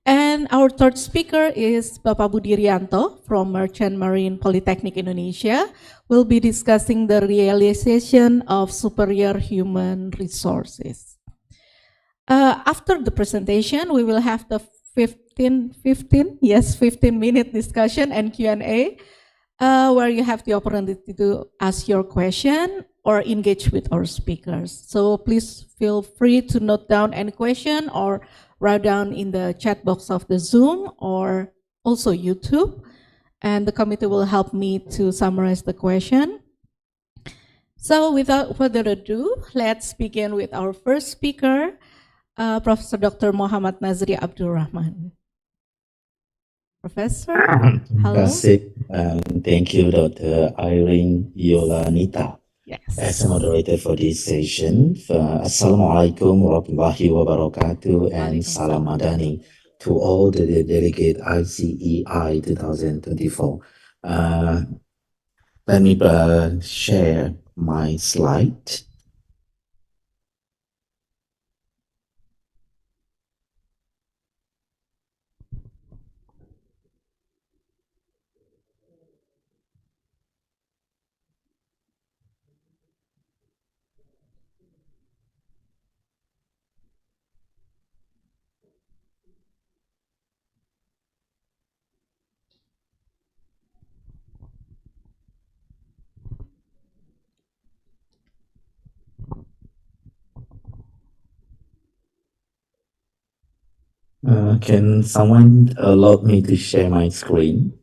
And our third speaker is Bapak Budi Rianto from Merchant Marine Polytechnic Indonesia. We'll be discussing the realization of superior human resources. After the presentation, we will have the 15-minute discussion and Q&A, where you have the opportunity to ask your question or engage with our speakers. So please feel free to note down any question or write down in the chat box of the Zoom or also YouTube, and the committee will help me to summarize the question. So without further ado, let's begin with our first speaker, Professor Dr. Muhammad Nazri Abdul Rahman. Professor, hello. Thank you, Dr. Irene Yolanita. Yes. As a moderator for this session, Assalamualaikum warahmatullahi wabarakatuh and Salam Madani to all the delegate ICEI 2024. Let me share my slide. Can someone allow me to share my screen?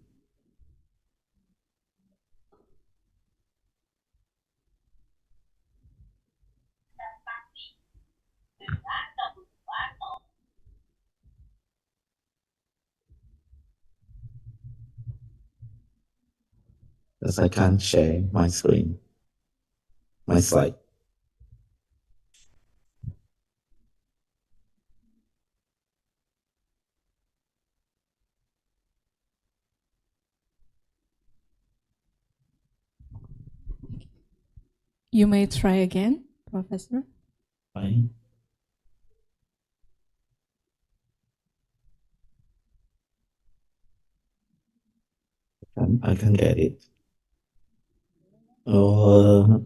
Because I can't share my screen, my slide. You may try again, Professor. Fine. I can get it. Organizer,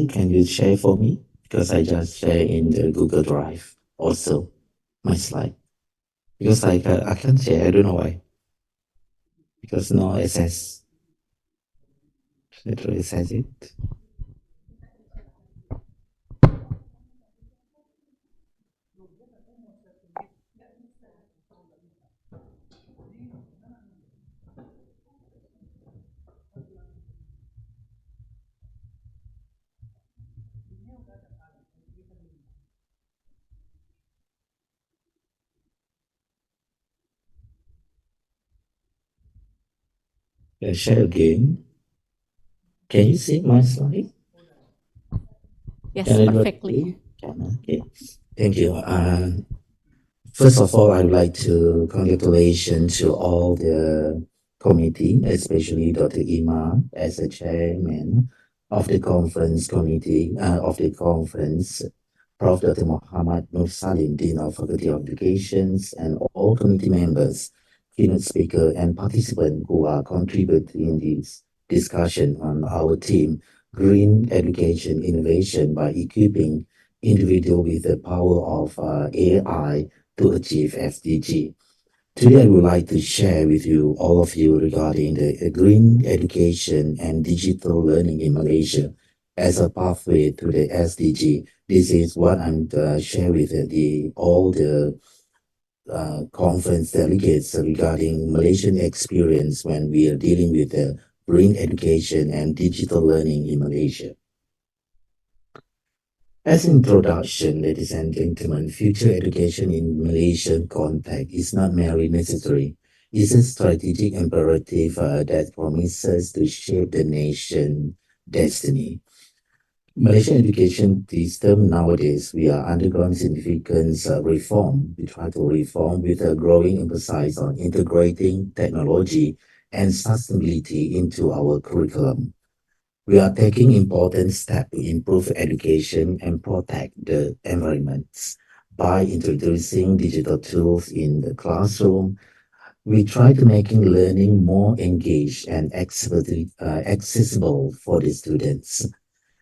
can you share for me? Because I just share in the Google Drive also my slide. Because I can't share, I don't know why. Because no access. Should I access it? Share again. Can you see my slide? Yes, Can I do it? perfectly. Okay. Thank you. First of all, I would like to congratulate to all the committee, especially Dr. Ima as the chairman of the conference committee of the conference, Prof. Dr. Muhammad Nur Salim, Dean of Faculty of Educations, and all committee members, keynote speaker, and participants who are contributing in this discussion on our theme, Green Education Innovation by Equipping Individual with the Power of AI to achieve SDG. Today, I would like to share with you, all of you, regarding the green education and digital learning in Malaysia as a pathway to the SDG. This is what I'm share with all the conference delegates regarding Malaysian experience when we are dealing with the green education and digital learning in Malaysia. As introduction, ladies and gentlemen, future education in Malaysian context is not merely necessary. It's a strategic imperative that promises to shape the nation's destiny. Malaysian education system nowadays, we are undergoing significant reform. We try to reform with a growing emphasis on integrating technology and sustainability into our curriculum. We are taking important steps to improve education and protect the environments. By introducing digital tools in the classroom, we try to making learning more engaged and accessible for the students.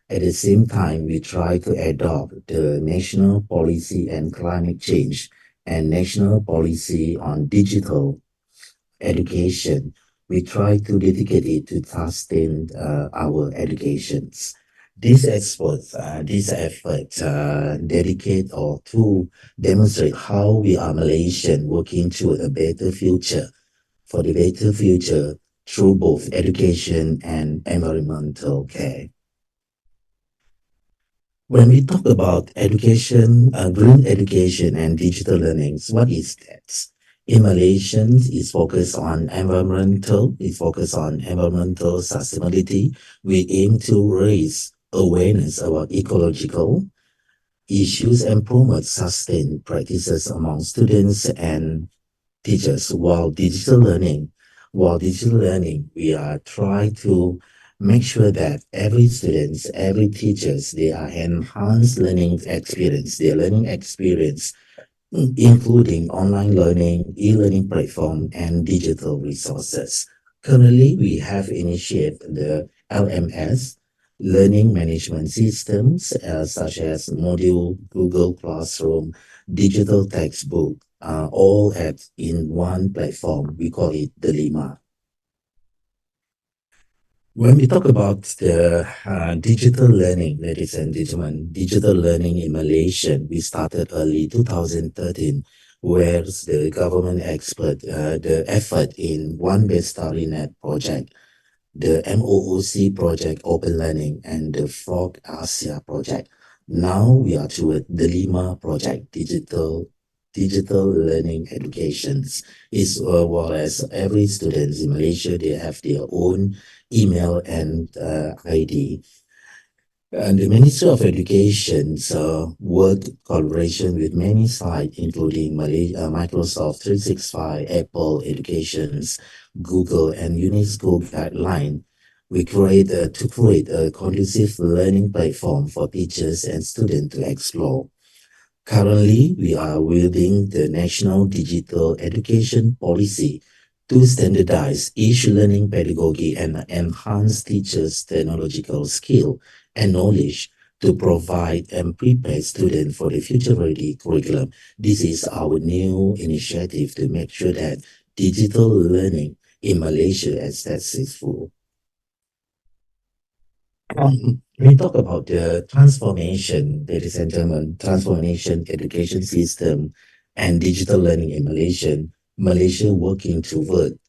At the same time, we try to adopt the national policy on climate change and national policy on digital education. We try to dedicate it to sustain our educations. These efforts dedicate or to demonstrate how we are Malaysian working toward a better future, for the better future through both education and environmental care. When we talk about education, green education and digital learning, what is that? In Malaysia, it's focused on environmental sustainability. We aim to raise awareness about ecological issues and promote sustained practices among students and teachers. While digital learning, we are trying to make sure that every students, every teachers, they are enhanced learning experience, including online learning, e-learning platform, and digital resources. Currently, we have initiated the LMS, learning management systems, such as module, Google Classroom, digital textbook, all in one platform. We call it the Lima. When we talk about the digital learning, ladies and gentlemen, digital learning in Malaysia, we started early 2013, where the government the effort in One Best StarryNet project, the MOOC project, Open Learning, and the Frog Asia project. Now we are toward the Lima project, digital learning educations. Is whereas every student in Malaysia, they have their own email and ID. And the Ministry of Education work collaboration with many sites, including Microsoft 365, Apple Educations, Google, and UNESCO guideline. We create a conducive learning platform for teachers and students to explore. Currently, we are building the National Digital Education Policy to standardize e-learning pedagogy and enhance teachers' technological skill and knowledge to provide and prepare students for the future-ready curriculum. This is our new initiative to make sure that digital learning in Malaysia is successful. We talk about the transformation, ladies and gentlemen, transformation education system and digital learning in Malaysia working toward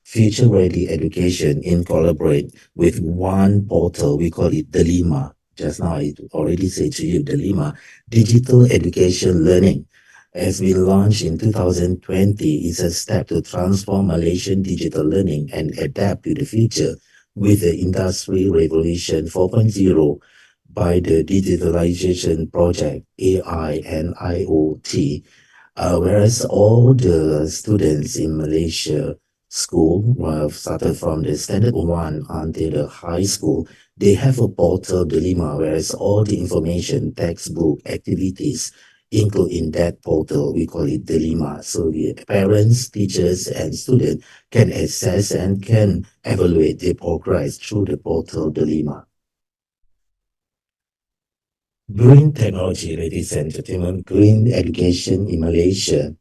future-ready education in collaborate with one portal, we call it Delima. Just now I already said to you, Delima, Digital Education Learning. As we launched in 2020, is a step to transform Malaysian digital learning and adapt to the future with the Industry Revolution 4.0 by the Digitalization Project, AI and IoT. Whereas all the students in Malaysia school, started from the standard 1 until the high school, they have a portal Delima, whereas all the information, textbook, activities include in that portal. We call it Delima. So the parents, teachers, and students can access and can evaluate their progress through the portal Delima. Green technology, ladies and gentlemen, green education in Malaysia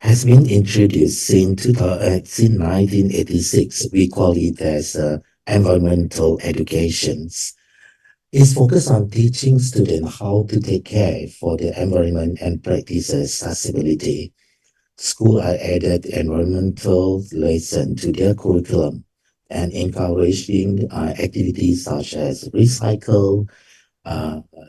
has been introduced since 1986. We call it as environmental educations. It's focused on teaching students how to take care for the environment and practices sustainability. Schools are added environmental lesson to their curriculum and encouraging activities such as recycle,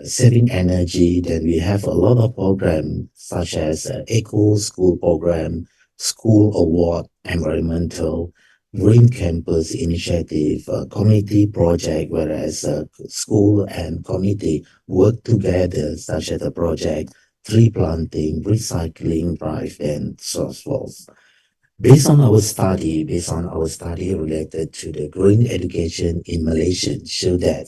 saving energy. Then we have a lot of programs such as Eco School Program, School Award, Environmental, Green Campus Initiative, Community Project, whereas school and community work together, such as the project Tree Planting, Recycling Drive, and so forth. Based on our study related to the green education in Malaysia, show that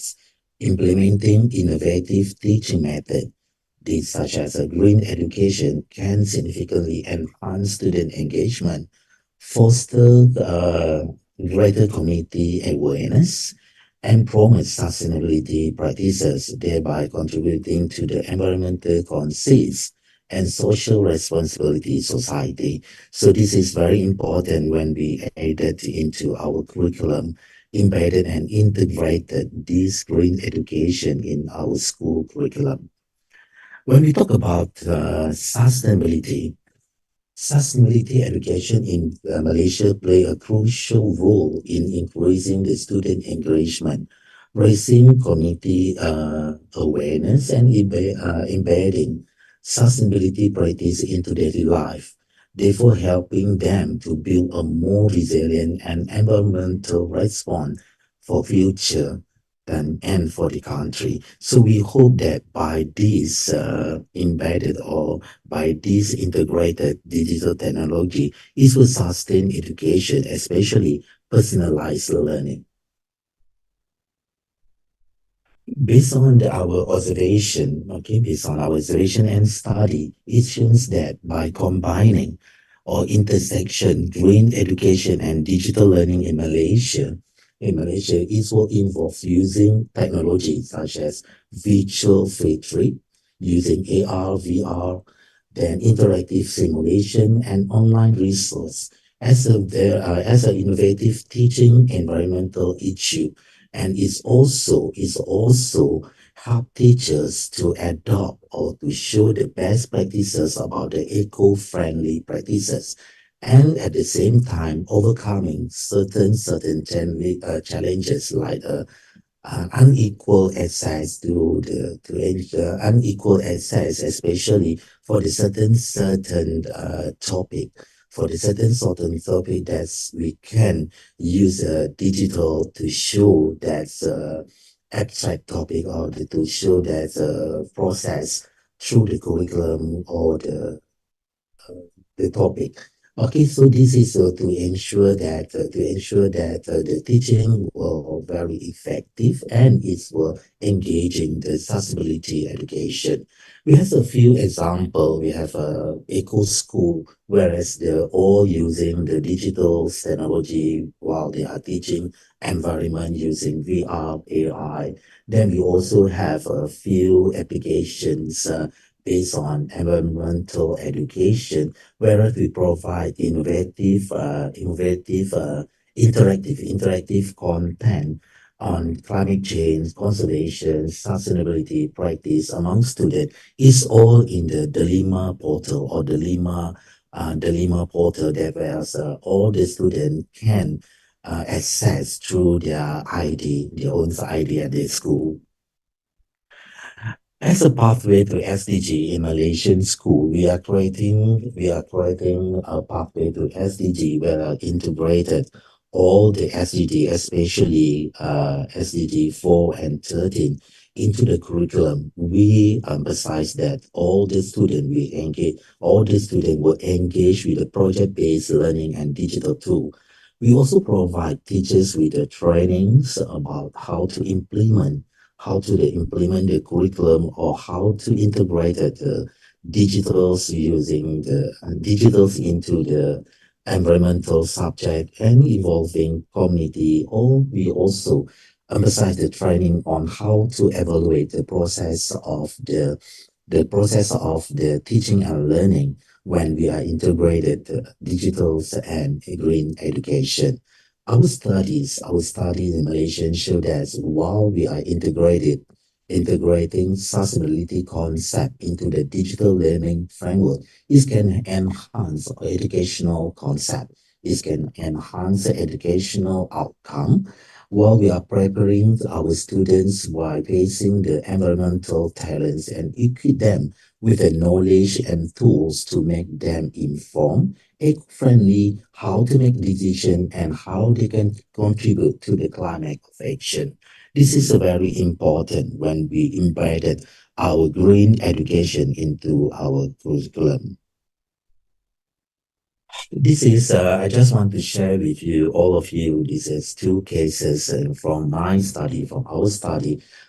implementing innovative teaching methods, such as a green education, can significantly enhance student engagement, foster greater community awareness, and promote sustainability practices, thereby contributing to the environmental conscious and social responsibility society. So this is very important when we added into our curriculum, embedded and integrated this green education in our school curriculum. When we talk about sustainability education in Malaysia play a crucial role in increasing the student engagement, raising community awareness, and embedding sustainability practice into daily life, therefore helping them to build a more resilient and environmental response for future and for the country. So we hope that by this embedded or by this integrated digital technology, it will sustain education, especially personalized learning. Based on our observation, and study, it shows that by combining or intersection green education and digital learning in Malaysia, it will involve using technology such as virtual field trip, using AR, VR, then interactive simulation and online resource as an innovative teaching environmental issue, and is also help teachers to adopt or to show the best practices about the eco-friendly practices, and at the same time overcoming certain challenges like unequal access to unequal access, especially for the certain topic. For the certain topic that we can use digital to show that's abstract topic, or to show that process through the curriculum or the topic. Okay, so this is to ensure that the teaching will very effective and it's will engaging the accessibility education. We have a few example. We have a eco school, whereas they're all using the digital technology while they are teaching environment using VR, AI. Then we also have a few applications based on environmental education, whereas we provide interactive content on climate change, conservation, sustainability practice among students is all in the Delima portal or Delima portal that where all the students can access through their own ID at their school. As a pathway to SDG in Malaysian school, we are creating a pathway to SDG where are integrated all the SDG, especially SDG 4 and 13 into the curriculum. We emphasize that all the students will engage with the project-based learning and digital tool. We also provide teachers with the trainings about how to implement the curriculum or how to integrate the digitals using the digitals into the environmental subject and evolving community. Or we also emphasize the training on how to evaluate the process of the teaching and learning when we are integrated digitals and green education. Our studies in Malaysia show that while we are integrating sustainability concept into the digital learning framework, it can enhance educational concept. It can enhance the educational outcome while we are preparing our students while facing the environmental talents and equip them with the knowledge and tools to make them informed, eco-friendly, how to make decisions and how they can contribute to the climate of action. This is very important when we embedded our green education into our curriculum. This is, I just want to share with you, all of you, this is two cases from our study.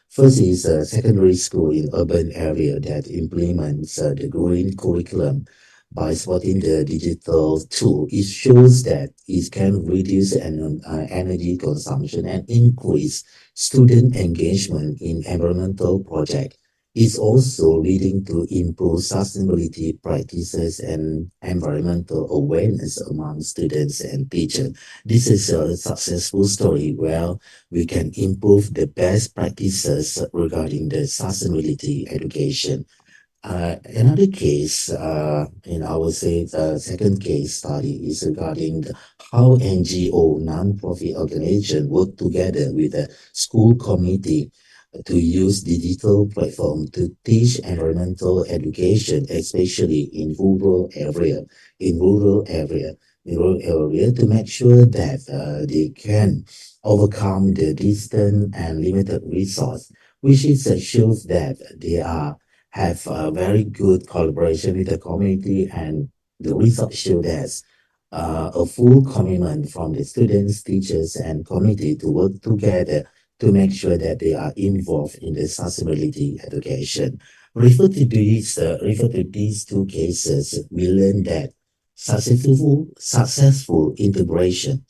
First is a secondary school in urban area that implements the green curriculum by spotting the digital tool. It shows that it can reduce energy consumption and increase student engagement in environmental projects. Is also leading to improved sustainability practices and environmental awareness among students and teachers. This is a successful story where we can improve the best practices regarding the sustainability education. Another case, and I would say the second case study is regarding how NGO, non-profit organization, work together with the school committee to use digital platform to teach environmental education, especially in rural area, to make sure that they can overcome the distance and limited resource, which is shows that they have a very good collaboration with the community, and the results show that a full commitment from the students, teachers, and community to work together to make sure that they are involved in the accessibility education. Refer to these two cases, we learned that successful integration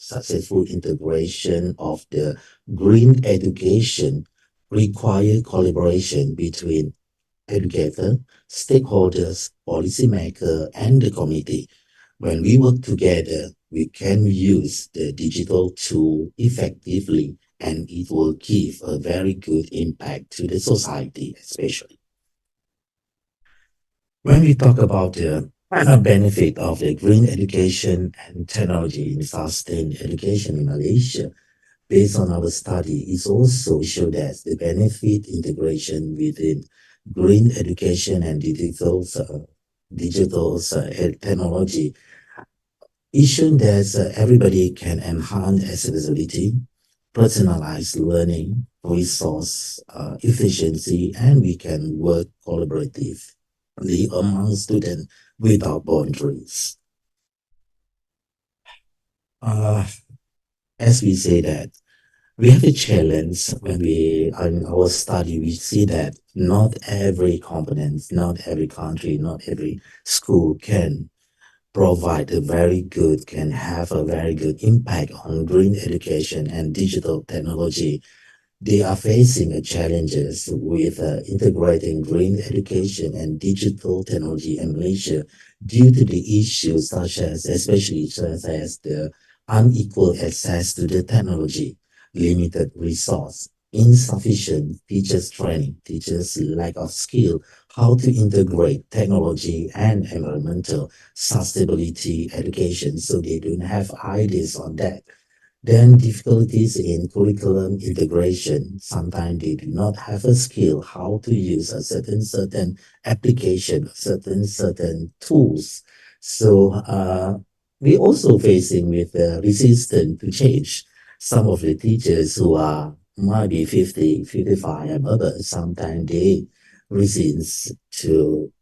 of the green education require collaboration between educator, stakeholders, policymaker, and the committee. When we work together, we can use the digital tool effectively, and it will give a very good impact to the society, especially. When we talk about the benefit of the green education and technology in sustained education in Malaysia, based on our study, it also showed that the benefit integration within green education and digital technology is shown that everybody can enhance accessibility, personalized learning, resource efficiency, and we can work collaboratively among students without boundaries. as we say that, we have a challenge when we in our study. We see that not every component, not every country, not every school can provide a very good, can have a very good impact on green education and digital technology. They are facing challenges with integrating green education and digital technology in Malaysia due to the issues especially such as the unequal access to the technology, limited resource, insufficient teachers training, teachers lack of skill, how to integrate technology and environmental sustainability education, so they don't have ideas on that. Then difficulties in curriculum integration. Sometimes they do not have a skill how to use a certain application, certain tools. So we also facing with resistance to change. Some of the teachers who are might be 50, 55 and others, sometimes they resist to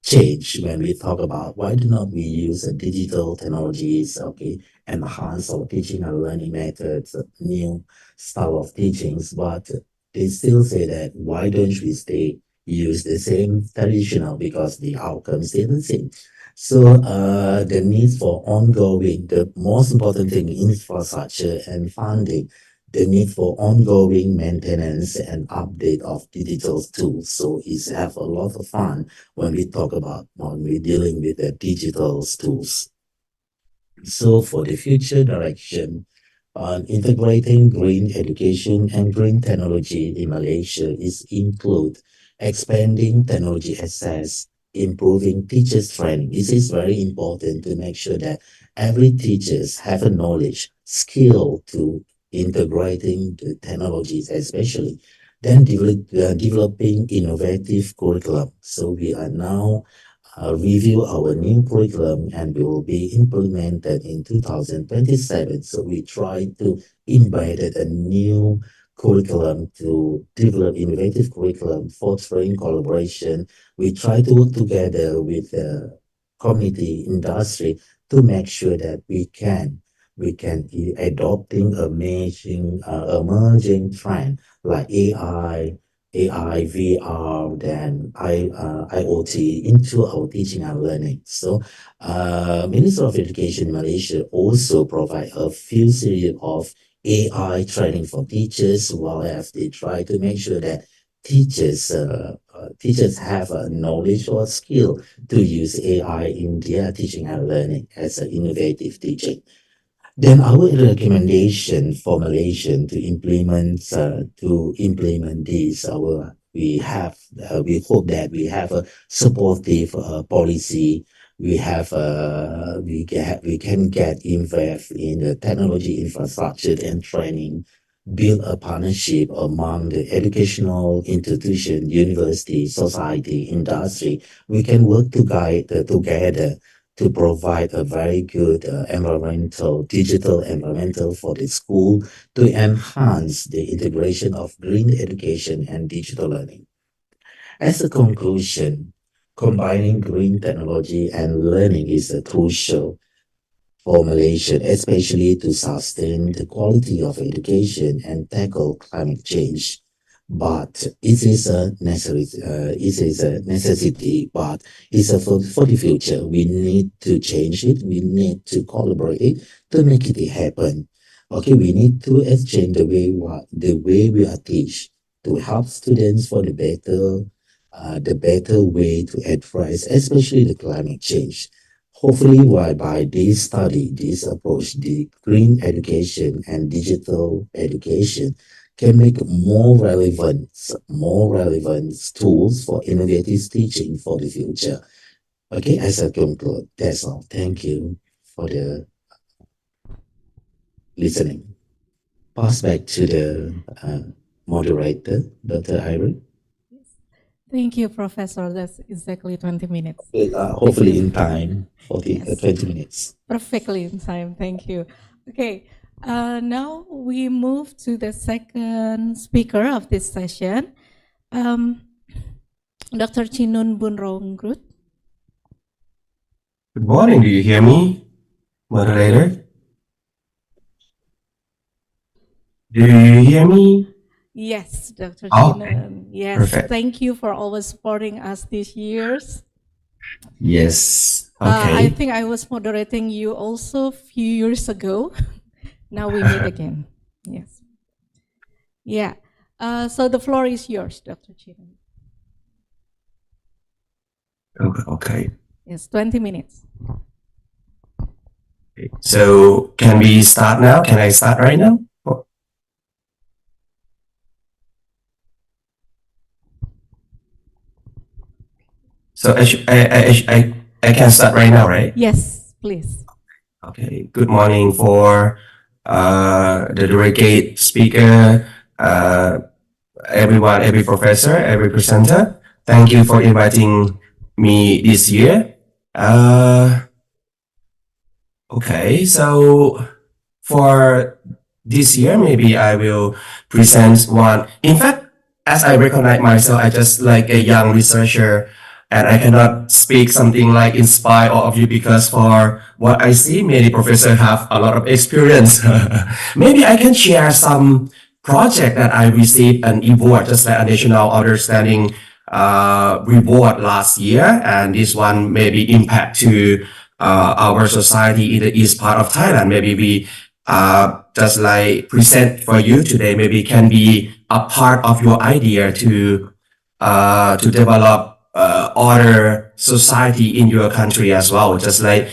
change when we talk about why do not we use digital technologies, okay, enhance our teaching and learning methods, new style of teachings, but they still say that why don't we stay use the same traditional because the outcomes stay the same. So the need for ongoing, the most important thing, infrastructure and funding, the need for ongoing maintenance and update of digital tools. So it's have a lot of fun when we talk about when we're dealing with the digital tools. So for the future direction on integrating green education and green technology in Malaysia is include expanding technology access, improving teachers training. This is very important to make sure that every teachers have a knowledge, skill to integrating the technologies, especially then developing innovative curriculum. So we are now review our new curriculum and we will be implemented in 2027. So we try to embed a new curriculum to develop innovative curriculum, fostering collaboration. We try to work together with the community industry to make sure that we can be adopting emerging trend like AI, VR, then IoT into our teaching and learning. So Minister of Education Malaysia also provide a few series of AI training for teachers, while as they try to make sure that teachers have a knowledge or skill to use AI in their teaching and learning as an innovative teaching. Then our recommendation for Malaysia to implement this, we hope that we have a supportive policy. We can get involved in the technology infrastructure and training, build a partnership among the educational institution, university, society, industry. We can work together to provide a very good digital environmental for the school to enhance the integration of green education and digital learning. As a conclusion, combining green technology and learning is crucial for Malaysia, especially to sustain the quality of education and tackle climate change. But it is a necessity, but it's for the future. We need to change it. We need to collaborate to make it happen. Okay, we need to exchange the way we are teach to help students for the better way to address, especially the climate change. Hopefully, by this study, this approach, the green education and digital education can make more relevant tools for innovative teaching for the future. Okay, as I conclude, that's all. Thank you for the listening. Pass back to the moderator, Dr. Irene. Thank you, Professor. That's exactly 20 minutes. Hopefully in time, 20 minutes. Perfectly in time. Thank you. Okay. Now we move to the second speaker of this session, Dr. Chinun Bunronggrut. Good morning. Do you hear me, moderator? Do you hear me? Yes, Dr. Oh, Chinan. Yes, perfect. thank you for always supporting us these years. Yes. I Okay. think I was moderating you also a few years ago. Now we meet again. Yes. Yeah. So the floor is yours, Dr. Chinan. Okay. Yes, 20 minutes. So can we start now? Can I start right now? So I can start right now, right? Yes, please. Okay. Good morning for the delegate speaker, everyone, every professor, every presenter. Thank you for inviting me this year. Okay, so for this year, maybe I will present one. In fact, as I recognize myself, I just like a young researcher, and I cannot speak something like inspire all of you because for what I see, many professors have a lot of experience. Maybe I can share some project that I received an award, just like a national understanding reward last year, and this one maybe impact to our society in the east part of Thailand. Maybe we just like present for you today, maybe can be a part of your idea to develop other society in your country as well. Just like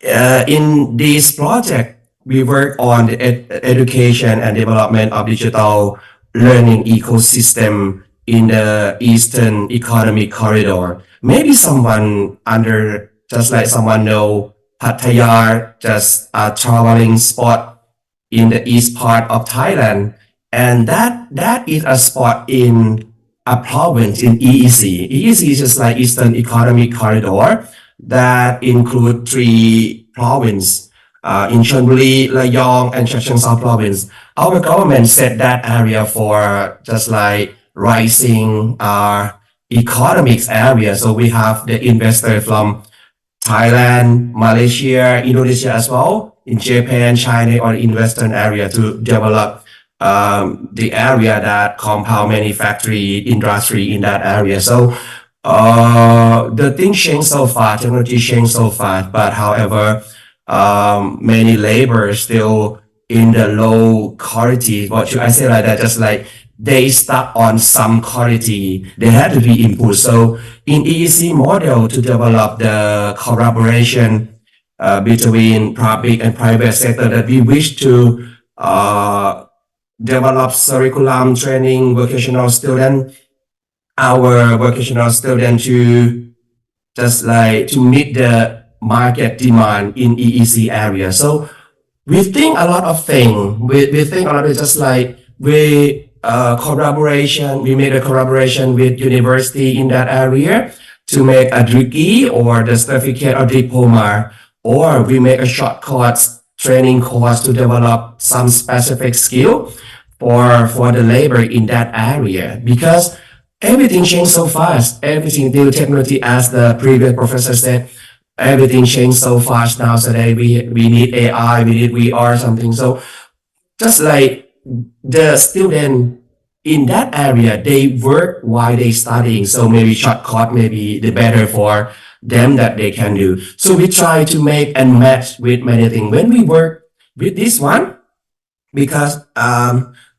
in this project, we work on the education and development of digital learning ecosystem in the Eastern Economic Corridor. Maybe someone under, just like someone know Pattaya, just a traveling spot in the east part of Thailand. And that is a spot in a province in EEC. EEC is just like Eastern Economic Corridor that include 3 provinces in Chonburi, Layong, and Chaeng Sao province. Our government set that area for just like rising economics area. So we have the investor from Thailand, Malaysia, Indonesia as well, in Japan, China, or in Western area to develop the area that compound manufacturing industry in that area. So the thing changed so fast, technology changed so fast, but however, many labor still in the low quality. What should I say like that? Just like they stuck on some quality, they had to be improved. So in EEC model to develop the collaboration between public and private sector that we wish to develop curriculum training vocational student, our vocational student to just like to meet the market demand in EEC area. So we think a lot of things. We think a lot of just like we collaboration. We made a collaboration with university in that area to make a degree or the certificate or diploma, or we make a short course training course to develop some specific skill for the labor in that area, because everything changed so fast. Everything, new technology, as the previous professor said, everything changed so fast now. Today we need AI, we need VR something. So just like the student in that area, they work while they studying. So maybe short course may be the better for them that they can do. So we try to make and match with many things. When we work with this one, because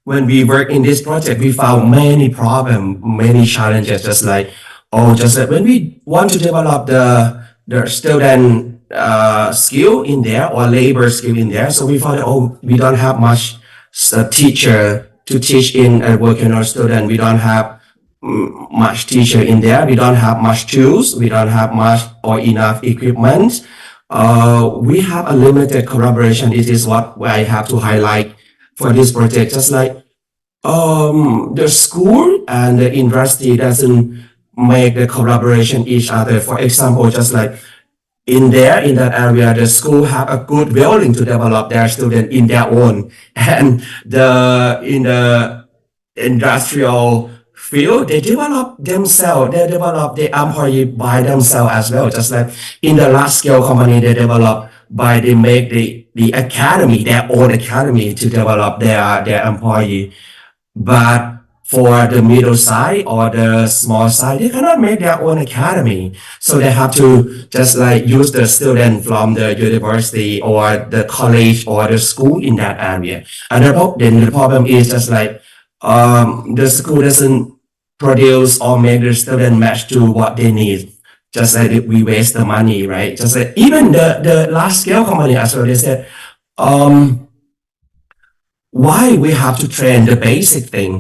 when we work in this project, we found many problems, many challenges, just like when we want to develop the student skill in there or labor skill in there. So we found we don't have much teacher to teach in a vocational student. We don't have much teacher in there. We don't have much tools. We don't have much or enough equipment. We have a limited collaboration. This is what I have to highlight for this project. Just like the school and the industry doesn't make the collaboration each other. For example, just like in that area, the school have a good willing to develop their student in their own, and in the industrial field, they develop themselves. They develop the employee by themselves as well. Just like in the large scale company, they develop by they make the the academy, their own academy to develop their employee. But for the middle side or the small side, they cannot make their own academy. So they have to just like use the student from the university or the college or the school in that area. And then the problem is just like the school doesn't produce or make the student match to what they need. Just like we waste the money, right? Just like even the large scale company as well, they said, why we have to train the basic thing,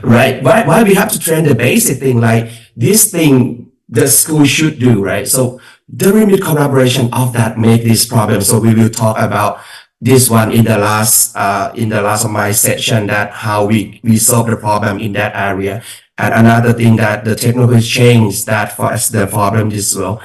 right? Why we have to train the basic thing, like this thing the school should do, right? So the remit collaboration of that make this problem. So we will talk about this one in the last of my section, that how we solve the problem in that area. And another thing that the technology changed that for us the problem as well.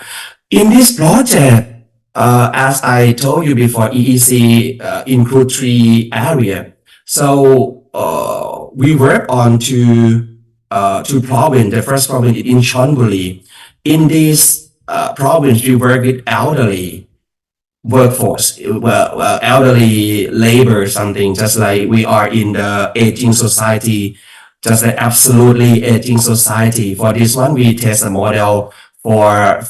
In this project, as I told you before, EEC include 3 areas. So we work on two provinces. The first province is in Chonburi. In this province, we work with elderly workforce, elderly labor, something just like we are in the aging society, just like absolutely aging society. For this one, we test a model for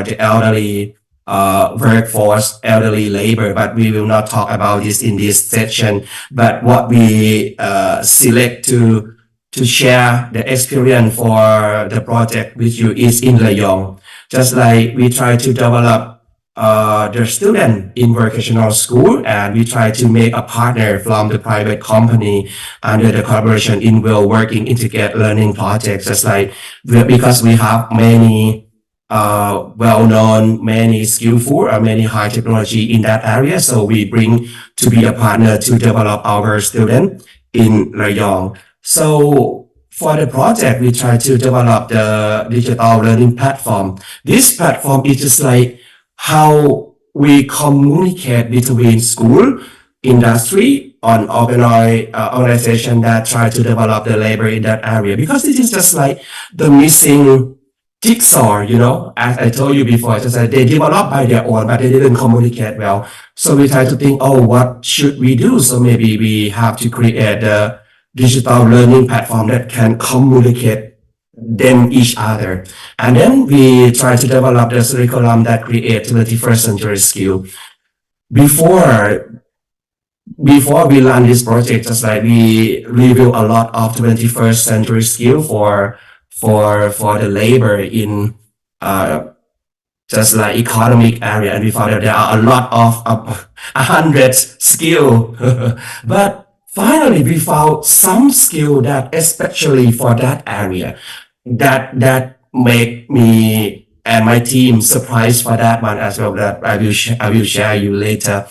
the elderly workforce, elderly labor, but we will not talk about this in this section. But what we select to share the experience for the project with you is in Rayong. Just like we try to develop the student in vocational school, and we try to make a partner from the private company under the collaboration in will working integrate learning projects. Just like because we have many well-known, many skillful, or many high technology in that area. So we bring to be a partner to develop our student in Rayong. So for the project, we try to develop the digital learning platform. This platform is just like how we communicate between school, industry, on organization that try to develop the labor in that area. Because this is just like the missing jigsaw, you know, as I told you before, just like they developed by their own, but they didn't communicate well. So we try to think, oh, what should we do? So maybe we have to create a digital learning platform that can communicate them each other. And then we try to develop the curriculum that create 21st century skill. Before we run this project, just like we review a lot of 21st century skill for the labor in just like economic area, and we found that there are a lot of 100 skill. But finally, we found some skill that especially for that area that make me and my team surprised for that one as well, that I will share you later.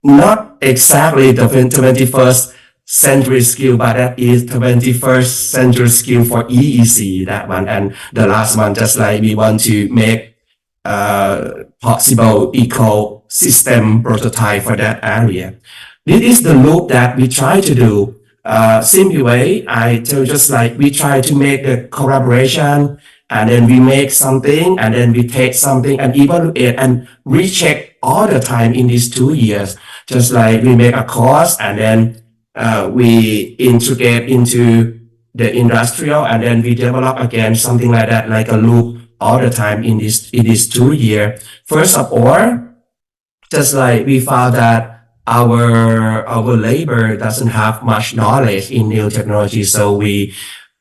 Not exactly the 21st century skill, but that is 21st century skill for EEC, that one. And the last one, just like we want to make possible ecosystem prototype for that area. This is the loop that we try to do. Simply way, I tell just like we try to make a collaboration, and then we make something, and then we take something and evaluate and recheck all the time in these 2 years. Just like we make a course, and then we integrate into the industrial, and then we develop again, something like that, like a loop all the time in this 2 year. First of all, just like we found that our labor doesn't have much knowledge in new technology, so we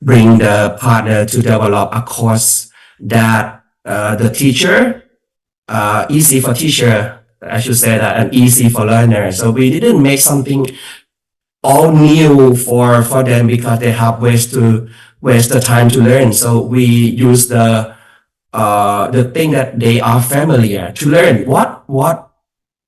bring the partner to develop a course that the teacher, easy for teacher, I should say that, and easy for learner. So we didn't make something all new for them because they have ways to waste the time to learn. So we use the thing that they are familiar to learn. What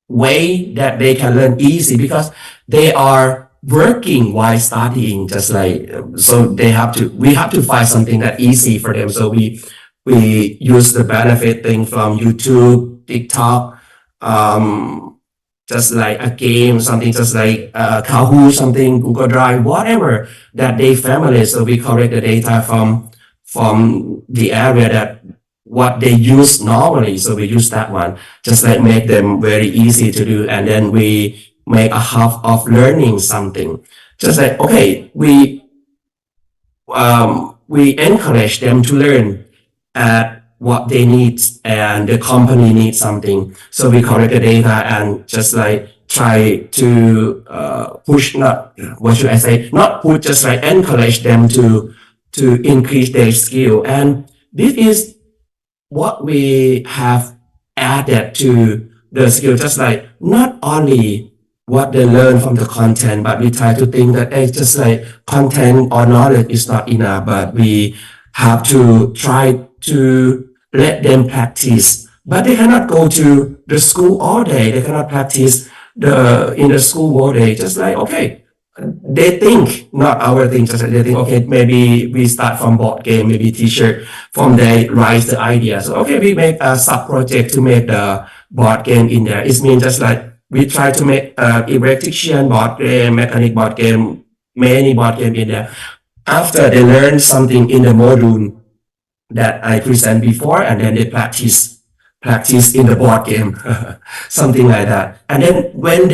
way that they can learn easy, because they are working while studying, just like, so we have to find something that easy for them. So we use the benefit thing from YouTube, TikTok, just like a game, something just like Kahoot, something, Google Drive, whatever that they familiar. So we collect the data from the area that what they use normally. So we use that one, just like make them very easy to do. And then we make a half of learning something. Just like, okay, we encourage them to learn at what they need, and the company needs something. So we collect the data and just like try to push, not, what should I say, not push, just like encourage them to increase their skill. And this is what we have added to the skill, just like not only what they learn from the content, but we try to think that it's just like content or knowledge is not enough, but we have to try to let them practice. But they cannot go to the school all day. They cannot practice in the school all day. Just like, okay, they think, not our thing, just like they think, okay, maybe we start from board game, maybe teacher from there writes the idea. So, okay, we make a sub project to make the board game in there. It means just like we try to make electrician board game, mechanic board game, many board game in there. After they learn something in the module that I present before, and then they practice in the board game, something like that. And then when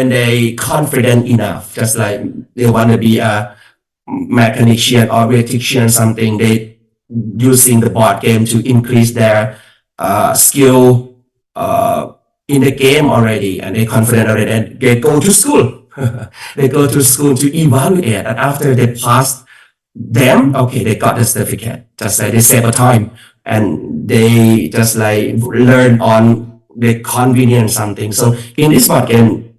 they confident enough, just like they want to be a mechanician or electrician, something, they using the board game to increase their skill in the game already, and they confident already, and they go to school. They go to school to evaluate, and after they pass them, okay, they got the certificate. Just like they save a time, and they just like learn on the convenience something. So in this board game,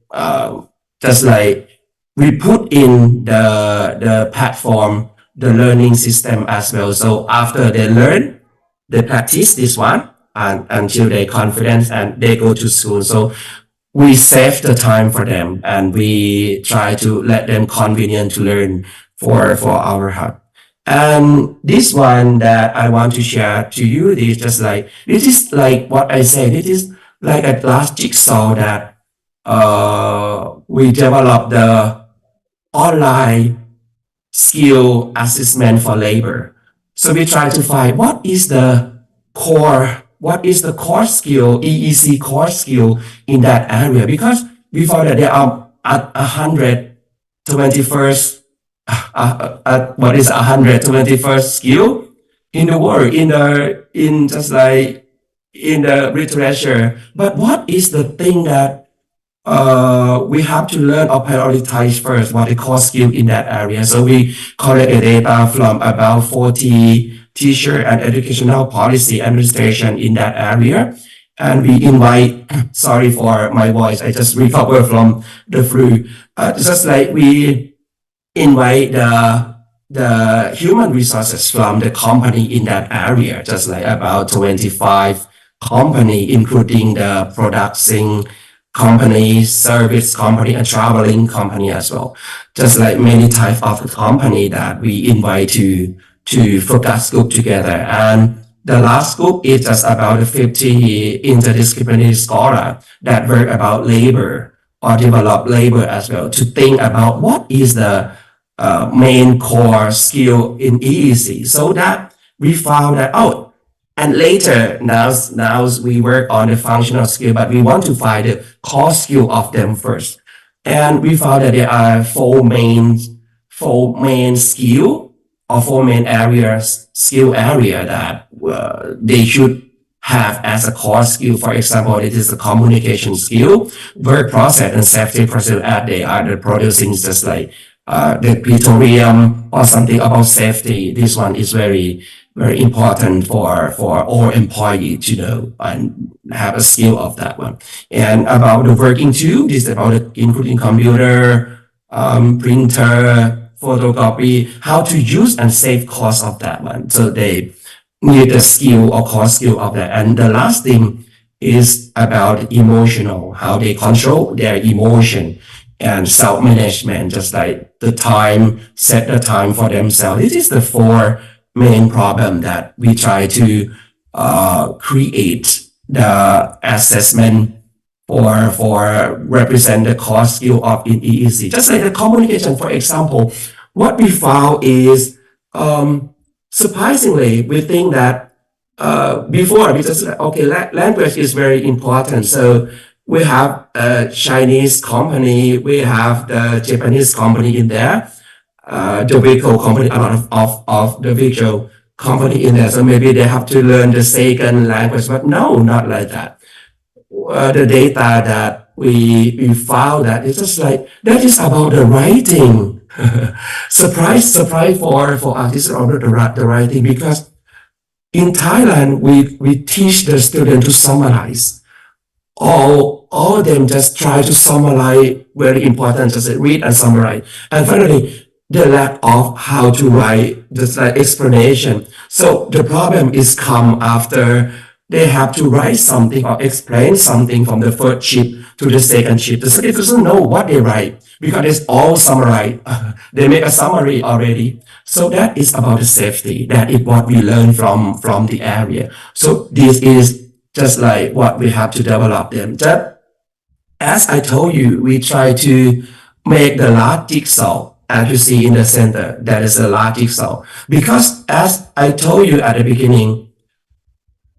just like we put in the platform, the learning system as well. So after they learn, they practice this one and until they confident and they go to school. So we save the time for them, and we try to let them convenient to learn for our help. And this one that I want to share to you is just like, this is like what I said, it is like a last jigsaw that we develop the online skill assessment for labor. So we try to find what is the core skill, EEC core skill in that area, because we found that there are at 121st what is 121st skill in the world, in just like in the literature. But what is the thing that we have to learn or prioritize first, what the core skill in that area? So we collect the data from about 40 teacher and educational policy administration in that area. And we invite, sorry for my voice, I just recovered from the flu. Just like we invite the human resources from the company in that area, just like about 25 company, including the production company, service company, and traveling company as well. Just like many types of company that we invite to focus group together. And the last group is just about 50 interdisciplinary scholars that work about labor or develop labor as well, to think about what is the main core skill in EEC, so that we found that out. And later, now we work on the functional skill, but we want to find the core skill of them first. And we found that there are four main skill or four main skill area that they should have as a core skill. For example, it is the communication skill, work process, and safety process, as they are the producing just like the petroleum or something about safety. This one is very, very important for all employees to know and have a skill of that one. And about the working tool, this is about including computer, printer, photocopy, how to use and save cost of that one. So they need a skill or core skill of that. And the last thing is about emotional, how they control their emotion and self-management, just like the time, set the time for themselves. This is the four main problem that we try to create the assessment for represent the core skill of in EEC. Just like the communication, for example, what we found is surprisingly, we think that before, because okay, language is very important. So we have a Chinese company, we have the Japanese company in there, the vehicle company, a lot of the vehicle company in there. So maybe they have to learn the second language, but no, not like that. The data that we found that it's just like that is about the writing. surprise for artists about the writing, because in Thailand we teach the student to summarize. All of them just try to summarize, very important, just read and summarize. And finally, the lack of how to write, just like explanation. So the problem is come after they have to write something or explain something from the first sheet to the second sheet. The student doesn't know what they write because it's all summarized. They make a summary already. So that is about the safety. That is what we learn from the area. So this is just like what we have to develop them. Just as I told you, we try to make the large jigsaw, as you see in the center. That is a large jigsaw. Because as I told you at the beginning,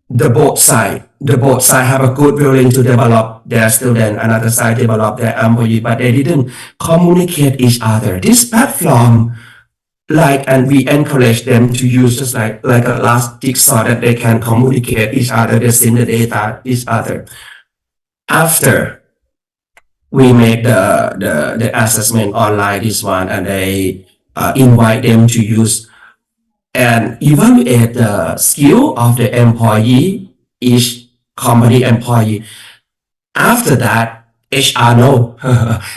the both side have a good willing to develop their student, another side develop their employee, but they didn't communicate each other. This platform, and we encourage them to use just like a last jigsaw that they can communicate each other, they send the data each other. After we make the assessment online, this one, and they invite them to use and evaluate the skill of the employee, each company employee. After that, HR know.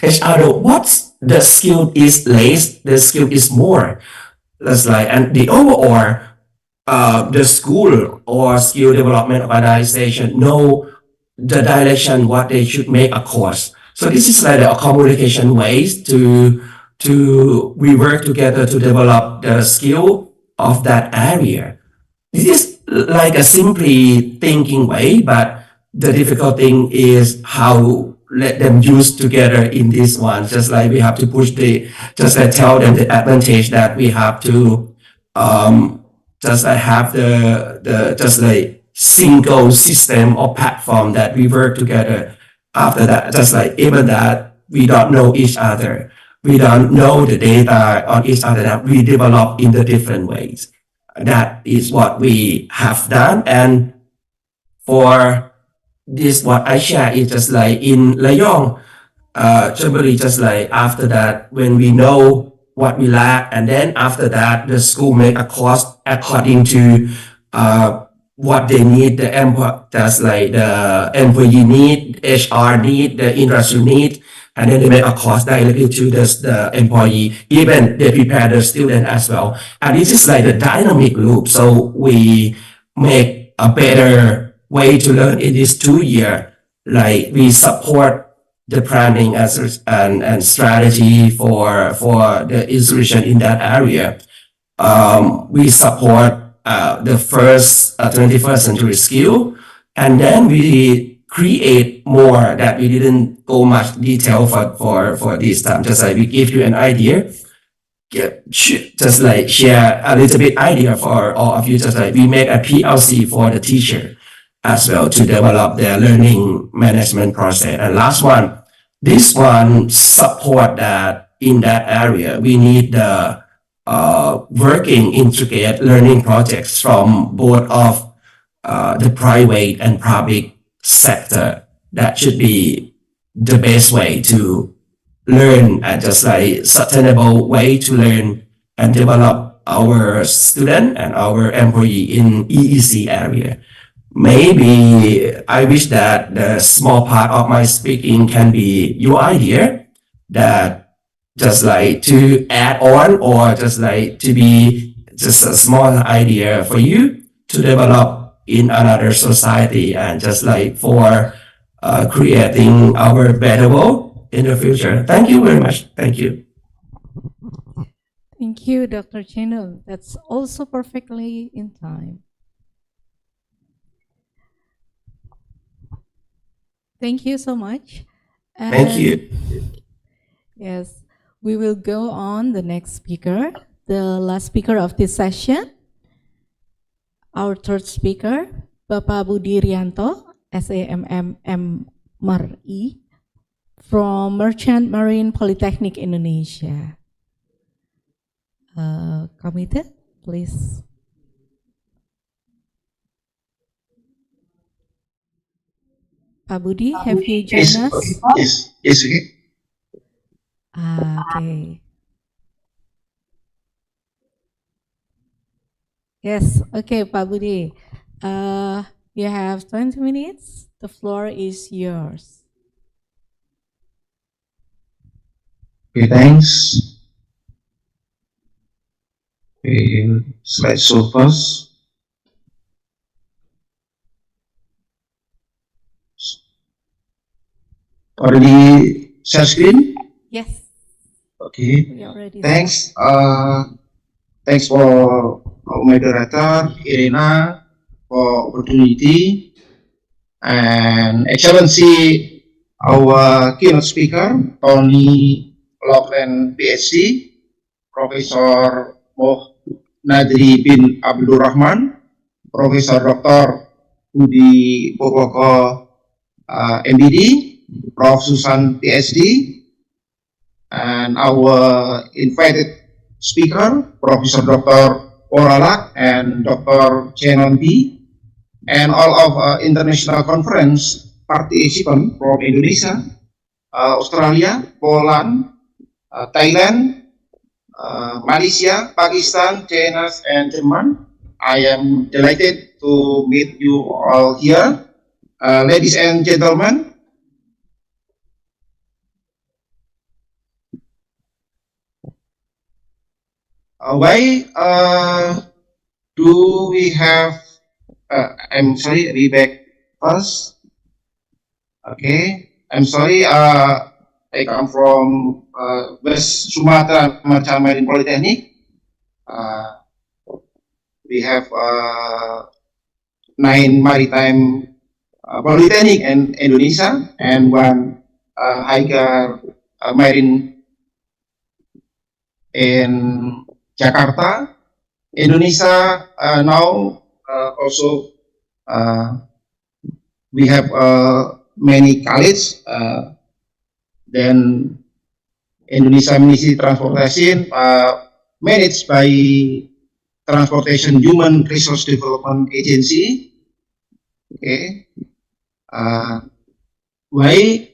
HR know what's the skill is less, the skill is more. That's like, and the overall, the school or skill development organization know the direction what they should make a course. So this is like a communication ways to we work together to develop the skill of that area. This is like a simply thinking way, but the difficult thing is how let them use together in this one. Just like we have to push just like tell them the advantage that we have to just like have the just like single system or platform that we work together. After that, just like even that we don't know each other, we don't know the data on each other, that we develop in the different ways. That is what we have done. And for this, what I share is just like in Layong, generally just like after that, when we know what we lack, and then after that, the school make a course according to what they need, just like the employee need, HR need, the industry need, and then they make a course directly to the employee. Even they prepare the student as well. And this is like the dynamic loop. So we make a better way to learn in this 2 year. Like we support the planning and strategy for the institution in that area. We support the first 21st century skill, and then we create more that we didn't go much detail for this time. Just like we give you an idea, just like share a little bit idea for all of you. Just like we make a PLC for the teacher as well to develop their learning management process. And last one, this one support that in that area we need the working integrate learning projects from both of the private and public sector. That should be the best way to learn, and just like sustainable way to learn and develop our student and our employee in EEC area. Maybe I wish that the small part of my speaking can be your idea, that just like to add on, or just like to be just a small idea for you to develop in another society, and just like for creating our better world in the future. Thank you very much. Thank you. Thank you, Dr. Cheno. That's also perfectly in time. Thank you so much. Thank you. Yes, we will go on the next speaker, the last speaker of this session. Our third speaker, Bapak Budi Rianto, SAMMMRI, from Merchant Marine Polytechnic Indonesia. Committee, please. Pak Budi, have you joined us? Yes, okay. Okay. Yes, okay, Pak Budi. You have 20 minutes. The floor is yours. Okay, thanks. Okay, slideshow first. Already share screen? Yes. Okay. We already Thanks. Thanks for our moderator Irina for opportunity, and Excellency our keynote speaker Tony Loughlin PhD, Professor Moh Nadri bin Abdul Rahman, Profesor Dr. Budi Purwoko MBD, Prof. Susan PhD, and our invited speaker, Professor Dr. Oralak and Dr. Chenon B, and all of international conference participants from Indonesia, Australia, Poland, Thailand, Malaysia, Pakistan, China, and German. I am delighted to meet you all here. Ladies and gentlemen, why do we have, I'm sorry, be back first. Okay, I'm sorry, I come from West Sumatra Merchant Marine Polytechnic. We have 9 maritime polytechnic in Indonesia and 1 higher marine in Jakarta. Indonesia now also we have many colleges. Then Indonesia Ministry Transportation managed by Transportation Human Resource Development Agency. Okay, why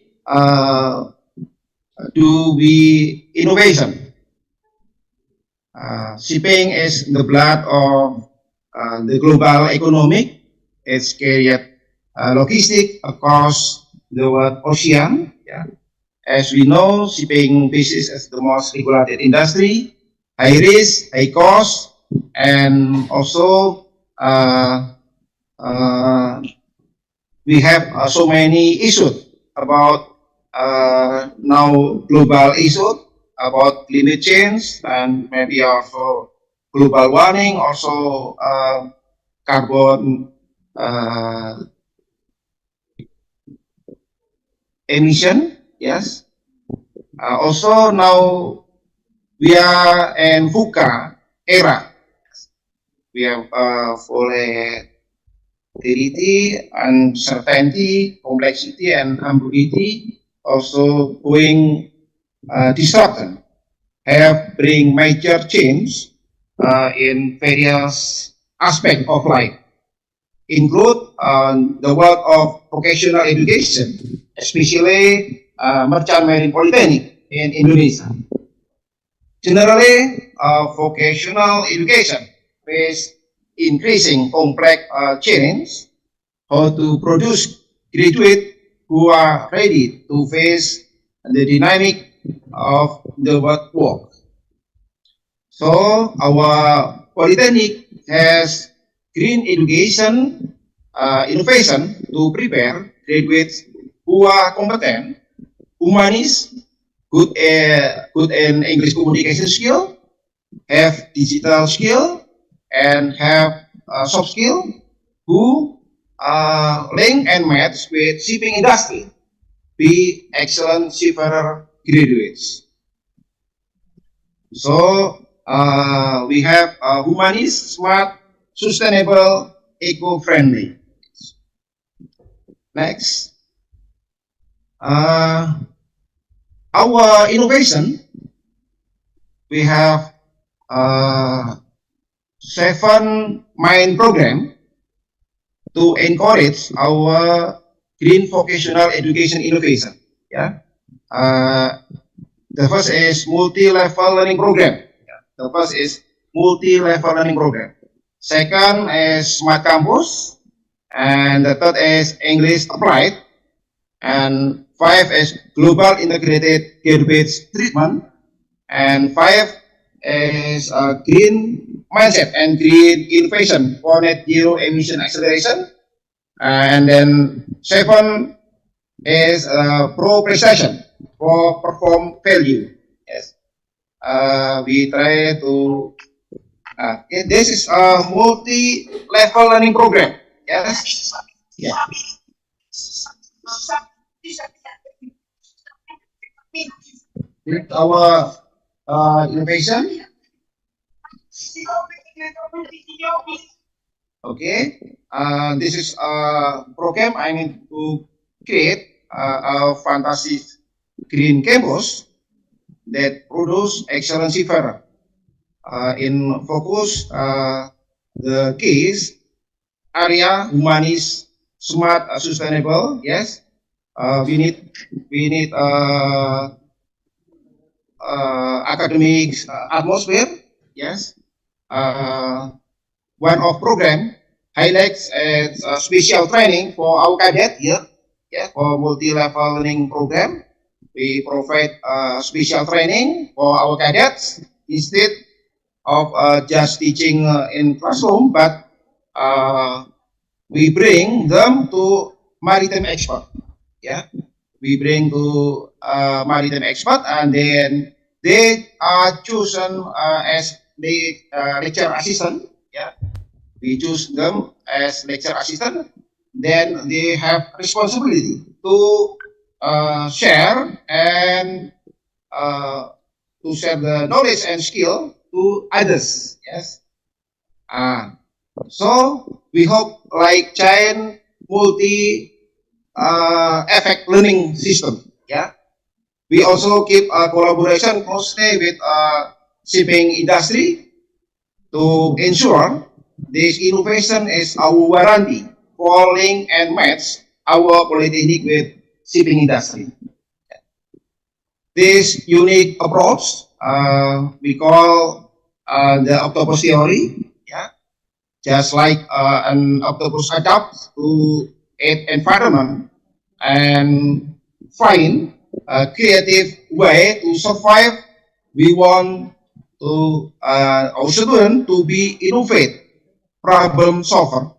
do we innovation? Shipping is the blood of the global economic. It's carried logistic across the world ocean. Yeah. As we know, shipping business is the most regulated industry, high risk, high cost, and also we have so many issues about now global issues about climate change and maybe also global warming, also carbon emission. Yes. Also now we are in VUCA era. We have volatility, uncertainty, complexity, and ambiguity. Also going disruption have bring major change in various aspects of life, include the world of vocational education, especially Merchant Marine Polytechnic in Indonesia. Generally, vocational education face increasing complex challenge how to produce graduates who are ready to face the dynamic of the work. So our polytechnic has green education innovation to prepare graduates who are competent, humanist, good in English communication skill, have digital skill, and have soft skill who link and match with shipping industry, be excellent shipper graduates. So we have humanist, smart, sustainable, eco-friendly. Next. Our innovation, we have 7 main program to encourage our green vocational education innovation. Yeah. The first is multi-level learning program. The first is multi-level learning program. Second is smart campus, and the third is English applied, and 5 is global integrated garbage treatment, and 5 is green mindset and green innovation for net zero emission acceleration, and then 7 is pro prestation for perform value. Yes, we try to. This is a multi-level learning program. Yes. Yeah. With our innovation. Okay. This is a program I need to create a fantastic green campus that produce excellent seafarer. In focus the keys area humanis smart sustainable. Yes, we need academic atmosphere. Yes, one of program highlights special training for our cadet here. Yeah, for multi-level learning program, we provide special training for our cadets instead of just teaching in classroom, but we bring them to maritime expert. Yeah, we bring to maritime expert, and then they are chosen as the lecture assistant. Yeah, we choose them as lecture assistant. Then they have responsibility to share and to share the knowledge and skill to others. Yes. So we hope like giant multi effect learning system. Yeah. We also keep a collaboration closely with shipping industry to ensure this innovation is our warranty for link and match our polytechnic with shipping industry. This unique approach we call the octopus theory. Yeah, just like an octopus adapts to its environment and find a creative way to survive. We want to our students to be innovative problem solver.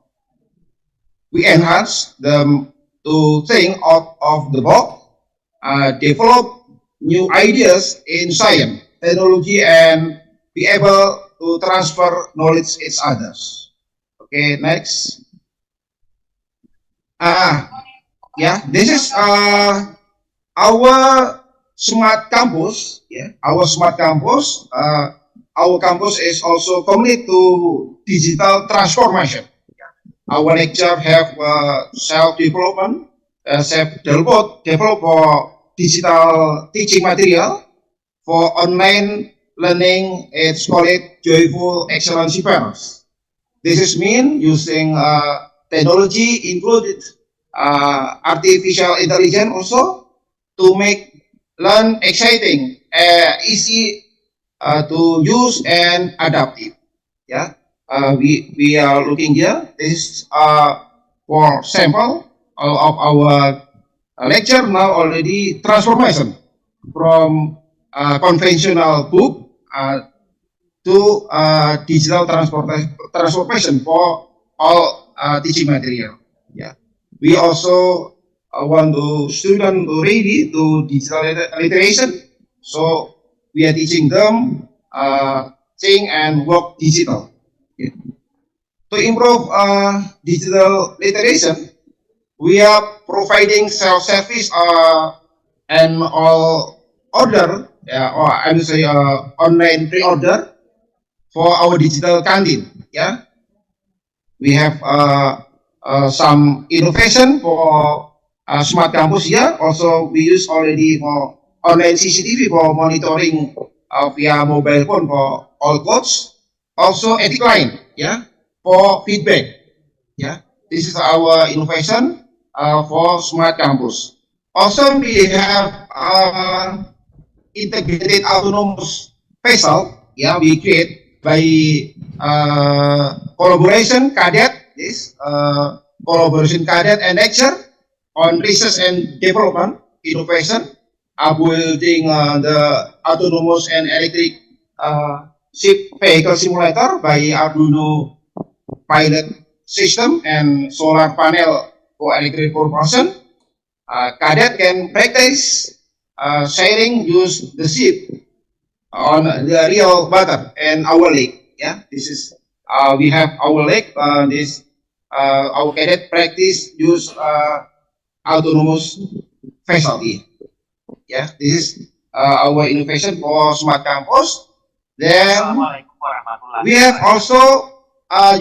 We enhance them to think out of the box, develop new ideas in science, technology, and be able to transfer knowledge each others. Okay, next. Yeah, this is our smart campus. Yeah, our smart campus. Our campus is also committed to digital transformation. Our lecture have self-development, self-develop for digital teaching material for online learning. It's called joyful excellence seafarers. This is mean using technology included artificial intelligence also to make learn exciting, easy to use and adaptive. Yeah. We are looking here. This is for sample of our lecture now already transformation from conventional book to digital transformation for all teaching material. Yeah, we also want to student to ready to digital literation, so we are teaching them think and work digital. Yeah. To improve digital literation, we are providing self-service and all order, or I would say online pre-order for our digital canteen. Yeah, We have some innovation for smart campus here. Also, we use already for online CCTV for monitoring via mobile phone for all codes. Also, ethic line, yeah, for feedback. Yeah, this is our innovation for smart campus. Also, we have integrated autonomous vessel. Yeah, we create by collaboration cadet, this collaboration cadet and lecture on research and development innovation, building the autonomous and electric ship vehicle simulator by Arduino pilot system and solar panel for electric propulsion. Cadet can practice sailing, use the ship on the real water and our lake. Yeah, this is we have our lake. This our cadet practice use autonomous vessel here. Yeah, this is our innovation for smart campus. Then we have also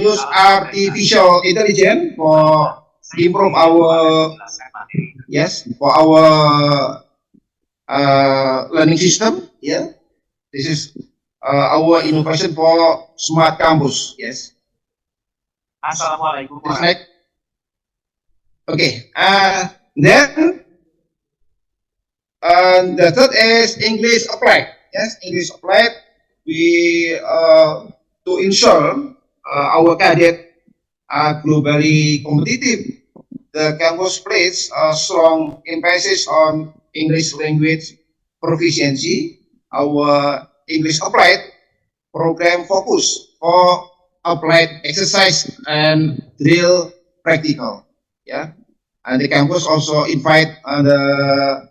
use artificial intelligence for improve our for our learning system. Yeah, this is our innovation for smart campus. Yes. Assalamualaikum. Next. Okay. Then the third is English applied. Yes, English applied. We to ensure our cadet are globally competitive. The campus places a strong emphasis on English language proficiency. Our English applied program focus for applied exercise and drill practical. Yeah, and the campus also invite the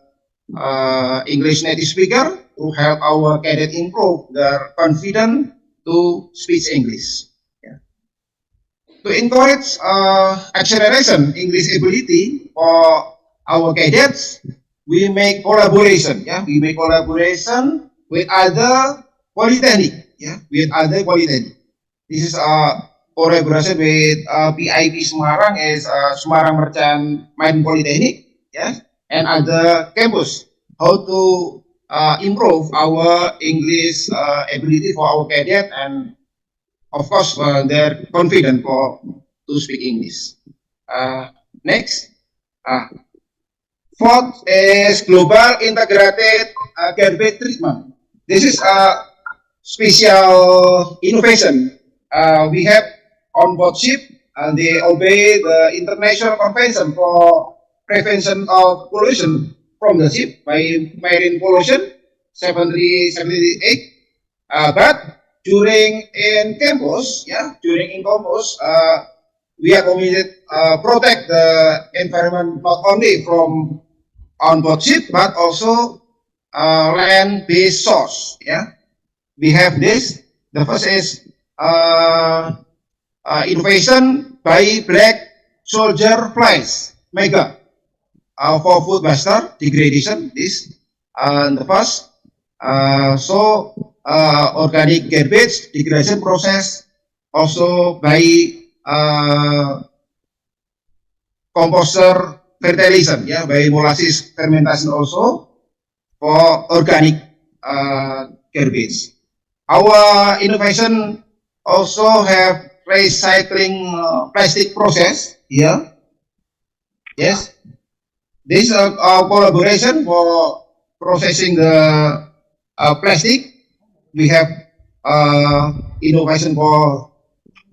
English native speaker to help our cadet improve their confidence to speak English. Yeah. To encourage acceleration English ability for our cadets, we make collaboration. Yeah, we make collaboration with other polytechnic. Yeah, with other polytechnic. This is a collaboration with PIP Semarang is Semarang Merchant Marine Polytechnic. Yes, and other campus. How to improve our English ability for our cadet and of course their confidence for to speak English. Next, fourth is global integrated garbage treatment. This is a special innovation we have on board ship, and they obey the International Convention for Prevention of Pollution from the ship by marine pollution 7378. But during in campus, we are committed protect the environment not only from on board ship but also land-based source. Yeah, we have this. The first is innovation by black soldier flies mega for food waste degradation. This the first. Organic garbage degradation process also by composter fertilization, yeah, by molasses fermentation also for organic garbage. Our innovation also have recycling plastic process here. Yes, this is a collaboration for processing the plastic. We have innovation for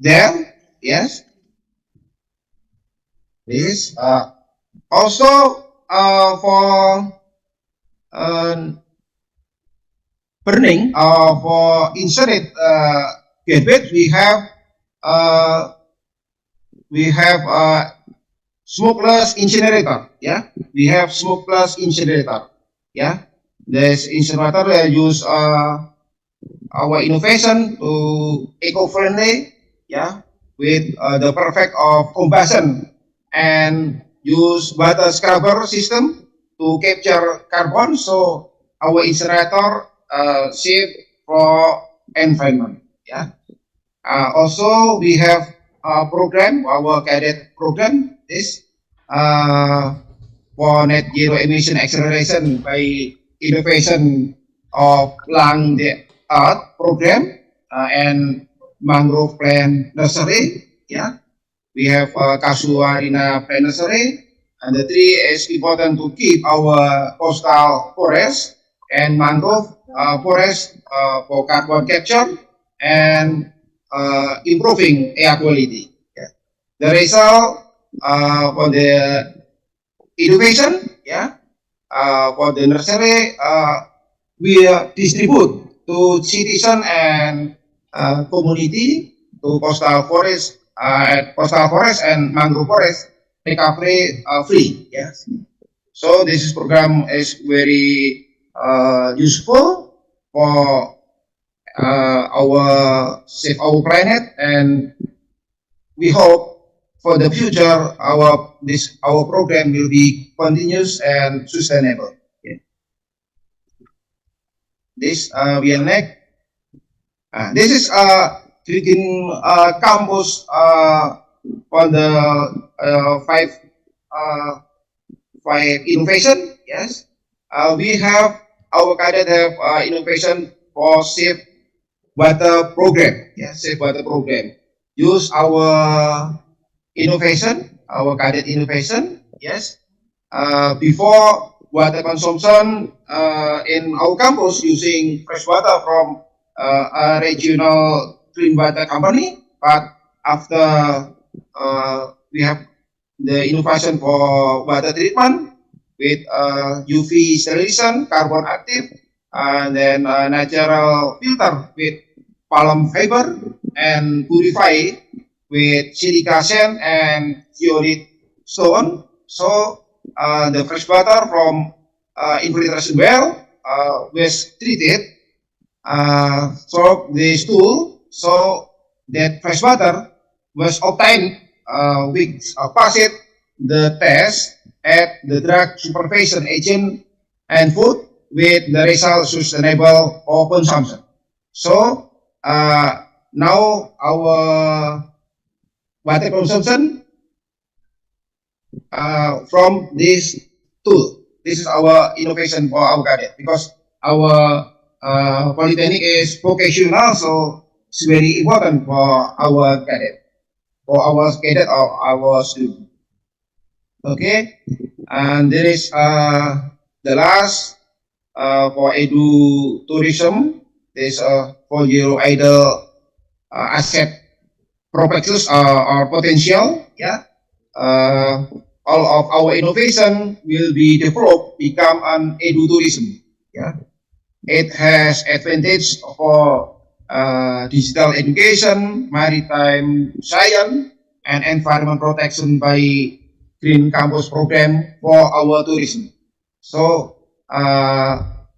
there. Yes, this also for burning for incinerated garbage. We have smokeless incinerator. Yeah, we have smokeless incinerator. Yeah, this incinerator use our innovation to eco-friendly. Yeah, with the perfect of combustion and use water scrubber system to capture carbon. So our incinerator safe for environment. Yeah. Also we have program, our cadet program is for net zero emission acceleration by innovation of Lang the Earth program and mangrove plant nursery. Yeah, we have Casuarina plant nursery, and the three is important to keep our coastal forest and mangrove forest for carbon capture and improving air quality. Yeah. The result for the innovation, yeah, for the nursery, we distribute to citizen and community to coastal forest and mangrove forest recovery free. Yes. So this program is very useful for our save our planet, and we hope for the future our program will be continuous and sustainable. Yeah. This we are next. This is within campus on the five innovation. Yes, we have our cadet have innovation for safe water program. Yeah, safe water program. Use our innovation, our cadet innovation. Yes, before water consumption in our campus using fresh water from a regional clean water company, but after we have the innovation for water treatment with UV sterilization, carbon active, and then natural filter with palm fiber and purify with silica sand and zeolite stone. So the fresh water from infiltration well was treated through this tool, so that fresh water was obtained which passed the test at the drug supervision agent and food with the result sustainable for consumption. So now our water consumption from this tool. This is our innovation for our cadet, because our polytechnic is vocational, so it's very important for our cadet, or our student. Okay, and there is the last for edu tourism. There's for zero idle asset prospectus or potential. Yeah, all of our innovation will be developed become an edu tourism. Yeah, it has advantage for digital education, maritime science, and environment protection by Green Campus program for our tourism. So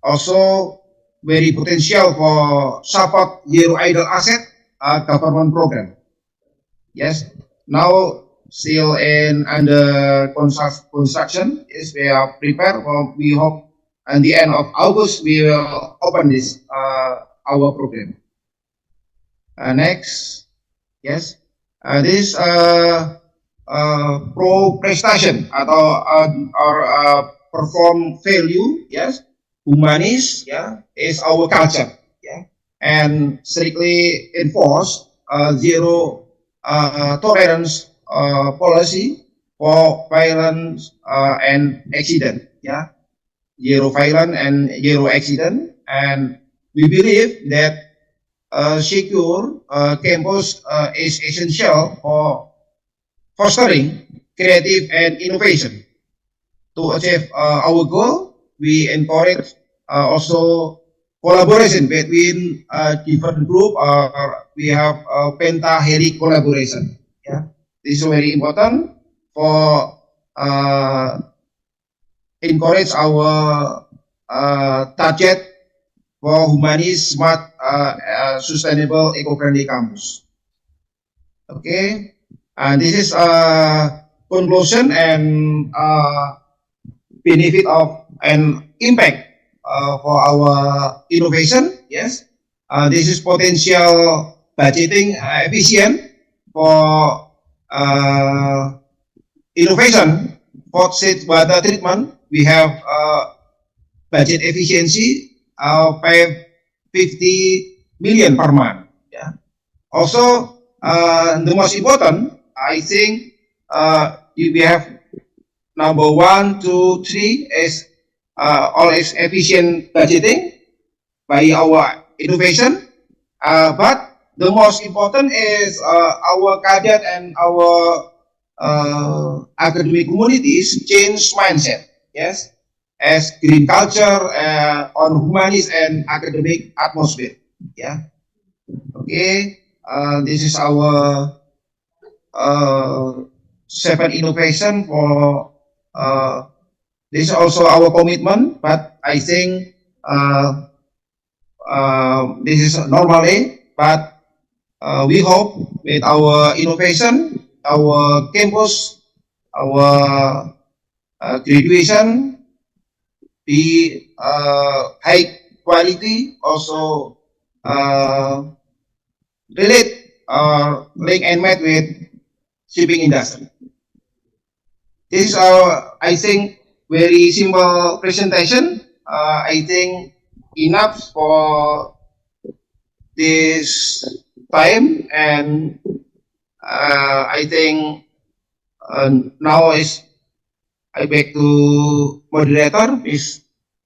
also very potential for support zero idle asset government program. Yes, now still in under construction. Yes, we are prepared. We hope at the end of August we will open this our program. Next, yes, this pro prestation atau perform value. Yes, humanis. Yeah, is our culture. Yeah, and strictly enforce zero tolerance policy for violence and accident. Yeah, zero violence and zero accident, and we believe that secure campus is essential for fostering creative and innovation. To achieve our goal, we encourage also collaboration between different group, or we have pentahelic collaboration. Yeah, this is very important for encourage our target for humanis, smart, sustainable, eco-friendly campus. Okay, and this is conclusion and benefit of and impact for our innovation. Yes, this is potential budgeting efficient for innovation for water treatment, we have budget efficiency of 50 million per month. Yeah. Also, the most important, I think, we have number 1, 2, 3 is always efficient budgeting by our innovation. But the most important is our cadet and our academic communities change mindset. Yes, as green culture on humanist and academic atmosphere. Yeah. Okay. This is our 7 innovation for. This is also our commitment, but I think this is normally, but we hope with our innovation, our campus, our graduation be high quality, also relate or link and met with shipping industry. This is our, I think, very simple presentation. I think enough for this time, and I think now is I back to moderator, Miss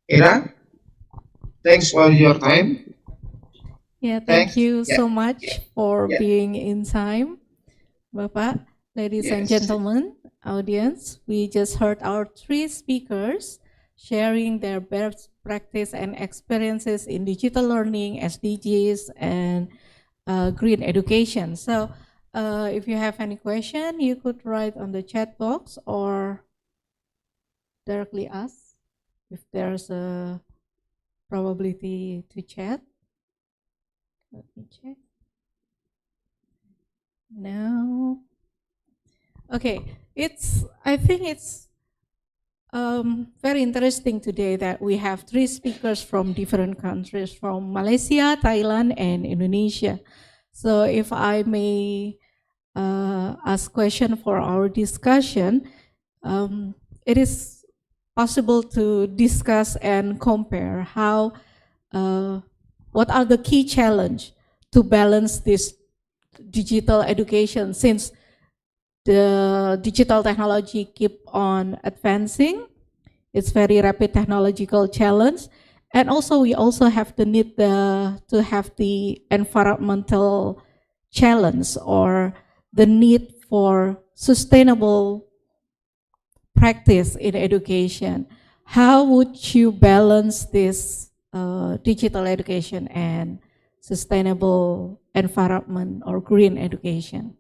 Era. Thanks for your time. Yeah, Thanks. thank you Yeah. so much for Yeah. being in time, Bapak, ladies and Yes. gentlemen, audience. We just heard our 3 speakers sharing their best practice and experiences in digital learning, SDGs, and green education. So if you have any question, you could write on the chat box or directly ask if there's a probability to chat. Let me check. No. Okay, I think it's very interesting today that we have 3 speakers from different countries, from Malaysia, Thailand, and Indonesia. So if I may ask question for our discussion, it is possible to discuss and compare how, what are the key challenge to balance this digital education, since the digital technology keep on advancing. It's very rapid technological challenge. And also we also have the need to have the environmental challenge, or the need for sustainable practice in education. How would you balance this digital education and sustainable environment or green education?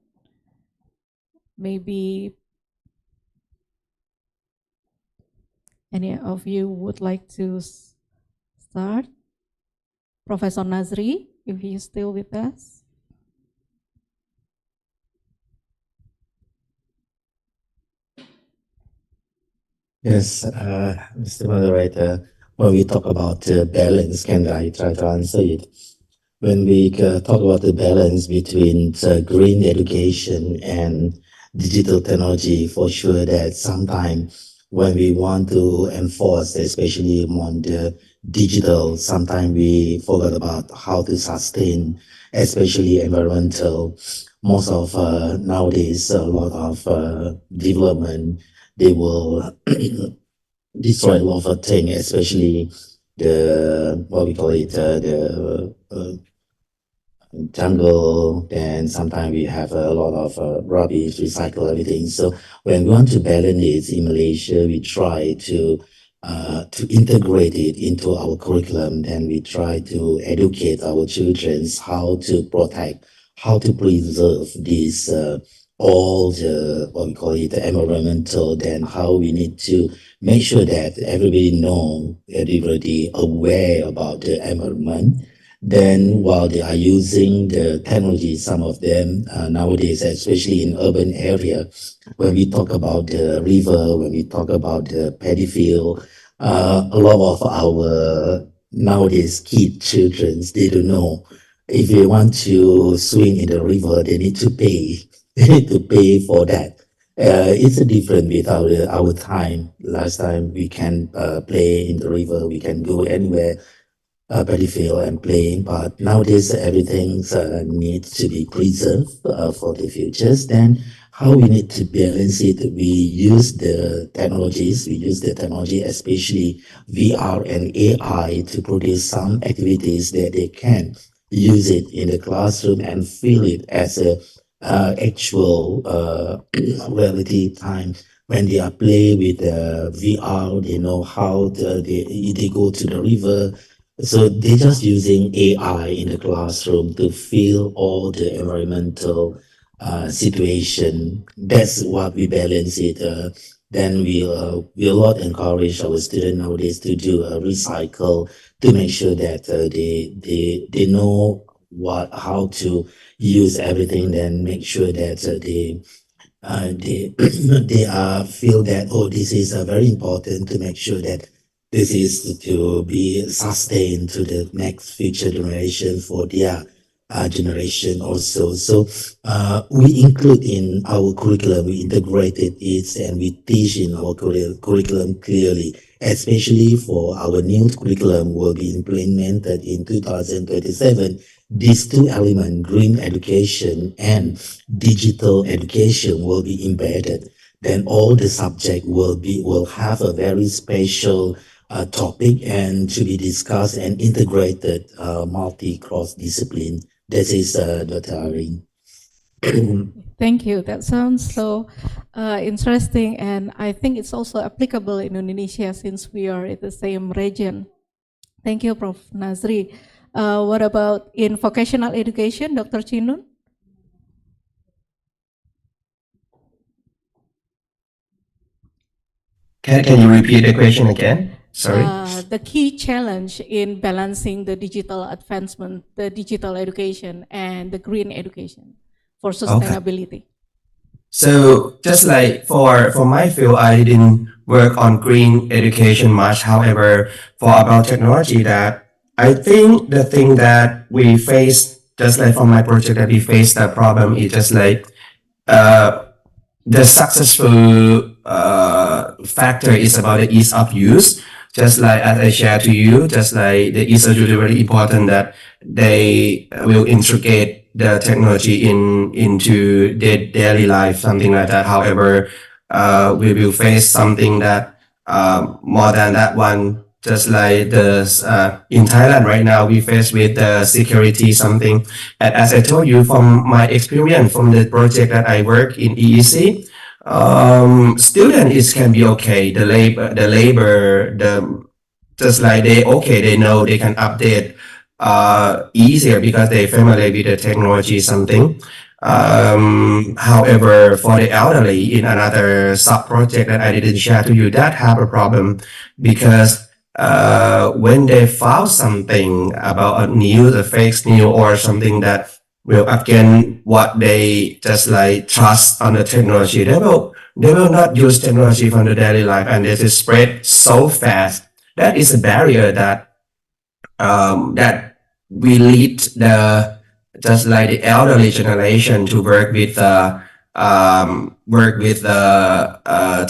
Maybe any of you would like to start? Professor Nazri, if you're still with us. Yes, Mr. Moderator, when we talk about balance, can I try to answer it? When we talk about the balance between green education and digital technology, for sure that sometimes when we want to enforce, especially on the digital, sometimes we forget about how to sustain, especially environmental. Most of nowadays, a lot of development, they will destroy a lot of things, especially the, what we call it, the jungle, and sometimes we have a lot of rubbish, recycle everything. So when we want to balance it in Malaysia, we try to integrate it into our curriculum, and we try to educate our children how to protect, how to preserve these all the, what we call it, the environmental, then how we need to make sure that everybody aware about the environment. Then while they are using the technology, some of them nowadays, especially in urban area, when we talk about the river, when we talk about the paddy field, a lot of our nowadays children, they don't know if they want to swim in the river, they need to pay. they need to pay for that. It's different with our time. Last time we can play in the river, we can go anywhere, battlefield and playing, but nowadays everything needs to be preserved for the futures. Then how we need to balance it? We use the technology, especially VR and AI, to produce some activities that they can use it in the classroom and feel it as a actual reality time. When they are play with VR, they know how they go to the river. So they're just using AI in the classroom to feel all the environmental situation. That's what we balance it. Then we a lot encourage our students nowadays to do a recycle, to make sure that they know how to use everything. Then make sure that they feel that, oh, this is very important, to make sure that this is to be sustained to the next future generation, for their generation also. So we include in our curriculum, we integrated it, and we teach in our curriculum clearly, especially for our new curriculum will be implemented in 2027. These two elements, green education and digital education, will be embedded. Then all the subject will have a very special topic and to be discussed and integrated, multi-cross discipline. This is Dr. Irene. Thank you. That sounds so interesting, and I think it's also applicable in Indonesia since we are in the same region. Thank you, Prof. Nazri. What about in vocational education, Dr. Chinun? Can you repeat the question again? Sorry. The key challenge in balancing the digital advancement, the digital education, and the green education for sustainability. So just like for my field, I didn't work on green education much. However, for about technology, that I think the thing that we face, just like for my project, that we face the problem is just like the successful factor is about the ease of use. Just like as I shared to you, just like the ease of use is very important, that they will integrate the technology into their daily life, something like that. However, we will face something that more than that one. Just like in Thailand right now, we face with the security something. And as I told you from my experience from the project that I work in EEC, student can be okay. The labor, just like they know they can update easier because they familiar with the technology something. However, for the elderly in another sub project that I didn't share to you, that have a problem because when they found something about a fake news or something that will again what they just like trust on the technology, they will not use technology from the daily life, and this is spread so fast. That is a barrier that that we lead the just like the elderly generation to work with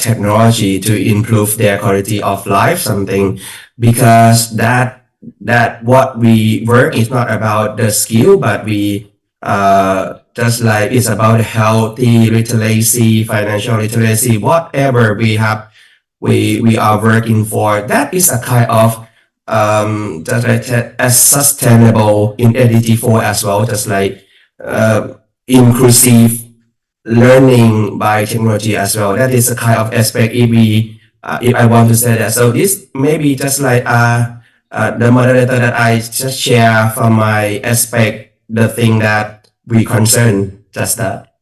technology to improve their quality of life something, because that what we work is not about the skill, but we just like it's about healthy literacy, financial literacy, whatever we have, we are working for. That is a kind of just like as sustainable in ADT4 as well, just like inclusive learning by technology as well. That is a kind of aspect if I want to say that. So this maybe just like the moderator that I just share from my aspect, the thing that we concern, just that.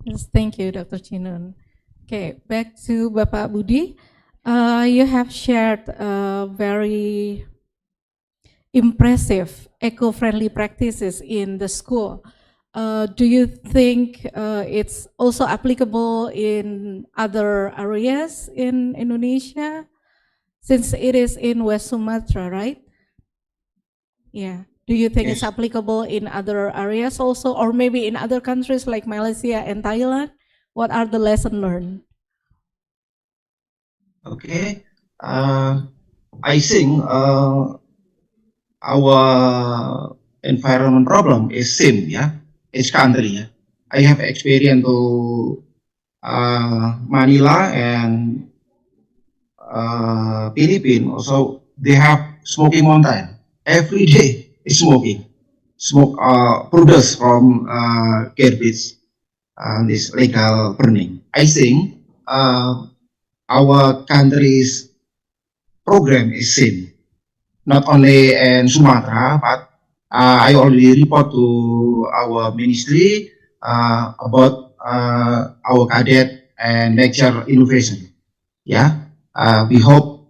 Yes, thank you, Dr. Chinun. Okay, back to Bapak Budi. You have shared very impressive eco-friendly practices in the school. Do you think it's also applicable in other areas in Indonesia? Since it is in West Sumatra, right? Yeah. Do you think Yes. it's applicable in other areas also, or maybe in other countries like Malaysia and Thailand? What are the lessons learned? Okay. I think our environment problem is same, yeah. Each country, yeah. I have experience to Manila and Philippines. Also, they have smoking mountain. Every day is smoking. Smoke produce from garbage. This legal burning. I think our country's program is same. Not only in Sumatra, but I already report to our ministry about our cadet and lecture innovation. Yeah, we hope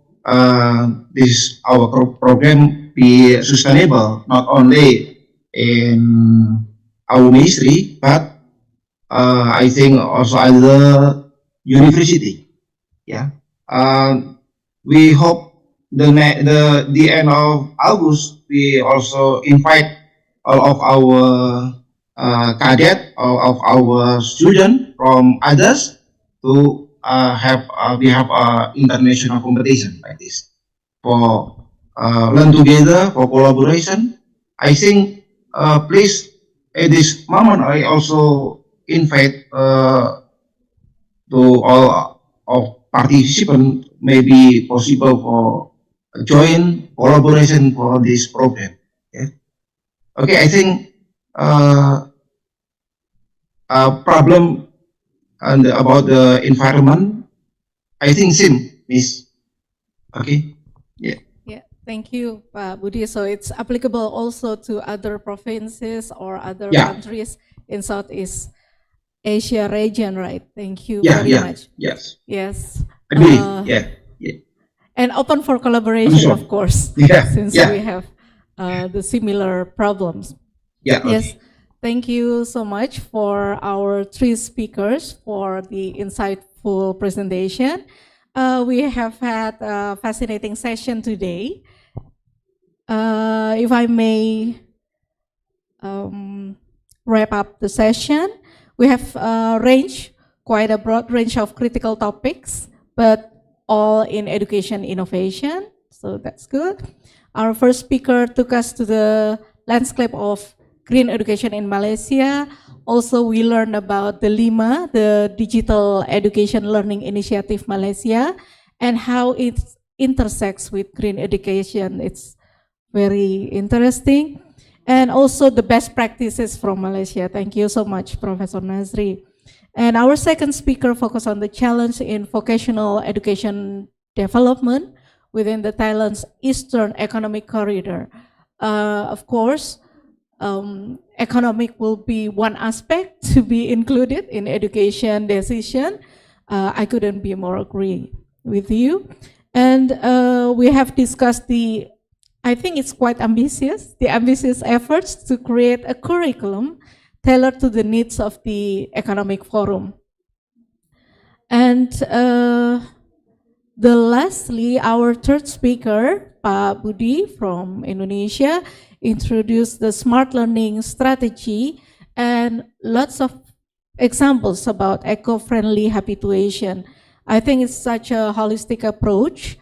this our program be sustainable not only in our ministry but I think also other university. Yeah, we hope the end of August we also invite all of our cadet or of our student from others to have we have international competition like this for learn together for collaboration. I think please at this moment I also invite to all of participants maybe possible for join collaboration for this program. Yeah. Okay, I think problem and about the environment, I think same, Miss. Okay. Yeah. Yeah, thank you, Pak Budi. So it's applicable also to other provinces or other Yeah. countries in Southeast Asia region, right? Thank you Yeah, very yeah, much. yes. Yes. Agree. Yeah, yeah. And open for collaboration, sure. of course, Yeah, since yeah. we have the similar problems. Yeah, Yes. okay. Thank you so much for our three speakers for the insightful presentation. We have had a fascinating session today. If I may wrap up the session, we have quite a broad range of critical topics, but all in education innovation, so that's good. Our first speaker took us to the landscape of green education in Malaysia. Also, we learned about the LIMA, the Digital Education Learning Initiative Malaysia, and how it intersects with green education. It's very interesting. And also the best practices from Malaysia. Thank you so much, Professor Nazri. And our second speaker focused on the challenge in vocational education development within the Thailand's Eastern Economic Corridor. Of course, economic will be one aspect to be included in education decision. I couldn't be more agree with you. And we have discussed I think it's quite ambitious, the ambitious efforts to create a curriculum tailored to the needs of the economic forum. And lastly, our third speaker, Pak Budi from Indonesia, introduced the smart learning strategy and lots of examples about eco-friendly habituation. I think it's such a holistic approach.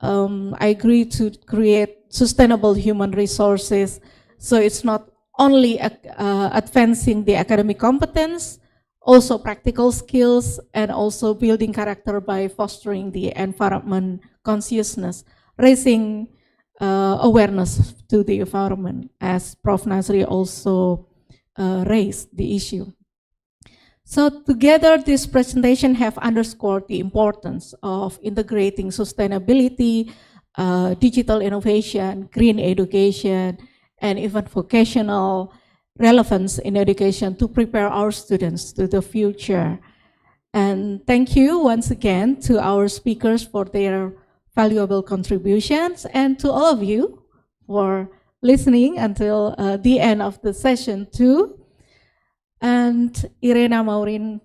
I agree to create sustainable human resources. So it's not only advancing the academic competence, also practical skills, and also building character by fostering the environment consciousness, raising awareness to the environment, as Prof. Nazri also raised the issue. So together, this presentation have underscored the importance of integrating sustainability, digital innovation, green education, and even vocational relevance in education to prepare our students to the future. And thank you once again to our speakers for their valuable contributions, and to all of you for listening until the end of the session too. And Irena Maurin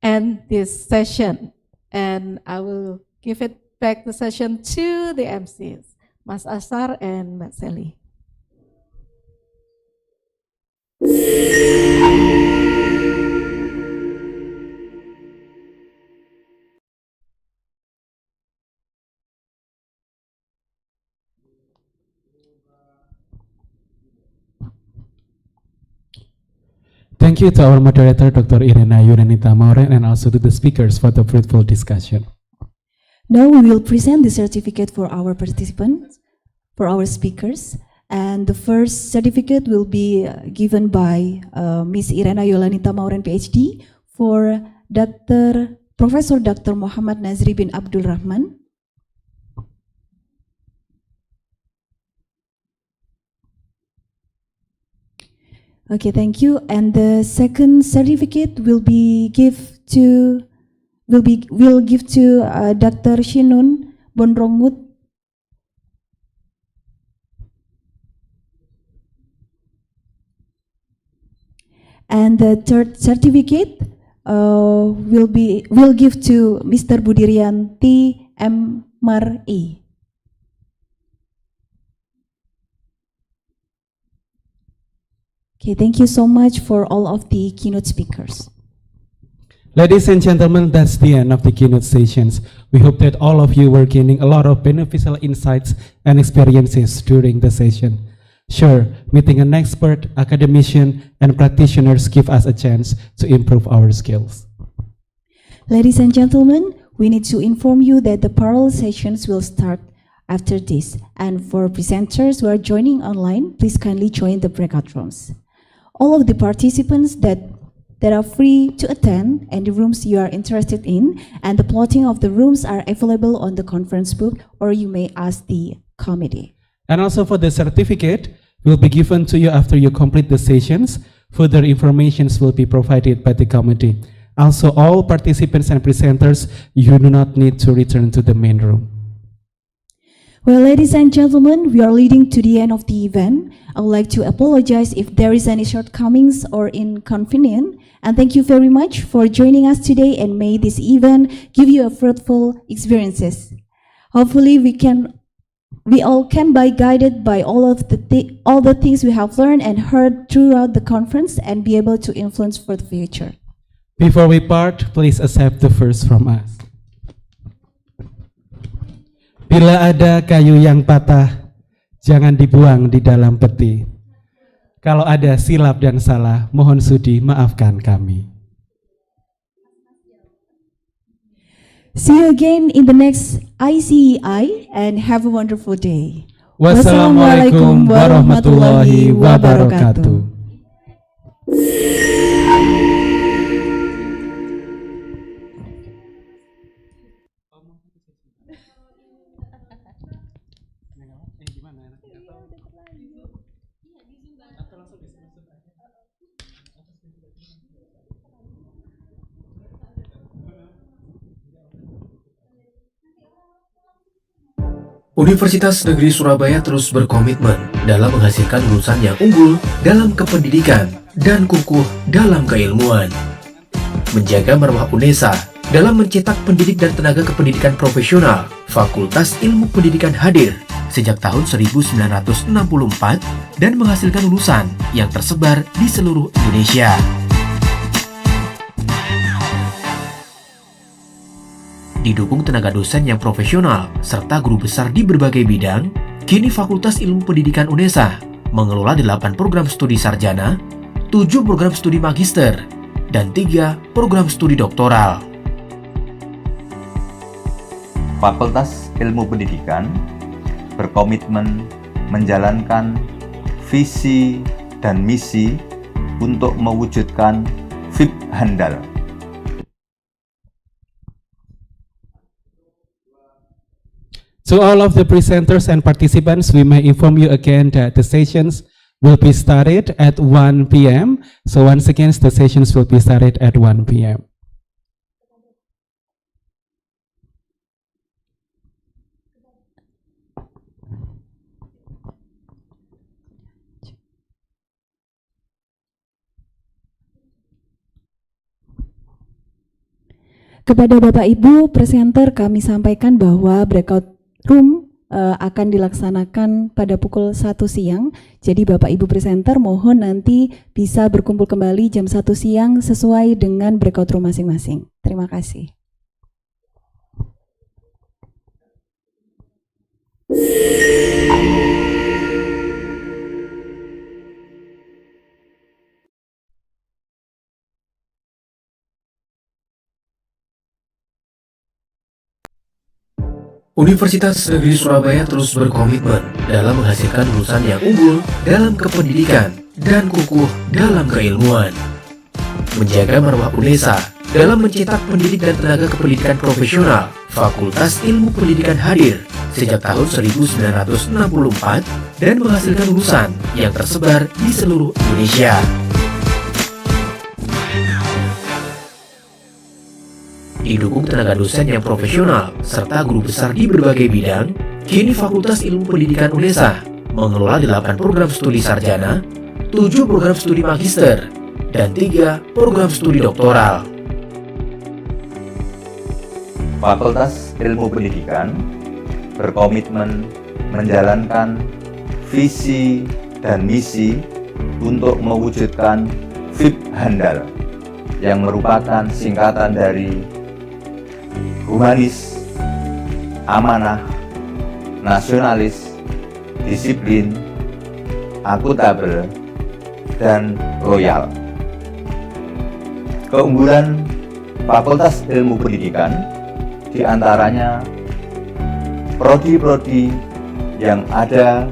end this session, and I will give it back back the session to the MCs, Mas Asar and Mbak Sally. Thank you to our moderator, Dr. Irena Yunanita Mauren, and also to the speakers for the fruitful discussion. Now we will present the certificate for our participants, for our speakers. And the first certificate will be given by Miss Irena Yolanita Mauren, PhD, for Professor Dr. Muhammad Nazri bin Abdul Rahman. Okay, thank you. And the second certificate will give to Dr. Shinun Bonrongut. And the third certificate will give to Mr. Budirianti M. Mar.E. Okay, thank you so much for all of the keynote speakers. Ladies and gentlemen, that's the end of the keynote sessions. We hope that all of you were gaining a lot of beneficial insights and experiences during the session. Sure, meeting an expert, academician, and practitioners give us a chance to improve our skills. Ladies and gentlemen, we need to inform you that the parallel sessions will start after this. And for presenters who are joining online, please kindly join the breakout rooms. All of the participants that are free to attend and the rooms you are interested in, and the plotting of the rooms are available on the conference book, or you may ask the committee. And also for the certificate will be given to you after you complete the sessions. Further informations will be provided by the committee. Also, all participants and presenters, you do not need to return to the main room. Well, ladies and gentlemen, we are leading to the end of the event. I would like to apologize if there is any shortcomings or inconvenience. And thank you very much for joining us today, and may this event give you a fruitful experiences. Hopefully we all can be guided by all the things we have learned and heard throughout the conference, and be able to influence for the future. Before we part, please accept the first from us. Bila ada kayu yang patah, jangan dibuang di dalam peti. Kalau ada silap dan salah, mohon sudi maafkan kami. See you again in the next Icei, and have a wonderful day. Wassalamualaikum warahmatullahi wabarakatuh. Universitas Negeri Surabaya terus berkomitmen dalam menghasilkan lulusan yang unggul dalam kependidikan dan kukuh dalam keilmuan. Menjaga marwah UNESA dalam mencetak pendidik dan tenaga kependidikan profesional, Fakultas Ilmu Pendidikan hadir sejak tahun 1964 dan menghasilkan lulusan yang tersebar di seluruh Indonesia. Didukung tenaga dosen yang profesional serta guru besar di berbagai bidang, kini Fakultas Ilmu Pendidikan UNESA mengelola 8 program studi sarjana, 7 program studi magister, dan 3 program studi doktoral. Fakultas Ilmu Pendidikan berkomitmen menjalankan visi dan misi untuk mewujudkan FIP handal. To all of the presenters and participants, we may inform you again that the sessions will be started at 1 p.m. So once again, the sessions will be started at 1 p.m. Kepada Bapak Ibu presenter kami sampaikan bahwa breakout room akan dilaksanakan pada pukul 1 siang. Jadi Bapak Ibu presenter mohon nanti bisa berkumpul kembali jam 1 siang sesuai dengan breakout room masing-masing. Terima kasih. Universitas Negeri Surabaya terus berkomitmen dalam menghasilkan lulusan yang unggul dalam kependidikan dan kukuh dalam keilmuan. Menjaga marwah UNESA dalam mencetak pendidik dan tenaga kependidikan profesional, Fakultas Ilmu Pendidikan hadir sejak tahun 1964 dan menghasilkan lulusan yang tersebar di seluruh Indonesia. Didukung tenaga dosen yang profesional serta guru besar di berbagai bidang, kini Fakultas Ilmu Pendidikan UNESA mengelola 8 program studi sarjana, 7 program studi magister, dan 3 program studi doktoral. Fakultas Ilmu Pendidikan berkomitmen menjalankan visi dan misi untuk mewujudkan FIP handal yang merupakan singkatan dari humanis, amanah, nasionalis, disiplin, akuntabel, dan loyal. Keunggulan Fakultas Ilmu Pendidikan diantaranya prodi-prodi yang ada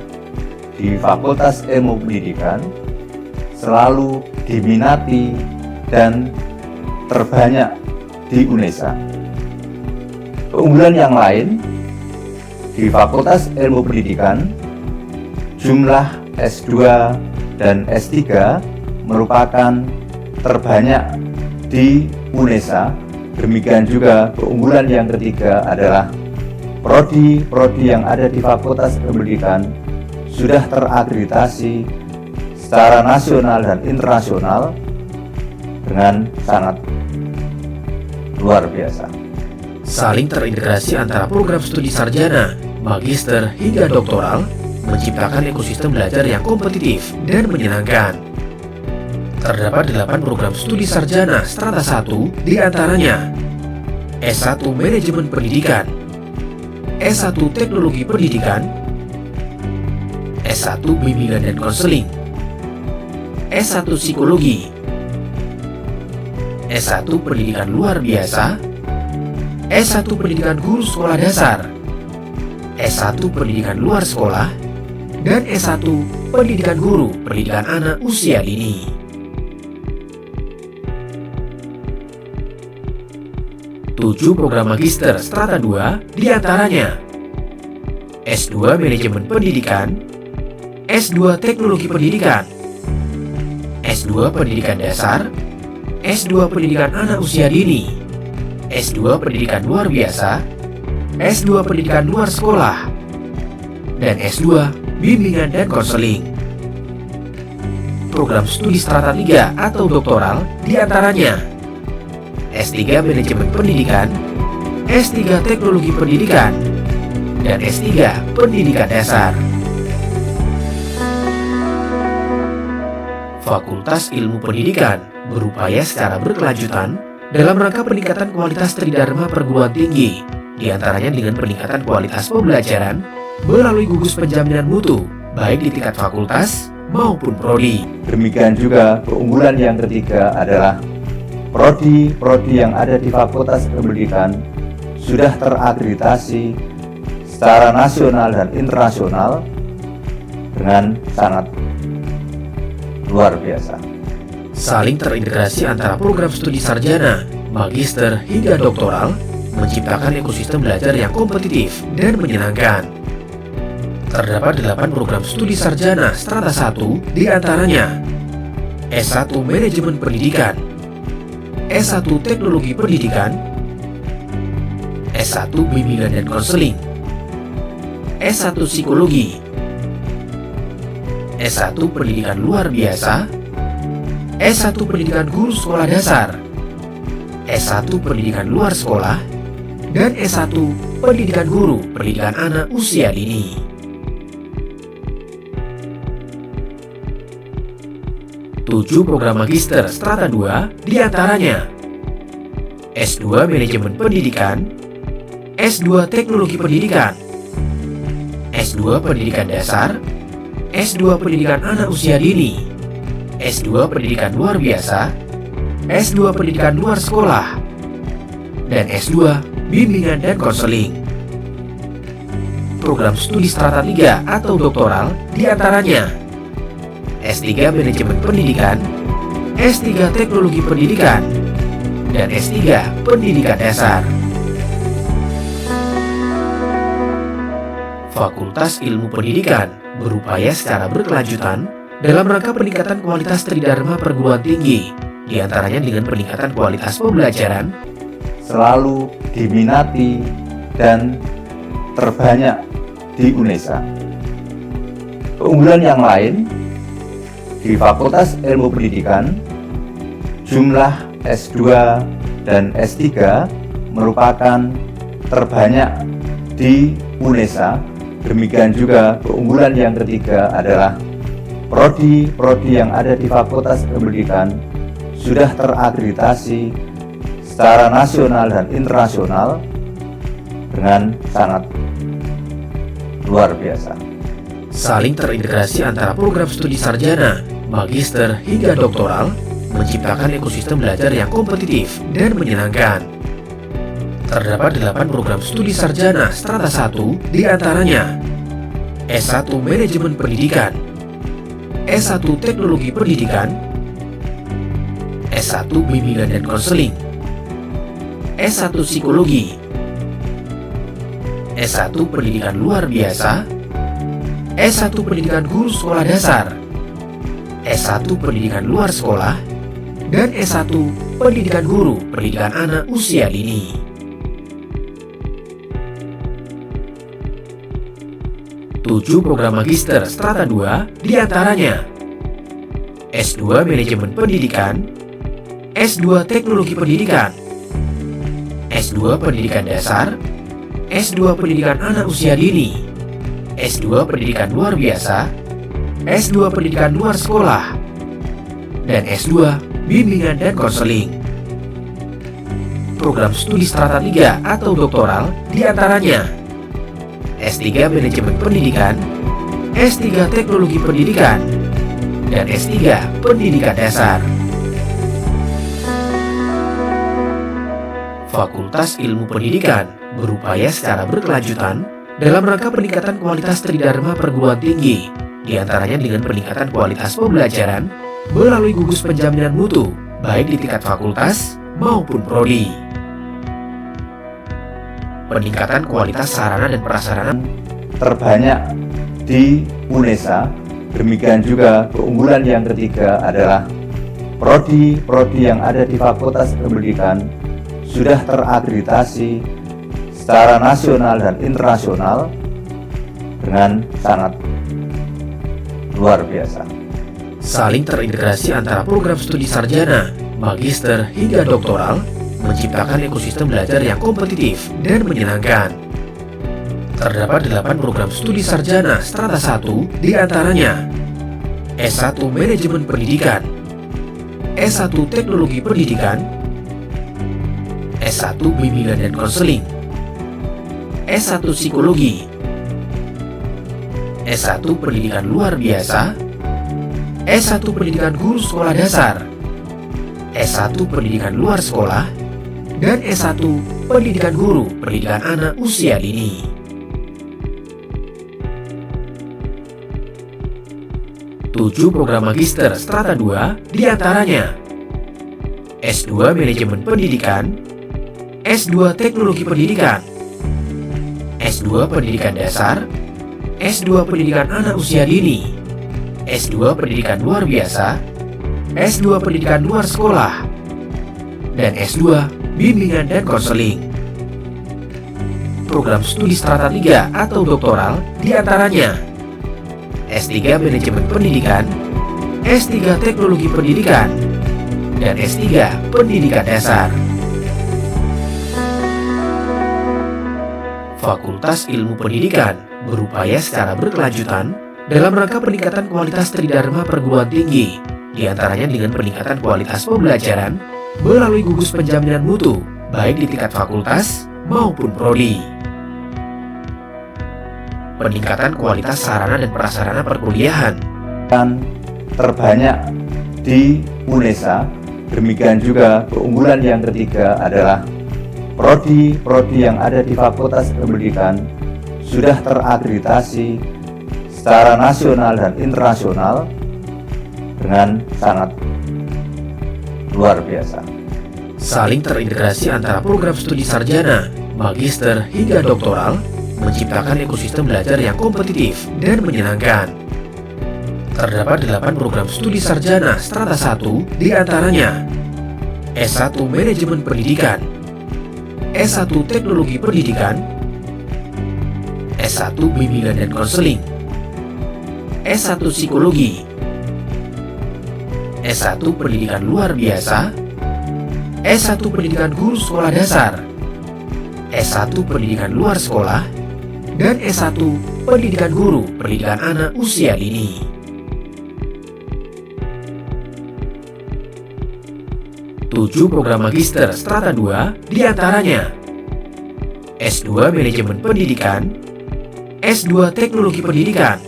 di Fakultas Ilmu Pendidikan selalu diminati dan terbanyak di UNESA. Keunggulan yang lain di Fakultas Ilmu Pendidikan, jumlah S2 dan S3 merupakan terbanyak di UNESA. Demikian juga keunggulan yang ketiga adalah prodi-prodi yang ada di Fakultas Ilmu Pendidikan sudah terakreditasi secara nasional dan internasional dengan sangat luar biasa. Saling terintegrasi antara program studi sarjana, magister, hingga doktoral, menciptakan ekosistem belajar yang kompetitif dan menyenangkan. Terdapat 8 program studi sarjana strata 1, diantaranya S1 Manajemen Pendidikan, S1 Teknologi Pendidikan, S1 Bimbingan dan Konseling, S1 Psikologi, S1 Pendidikan Luar Biasa, S1 Pendidikan Guru Sekolah Dasar, S1 Pendidikan Luar Sekolah, dan S1 Pendidikan Guru Pendidikan Anak Usia Dini. Tujuh program magister strata 2 diantaranya S2 Manajemen Pendidikan, S2 Teknologi Pendidikan, S2 Pendidikan Dasar, S2 Pendidikan Anak Usia Dini, S2 Pendidikan Luar Biasa, S2 Pendidikan Luar Sekolah, dan S2 Bimbingan dan Konseling. Program studi strata 3 atau doktoral diantaranya S3 Manajemen Pendidikan, S3 Teknologi Pendidikan, dan S3 Pendidikan Dasar. Fakultas Ilmu Pendidikan berupaya secara berkelanjutan dalam rangka peningkatan kualitas tridharma perguruan tinggi, diantaranya dengan peningkatan kualitas pembelajaran melalui gugus penjaminan mutu, baik di tingkat fakultas maupun prodi. Demikian juga keunggulan yang ketiga adalah prodi-prodi yang ada di Fakultas Pendidikan sudah terakreditasi secara nasional dan internasional dengan sangat luar biasa. Saling terintegrasi antara program studi sarjana, magister, hingga doktoral, menciptakan ekosistem belajar yang kompetitif dan menyenangkan. Terdapat 8 program studi sarjana strata 1, diantaranya S1 Manajemen Pendidikan, S1 Teknologi Pendidikan, S1 Bimbingan dan Konseling, S1 Psikologi, S1 Pendidikan Luar Biasa, S1 Pendidikan Guru Sekolah Dasar, S1 Pendidikan Luar Sekolah, dan S1 Pendidikan Guru Pendidikan Anak Usia Dini. Tujuh program magister strata 2 diantaranya S2 Manajemen Pendidikan, S2 Teknologi Pendidikan, S2 Pendidikan Dasar, S2 Pendidikan Anak Usia Dini, S2 Pendidikan Luar Biasa, S2 Pendidikan Luar Sekolah, dan S2 Bimbingan dan Konseling. Program studi strata 3 atau doktoral diantaranya S3 Manajemen Pendidikan, S3 Teknologi Pendidikan, dan S3 Pendidikan Dasar. Fakultas Ilmu Pendidikan berupaya secara berkelanjutan dalam rangka peningkatan kualitas tridharma perguruan tinggi, diantaranya dengan peningkatan kualitas pembelajaran, selalu diminati dan terbanyak di UNESA. Keunggulan yang lain, di Fakultas Ilmu Pendidikan, jumlah S2 dan S3 merupakan terbanyak di UNESA. Demikian juga keunggulan yang ketiga adalah prodi yang ada di Fakultas Ilmu Pendidikan sudah terakreditasi secara nasional dan internasional dengan sangat luar biasa. Saling terintegrasi antara program studi sarjana, magister, hingga doktoral, menciptakan ekosistem belajar yang kompetitif dan menyenangkan. Terdapat 8 program studi sarjana strata 1, diantaranya S1 Manajemen Pendidikan, S1 Teknologi Pendidikan, S1 Bimbingan dan Konseling, S1 Psikologi, S1 Pendidikan Luar Biasa, S1 Pendidikan Guru Sekolah Dasar, S1 Pendidikan Luar Sekolah, dan S1 Pendidikan Guru Pendidikan Anak Usia Dini. Tujuh program magister strata 2 diantaranya S2 Manajemen Pendidikan, S2 Teknologi Pendidikan, S2 Pendidikan Dasar, S2 Pendidikan Anak Usia Dini, S2 Pendidikan Luar Biasa, S2 Pendidikan Luar Sekolah, dan S2 Bimbingan dan Konseling. Program studi strata 3 atau doktoral diantaranya S3 Manajemen Pendidikan, S3 Teknologi Pendidikan, dan S3 Pendidikan Dasar. Fakultas Ilmu Pendidikan berupaya secara berkelanjutan dalam rangka peningkatan kualitas tridharma perguruan tinggi, diantaranya dengan peningkatan kualitas pembelajaran melalui gugus penjaminan mutu, baik di tingkat fakultas maupun prodi. Peningkatan kualitas sarana dan prasarana terbanyak di UNESA. Demikian juga keunggulan yang ketiga adalah prodi yang ada di Fakultas Pendidikan sudah terakreditasi secara nasional dan internasional dengan sangat luar biasa. Saling terintegrasi antara program studi sarjana, magister, hingga doktoral, menciptakan ekosistem belajar yang kompetitif dan menyenangkan. Terdapat 8 program studi sarjana strata 1, diantaranya S1 Manajemen Pendidikan, S1 Teknologi Pendidikan, S1 Bimbingan dan Konseling, S1 Psikologi, S1 Pendidikan Luar Biasa, S1 Pendidikan Guru Sekolah Dasar, S1 Pendidikan Luar Sekolah, dan S1 Pendidikan Guru Pendidikan Anak Usia Dini. Tujuh program magister strata 2 diantaranya S2 Manajemen Pendidikan, S2 Teknologi Pendidikan, S2 Pendidikan Dasar, S2 Pendidikan Anak Usia Dini, S2 Pendidikan Luar Biasa, S2 Pendidikan Luar Sekolah, dan S2 Bimbingan dan Konseling. Program studi strata 3 atau doktoral diantaranya S3 Manajemen Pendidikan, S3 Teknologi Pendidikan, dan S3 Pendidikan Dasar. Fakultas Ilmu Pendidikan berupaya secara berkelanjutan dalam rangka peningkatan kualitas tridharma perguruan tinggi, diantaranya dengan peningkatan kualitas pembelajaran melalui gugus penjaminan mutu, baik di tingkat fakultas maupun prodi. Peningkatan kualitas sarana dan prasarana perkuliahan terbanyak di UNESA. Demikian juga keunggulan yang ketiga adalah prodi-prodi yang ada di Fakultas Pendidikan sudah terakreditasi secara nasional dan internasional dengan sangat luar biasa. Saling terintegrasi antara program studi sarjana, magister hingga doktoral menciptakan ekosistem belajar yang kompetitif dan menyenangkan. Terdapat 8 program studi sarjana strata 1, diantaranya S1 Manajemen Pendidikan, S1 Teknologi Pendidikan, S1 Bimbingan dan Konseling, S1 Psikologi, S1 Pendidikan Luar Biasa, S1 Pendidikan Guru Sekolah Dasar, S1 Pendidikan Luar Sekolah, dan S1 Pendidikan Guru Pendidikan Anak Usia Dini. 7 program magister strata 2, diantaranya S2 Manajemen Pendidikan, S2 Teknologi Pendidikan,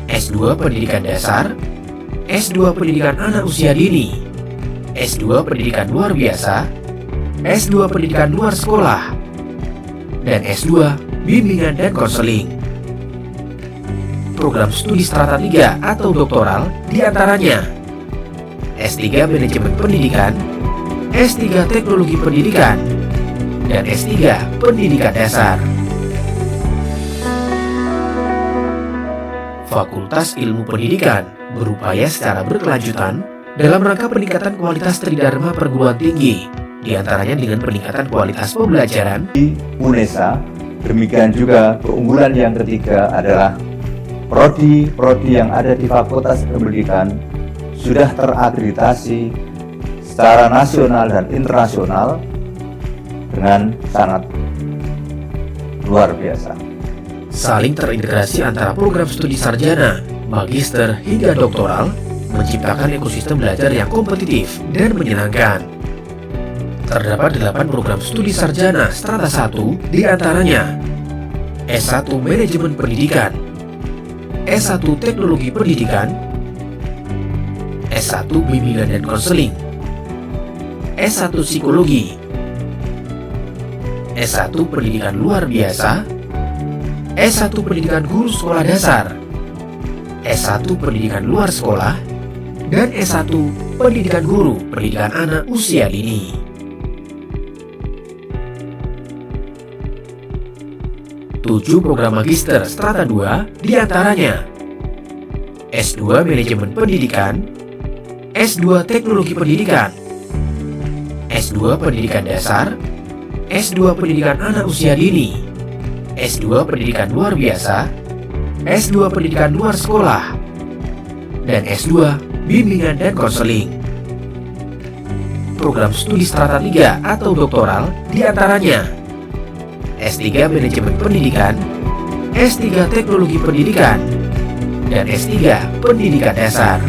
S2 Pendidikan Dasar, S2 Pendidikan Anak Usia Dini, S2 Pendidikan Luar Biasa, S2 Pendidikan Luar Sekolah, dan S2 Bimbingan dan Konseling. Program studi strata 3 atau doktoral diantaranya S3 Manajemen Pendidikan, S3 Teknologi Pendidikan, dan S3 Pendidikan Dasar. Fakultas Ilmu Pendidikan berupaya secara berkelanjutan dalam rangka peningkatan kualitas tridharma perguruan tinggi, diantaranya dengan peningkatan kualitas pembelajaran di UNESA. Demikian juga keunggulan yang ketiga adalah prodi-prodi yang ada di Fakultas Pendidikan sudah terakreditasi secara nasional dan internasional dengan sangat luar biasa. Saling terintegrasi antara program studi sarjana, magister hingga doktoral menciptakan ekosistem belajar yang kompetitif dan menyenangkan. Terdapat 8 program studi sarjana strata 1, diantaranya S1 Manajemen Pendidikan, S1 Teknologi Pendidikan, S1 Bimbingan dan Konseling, S1 Psikologi, S1 Pendidikan Luar Biasa, S1 Pendidikan Guru Sekolah Dasar, S1 Pendidikan Luar Sekolah, dan S1 Pendidikan Guru Pendidikan Anak Usia Dini. 7 program magister strata 2, diantaranya S2 Manajemen Pendidikan, S2 Teknologi Pendidikan, S2 Pendidikan Dasar, S2 Pendidikan Anak Usia Dini, S2 Pendidikan Luar Biasa, S2 Pendidikan Luar Sekolah, dan S2 Bimbingan dan Konseling. Program studi strata 3 atau doktoral diantaranya S3 Manajemen Pendidikan, S3 Teknologi Pendidikan, dan S3 Pendidikan Dasar.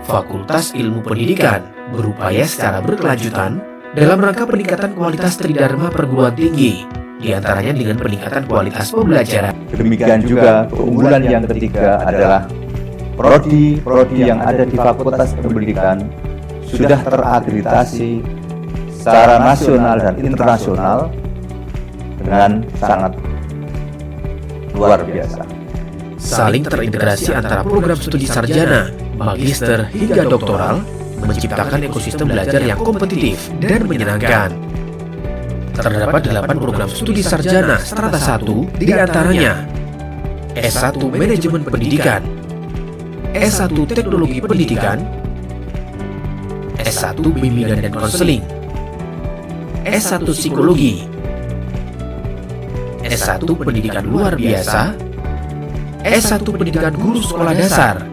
Fakultas Ilmu Pendidikan berupaya secara berkelanjutan dalam rangka peningkatan kualitas tridharma perguruan tinggi, diantaranya dengan peningkatan kualitas pembelajaran. Demikian juga keunggulan yang ketiga adalah prodi-prodi yang ada di Fakultas Pendidikan sudah terakreditasi secara nasional dan internasional dengan sangat luar biasa. Saling terintegrasi antara program studi sarjana, magister hingga doktoral menciptakan ekosistem belajar yang kompetitif dan menyenangkan. Terdapat 8 program studi sarjana strata 1, diantaranya S1 Manajemen Pendidikan, S1 Teknologi Pendidikan, S1 Bimbingan dan Konseling, S1 Psikologi, S1 Pendidikan Luar Biasa, S1 Pendidikan Guru Sekolah Dasar,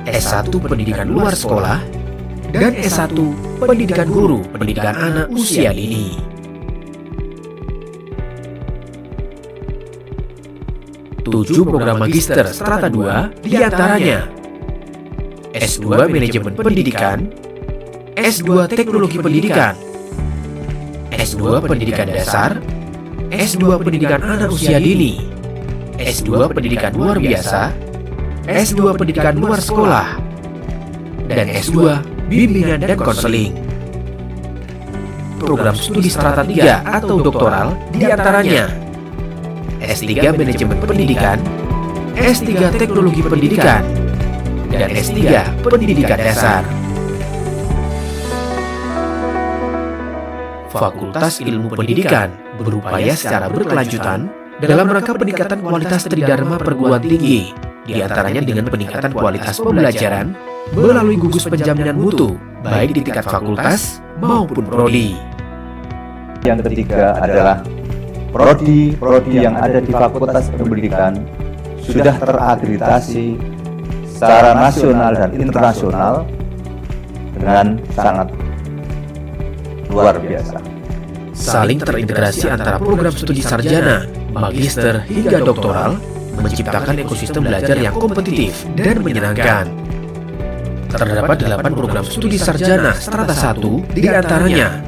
S1 Pendidikan Luar Sekolah, dan S1 Pendidikan Guru, Pendidikan Anak Usia Dini. Tujuh program magister strata 2 diantaranya S2 Manajemen Pendidikan, S2 Teknologi Pendidikan, S2 Pendidikan Dasar, S2 Pendidikan Anak Usia Dini, S2 Pendidikan Luar Biasa, S2 Pendidikan Luar Sekolah, dan S2 Bimbingan dan Konseling. Program studi strata 3 atau doktoral diantaranya S3 Manajemen Pendidikan, S3 Teknologi Pendidikan, dan S3 Pendidikan Dasar. Fakultas Ilmu Pendidikan berupaya secara berkelanjutan dalam rangka peningkatan kualitas tridharma perguruan tinggi, diantaranya dengan peningkatan kualitas pembelajaran melalui gugus penjaminan mutu, baik di tingkat fakultas maupun prodi. Yang ketiga adalah prodi yang ada di Fakultas Pendidikan sudah terakreditasi secara nasional dan internasional dengan sangat luar biasa. Saling terintegrasi antara program studi sarjana, magister, hingga doktoral menciptakan ekosistem belajar yang kompetitif dan menyenangkan. Terdapat 8 program studi sarjana strata 1 diantaranya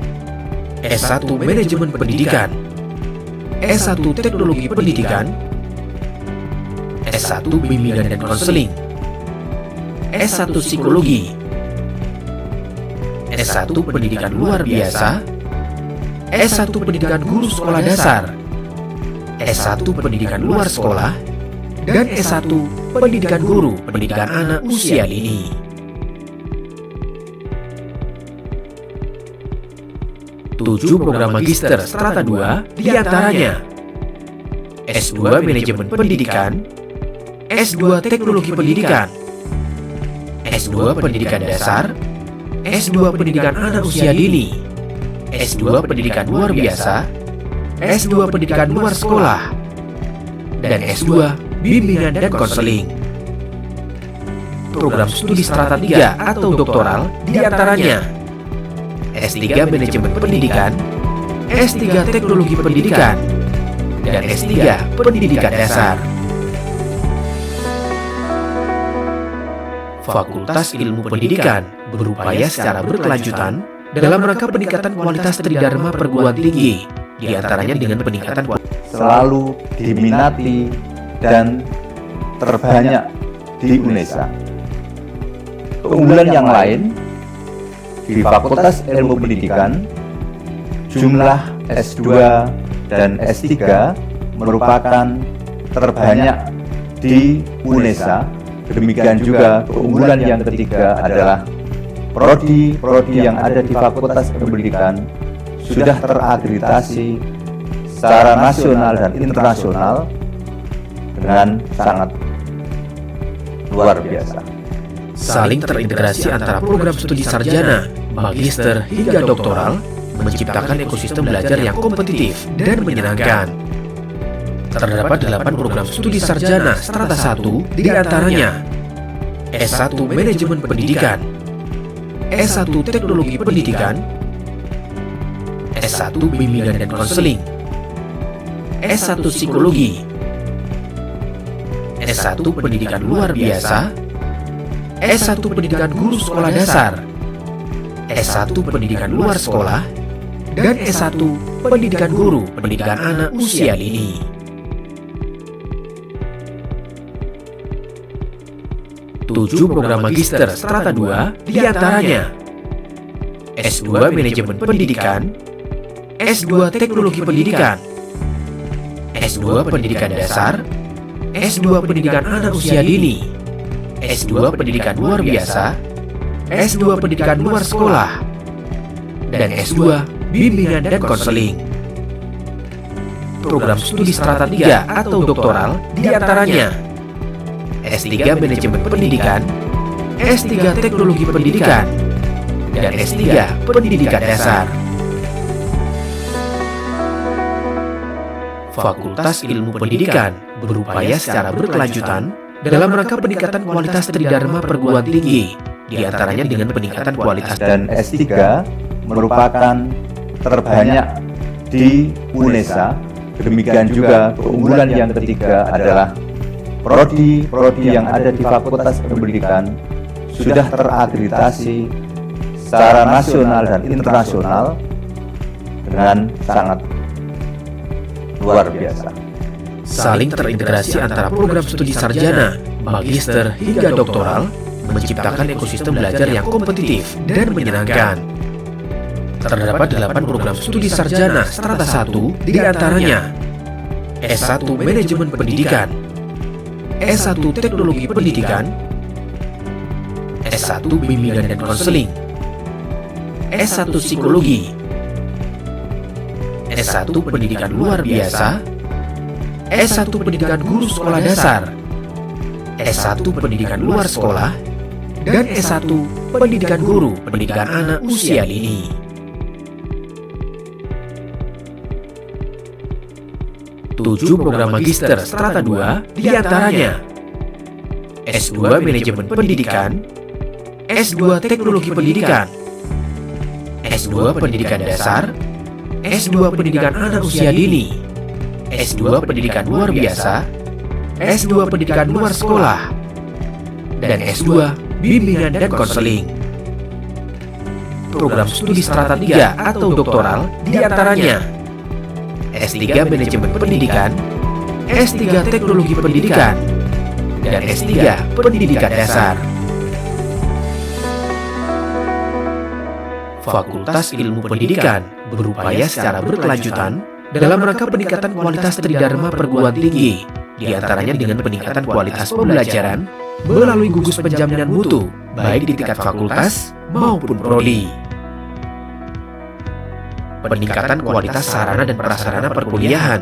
S1 Manajemen Pendidikan, S1 Teknologi Pendidikan, S1 Bimbingan dan Konseling, S1 Psikologi, S1 Pendidikan Luar Biasa, S1 Pendidikan Guru Sekolah Dasar, S1 Pendidikan Luar Sekolah, dan S1 Pendidikan Guru, Pendidikan Anak Usia Dini. Tujuh program magister strata 2 diantaranya S2 Manajemen Pendidikan, S2 Teknologi Pendidikan, S2 Pendidikan Dasar, S2 Pendidikan Anak Usia Dini, S2 Pendidikan Luar Biasa, S2 Pendidikan Luar Sekolah, dan S2 Bimbingan dan Konseling. Program studi strata 3 atau doktoral diantaranya S3 Manajemen Pendidikan, S3 Teknologi Pendidikan, dan S3 Pendidikan Dasar. Fakultas Ilmu Pendidikan berupaya secara berkelanjutan dalam rangka peningkatan kualitas tridharma perguruan tinggi, diantaranya dengan peningkatan selalu diminati dan terbanyak di UNESA. Keunggulan yang lain di Fakultas Ilmu Pendidikan, jumlah S2 dan S3 merupakan terbanyak di UNESA. Demikian juga keunggulan yang ketiga adalah prodi yang ada di Fakultas Pendidikan sudah terakreditasi secara nasional dan internasional dengan sangat luar biasa. Saling terintegrasi antara program studi sarjana, magister, hingga doktoral menciptakan ekosistem belajar yang kompetitif dan menyenangkan. Terdapat 8 program studi sarjana strata 1 diantaranya S1 Manajemen Pendidikan, S1 Teknologi Pendidikan, S1 Bimbingan dan Konseling, S1 Psikologi, S1 Pendidikan Luar Biasa, S1 Pendidikan Guru Sekolah Dasar, S1 Pendidikan Luar Sekolah, dan S1 Pendidikan Guru, Pendidikan Anak Usia Dini. Tujuh program magister strata 2 diantaranya S2 Manajemen Pendidikan, S2 Teknologi Pendidikan, S2 Pendidikan Dasar, S2 Pendidikan Anak Usia Dini, S2 Pendidikan Luar Biasa, S2 Pendidikan Luar Sekolah, dan S2 Bimbingan dan Konseling. Program studi strata 3 atau doktoral diantaranya S3 Manajemen Pendidikan, S3 Teknologi Pendidikan, dan S3 Pendidikan Dasar. Fakultas Ilmu Pendidikan berupaya secara berkelanjutan dalam rangka peningkatan kualitas tridharma perguruan tinggi, di antaranya dengan peningkatan kualitas. Dan S3 merupakan terbanyak di UNESA. Demikian juga keunggulan yang ketiga adalah prodi yang ada di Fakultas Pendidikan sudah terakreditasi secara nasional dan internasional dengan sangat luar biasa. Saling terintegrasi antara program studi sarjana, magister, hingga doktoral menciptakan ekosistem belajar yang kompetitif dan menyenangkan. Terdapat 8 program studi sarjana strata 1, di antaranya S1 Manajemen Pendidikan, S1 Teknologi Pendidikan, S1 Bimbingan dan Konseling, S1 Psikologi, S1 Pendidikan Luar Biasa, S1 Pendidikan Guru Sekolah Dasar, S1 Pendidikan Luar Sekolah, dan S1 Pendidikan Guru Pendidikan Anak Usia Dini. Tujuh program magister strata 2, di antaranya S2 Manajemen Pendidikan, S2 Teknologi Pendidikan, S2 Pendidikan Dasar, S2 Pendidikan Anak Usia Dini, S2 Pendidikan Luar Biasa, S2 Pendidikan Luar Sekolah, dan S2 Bimbingan dan Konseling. Program studi strata 3 atau doktoral di antaranya S3 Manajemen Pendidikan, S3 Teknologi Pendidikan, dan S3 Pendidikan Dasar. Fakultas Ilmu Pendidikan berupaya secara berkelanjutan dalam rangka peningkatan kualitas tridharma perguruan tinggi, di antaranya dengan peningkatan kualitas pembelajaran melalui gugus penjaminan mutu, baik di tingkat fakultas maupun prodi. Peningkatan kualitas sarana dan prasarana perkuliahan